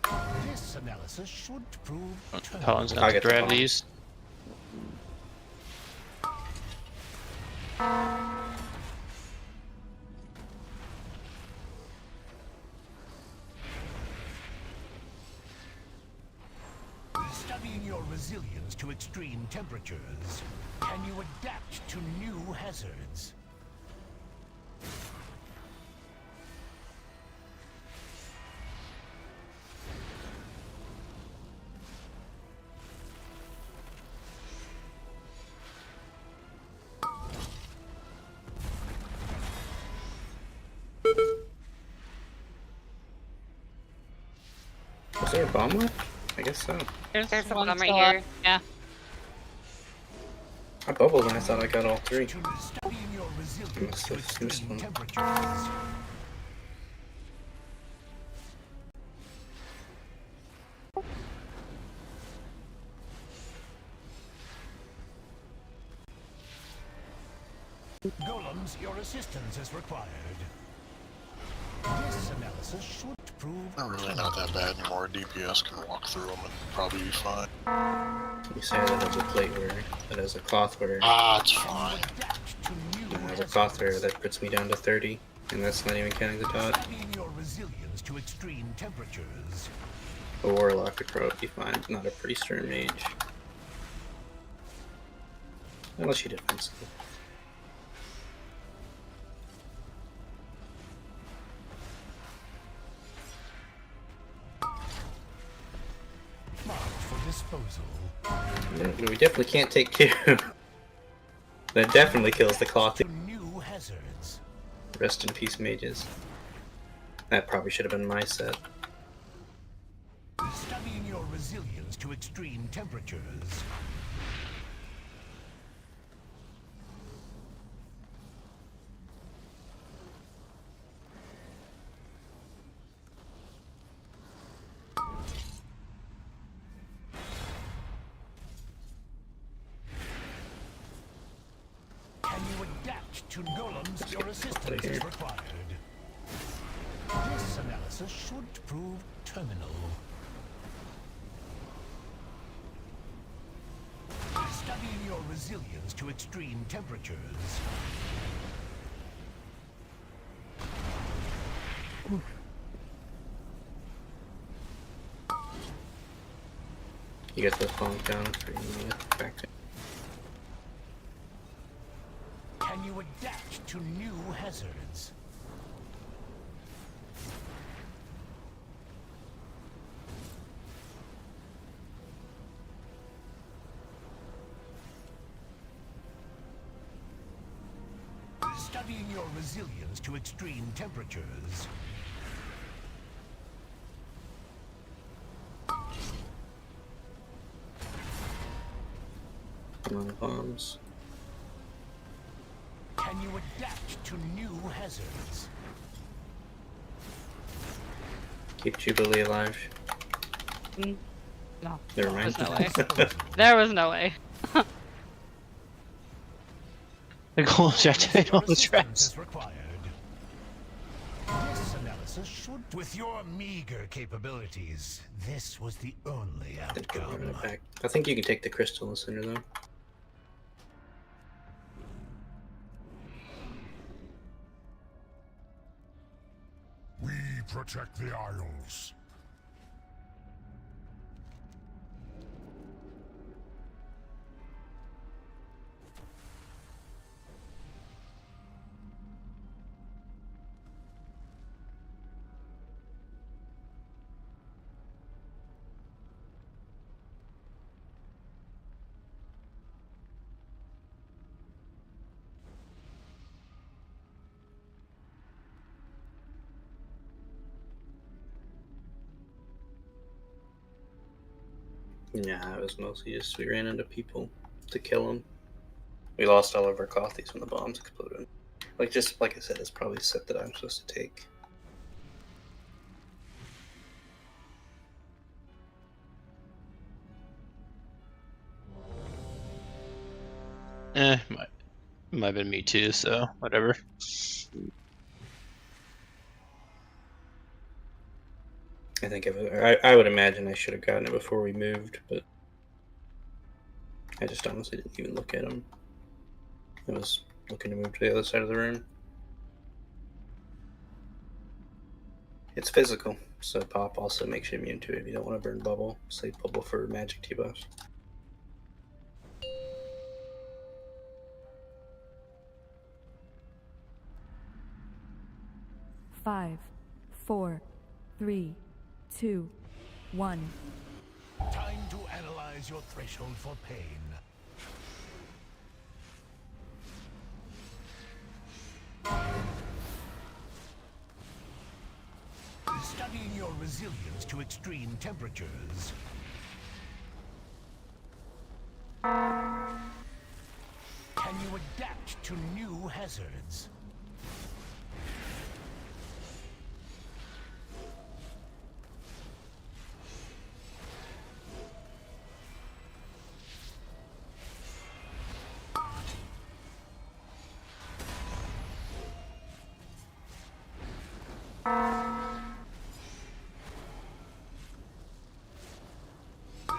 I: This analysis should prove
H: Paladin's got the gravities.
I: Studying your resilience to extreme temperatures. Can you adapt to new hazards?
J: Was there a bomb left? I guess so.
L: There's
C: a
L: one
C: bomb right
L: still up.
C: here.
L: Yeah.
J: I bubbled and I thought I got all three.
I: Studying your
J: I
I: resilience
J: must
I: to
J: have missed
I: extreme
J: one.
I: temperatures. Golems, your assistance is required. This analysis should prove
F: Not really not that bad anymore. DPS can walk through them and probably be fine.
J: You say that has a plate wear, that has a cloth wear.
F: Ah, it's fine.
J: And there's a cloth wear that puts me down to 30, and that's not even counting the dot.
I: Studying your resilience to extreme temperatures.
J: A warlock could probably be fine, not a priest or a mage. Unless you defensive.
I: Marked for disposal.
J: Yeah, we definitely can't take two. That definitely kills the cloth.
I: New hazards.
J: Rest in peace, mages. That probably should have been my set.
I: Studying your resilience to extreme temperatures. Can you adapt to golems? Your assistance is required. This analysis should prove terminal. Studying your resilience to extreme temperatures.
J: You get those bombs down for you back to.
I: Can you adapt to new hazards? Studying your resilience to extreme temperatures.
J: Come on, bombs.
I: Can you adapt to new hazards?
J: Keep Jubilee alive.
L: No.
J: Never mind.
L: There's no way. There was no way.
H: The goal is you have to hit all the traps.
I: This analysis should, with your meager capabilities, this was the only outcome.
J: Back. I think you can take the crystal in the center though.
E: We protect the Isles.
J: Yeah, it was mostly just we ran into people to kill them. We lost all of our coffees when the bombs exploded. Like I said, it's probably a set that I'm supposed to take.
H: Might have been me too, so whatever.
J: I think I would imagine I should have gotten it before we moved, but I just honestly didn't even look at them. I was looking to move to the other side of the room. It's physical, so pop also makes you immune to it if you don't want to burn bubble. Save bubble for magic debuffs.
M: Five, 4, 3, 2, 1.
I: Time to analyze your threshold for pain. Studying your resilience to extreme temperatures. Can you adapt to new hazards?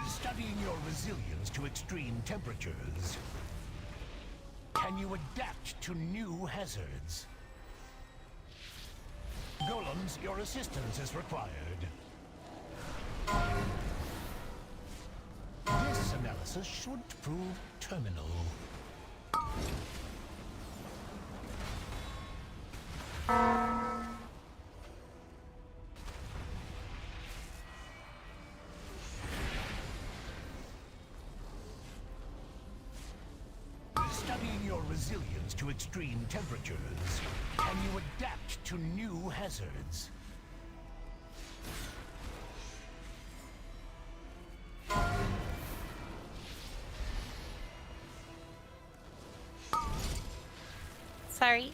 I: Studying your resilience to extreme temperatures. Can you adapt to new hazards? Golems, your assistance is required. This analysis should prove terminal. Studying your resilience to extreme temperatures. Can you adapt to new hazards?
C: Sorry.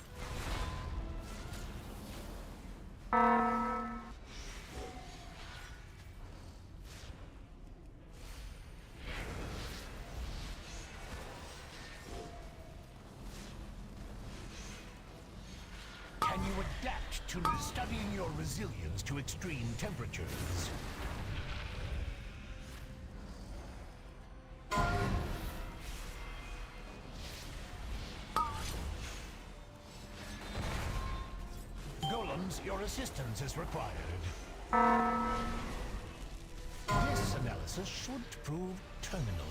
I: Can you adapt to studying your resilience to extreme temperatures? Golums, your assistance is required. This analysis should prove terminal.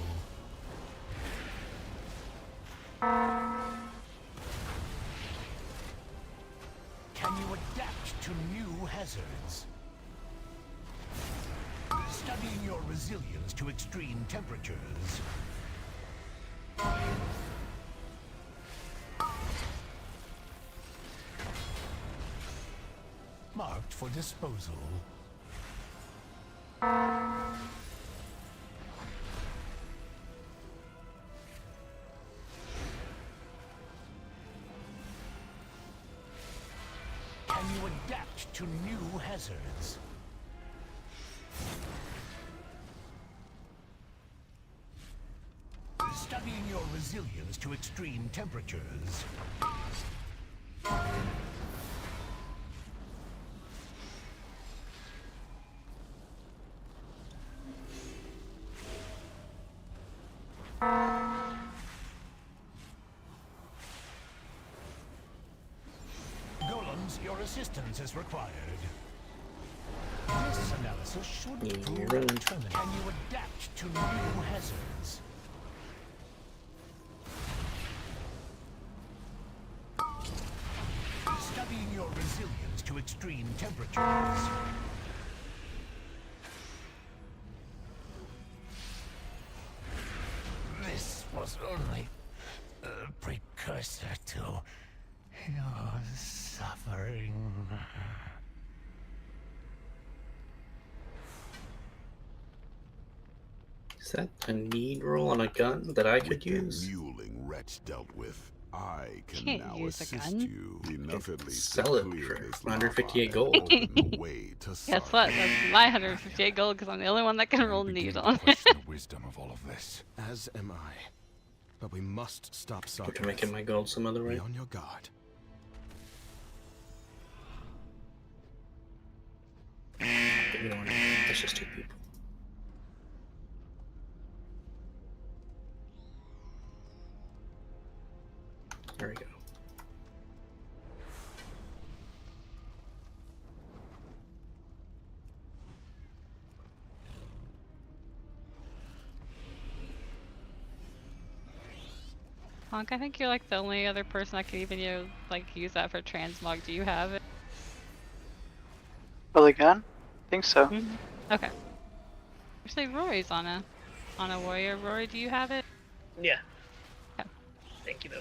I: Can you adapt to new hazards? Studying your resilience to extreme temperatures. Marked for disposal. Can you adapt to new hazards? Studying your resilience to extreme temperatures. Golums, your assistance is required. This analysis should prove determined. Can you adapt to new hazards? Studying your resilience to extreme temperatures. This was only a precursor to your suffering.
J: Is that a need roll on a gun that I could use?
P: Muling wretch dealt with. I can
L: Can't
P: now
L: use a
P: assist
L: gun.
P: you enough at least
J: Sell
P: to
J: it
P: clear
J: for
P: this
J: 158
P: lava
J: gold.
P: and open the way to
L: Guess what? That's my 158 gold because I'm the only one that can roll need on it.
E: Question the wisdom of all of this.
G: As am I. But we must stop
J: Could
G: Sarkis.
J: I make it my gold some other way?
G: Be on your guard.
J: We don't want to. That's just two people. There we go.
L: Honk, I think you're like the only other person that can even use that for transmog. Do you have it?
U: For the gun? I think so.
L: Okay. Actually, Rory's on a warrior. Rory, do you have it?
O: Yeah.
L: Okay.
O: Thank you, though.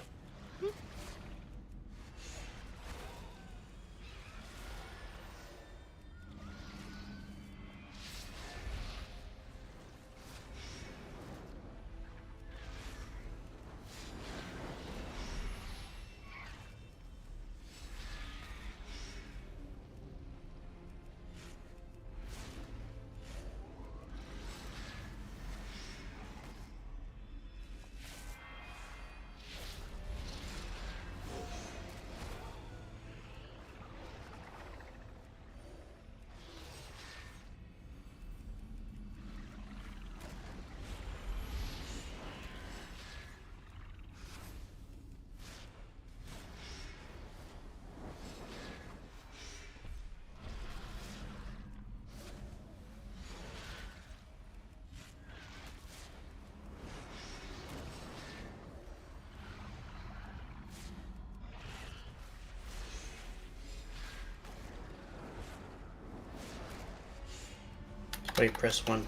J: Wait, press 1.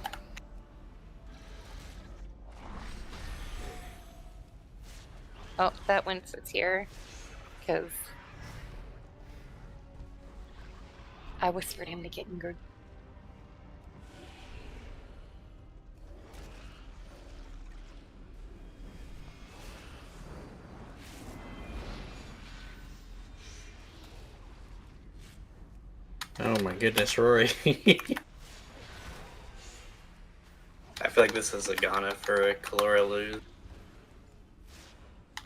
C: Oh, that one sits here. Because I whispered him to get in good.
J: Oh my goodness, Rory. I feel like this is a Ghana for a Kalora lose.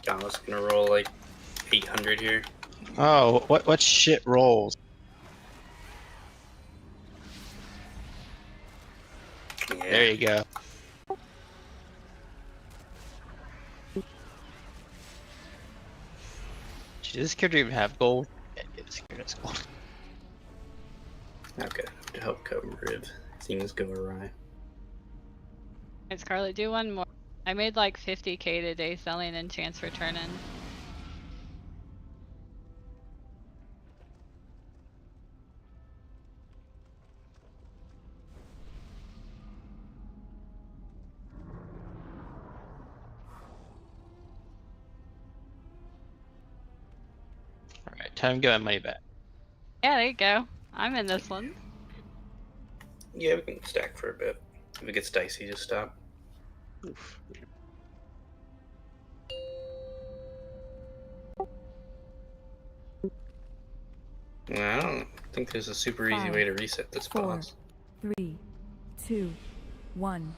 J: Ghana's gonna roll like 800 here.
S: Oh, what shit rolls?
J: Yeah.
S: There you go. Does this character even have gold? Yeah, this character has gold.
J: Okay, to help cover if things go awry.
L: Hey, Scarlet, do one more. I made like 50k today selling enchants for turn-in.
H: Alright, time to get my money back.
L: Yeah, there you go. I'm in this one.
J: Yeah, we can stack for a bit. If it gets dicey, just stop.
A: Oof.
J: I don't think there's a super easy
M: 5,
J: way to reset this
M: 4,
J: boss.
M: 3, 2, 1.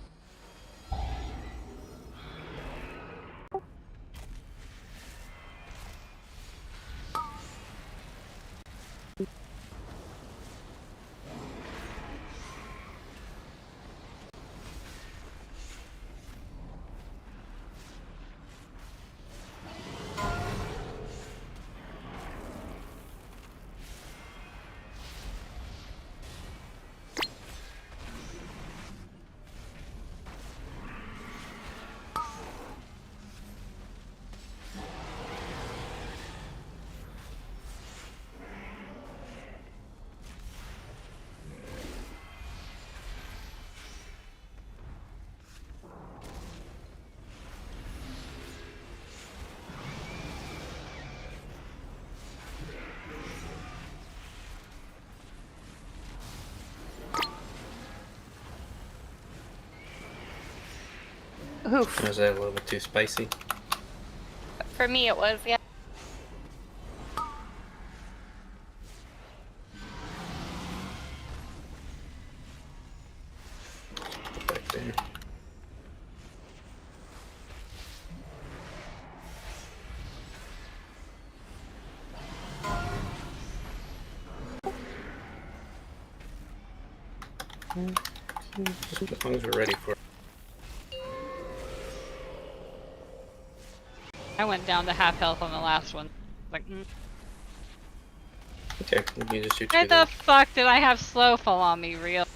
C: Oof.
J: Was that a little bit too spicy?
C: For me, it was, yeah.
J: Back there. As long as we're ready for it.
L: I went down to half health on the last one. Like,
J: Okay, we can just shoot
L: why
J: you
L: the
J: there.
L: fuck did I have slow fall on me, real?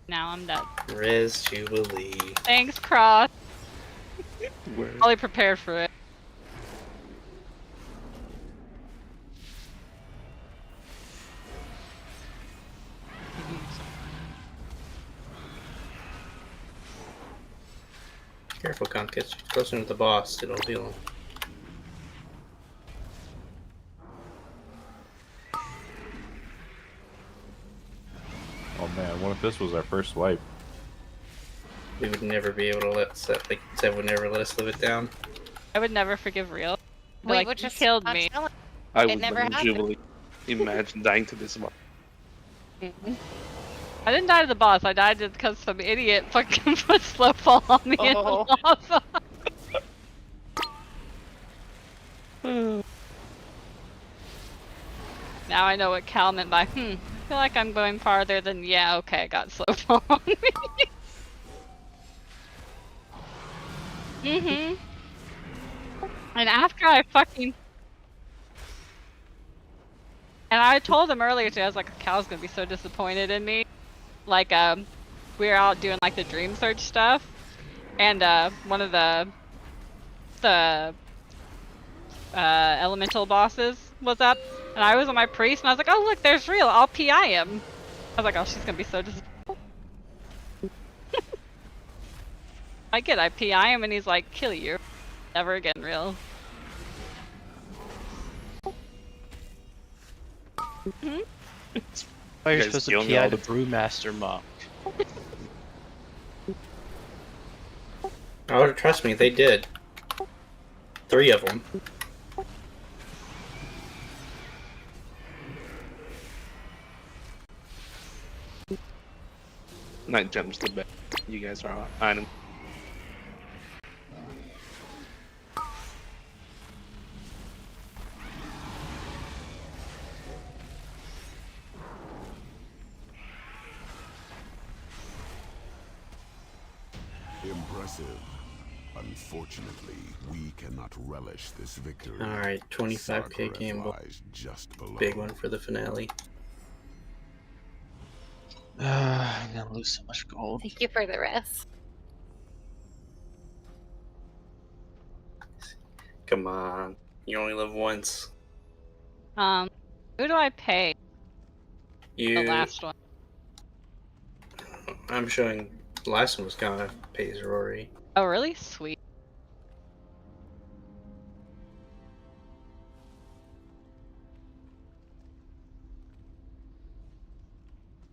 L: Now I'm dead.
J: Res Jubilee.
L: Thanks, Cross.
A: Where?
L: Probably prepared for it.
J: Careful, Conk. Get closer to the boss. It'll heal him.
B: Oh man, what if this was our first wipe?
J: We would never be able to let Seth, like Seth would never let us live it down.
L: I would never forgive real.
C: We
L: Like,
C: would
L: you
C: just
L: killed
C: not
L: me.
C: tell him.
A: I
C: It
A: would
C: never
A: love
C: happened.
A: Jubilee. Imagine dying to this one.
L: I didn't die to the boss. I died because some idiot fucking put slow fall on me in the lava. Now I know what Cal meant by, I feel like I'm going farther than, yeah, okay, I got slow fall on me. And after I fucking... And I told him earlier today, I was like, Cal's gonna be so disappointed in me. Like, we were out doing, like, the Dream Search stuff. And, one of the elemental bosses was up. And I was on my priest, and I was like, oh, look, there's Real. I'll PI him. I was like, oh, she's gonna be so disappointed. I get, I PI him, and he's like, kill you. Never again, Real.
H: Why you're
A: guys
H: supposed to
A: killing
H: PI
A: all
H: the
A: the-
H: Brewmaster monk?
J: Oh, trust me, they did. 3 of them.
A: Night jumps the bed. You guys are on.
P: Impressive. Unfortunately, we cannot relish this victory.
J: Alright, 25k
P: Sarkareth
J: gamble.
P: lies just below.
J: Big one for the finale.
H: I'm gonna lose so much gold.
C: Thank you for the rest.
J: Come on. You only live once.
L: Who do I pay?
J: You.
L: The last one.
J: I'm showing the last one was gonna pays Rory.
L: Oh, really? Sweet.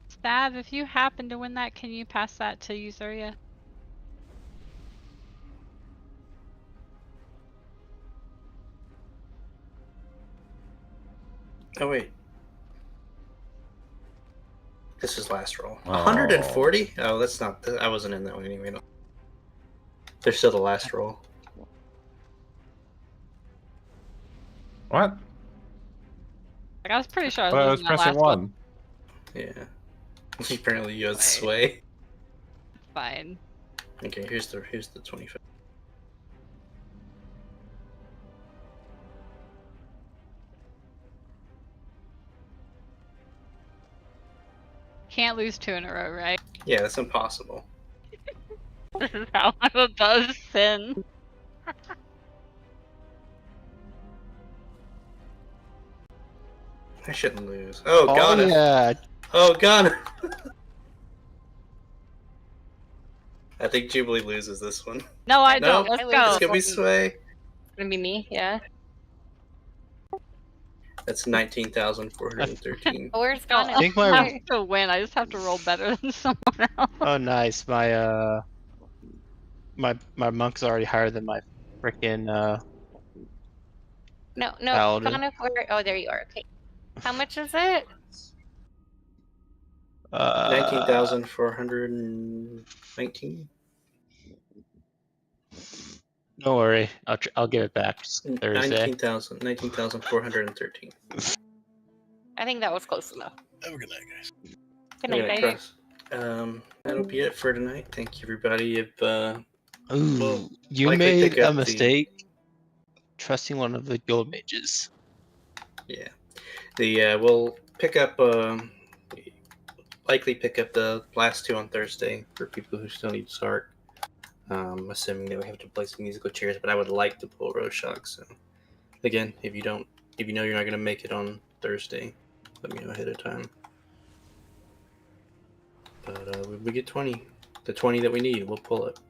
L: Stab, if you happen to win that, can you pass that to Usuria?
J: Oh wait. This is last roll. 140? Oh, that's not. I wasn't in that one anyway. No. They're still the last roll.
B: What?
L: Like, I was pretty sure I
B: But I
L: was
B: was
L: losing that
B: pressing
L: last one.
J: Yeah. Apparently you had sway.
L: It's fine.
J: Okay, here's the 25.
L: Can't lose 2 in a row, right?
J: Yeah, that's impossible.
L: This is how I'm above sin.
J: I shouldn't lose. Oh,
H: Oh,
J: God.
H: yeah.
J: Oh, God. I think Jubilee loses this one.
L: No, I
J: No,
L: don't. Let's
J: It's
L: go.
J: gonna be sway.
C: It's gonna be me, yeah.
J: That's 19,413.
C: Where's
L: No,
C: Ghana?
H: I think
L: I
H: my
L: have to win. I just have to roll better than someone else.
H: oh nice, my monk's already higher than my frickin'
C: No,
H: paladin.
C: Ghana for. Oh, there you are. Okay. How much is it?
J: 19,419.
H: Don't worry, I'll give it back Thursday.
J: 19,413.
C: I think that was close enough.
F: Have a good night, guys.
C: Good night,
J: Yeah,
C: guys.
J: that'll be it for tonight. Thank you, everybody. If
H: Ooh,
J: we'll
H: you
J: likely
H: made
J: pick up
H: a mistake trusting one of the guild mages.
J: We'll pick up. Likely pick up the last 2 on Thursday for people who still need to start. Assuming that we have to play some musical chairs, but I would like to pull Rorschach. So, again, if you know you're not going to make it on Thursday, let me know ahead of time. But we get 20, the 20 that we need, we'll pull it.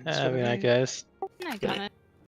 H: Have a good night, guys.
L: I got it.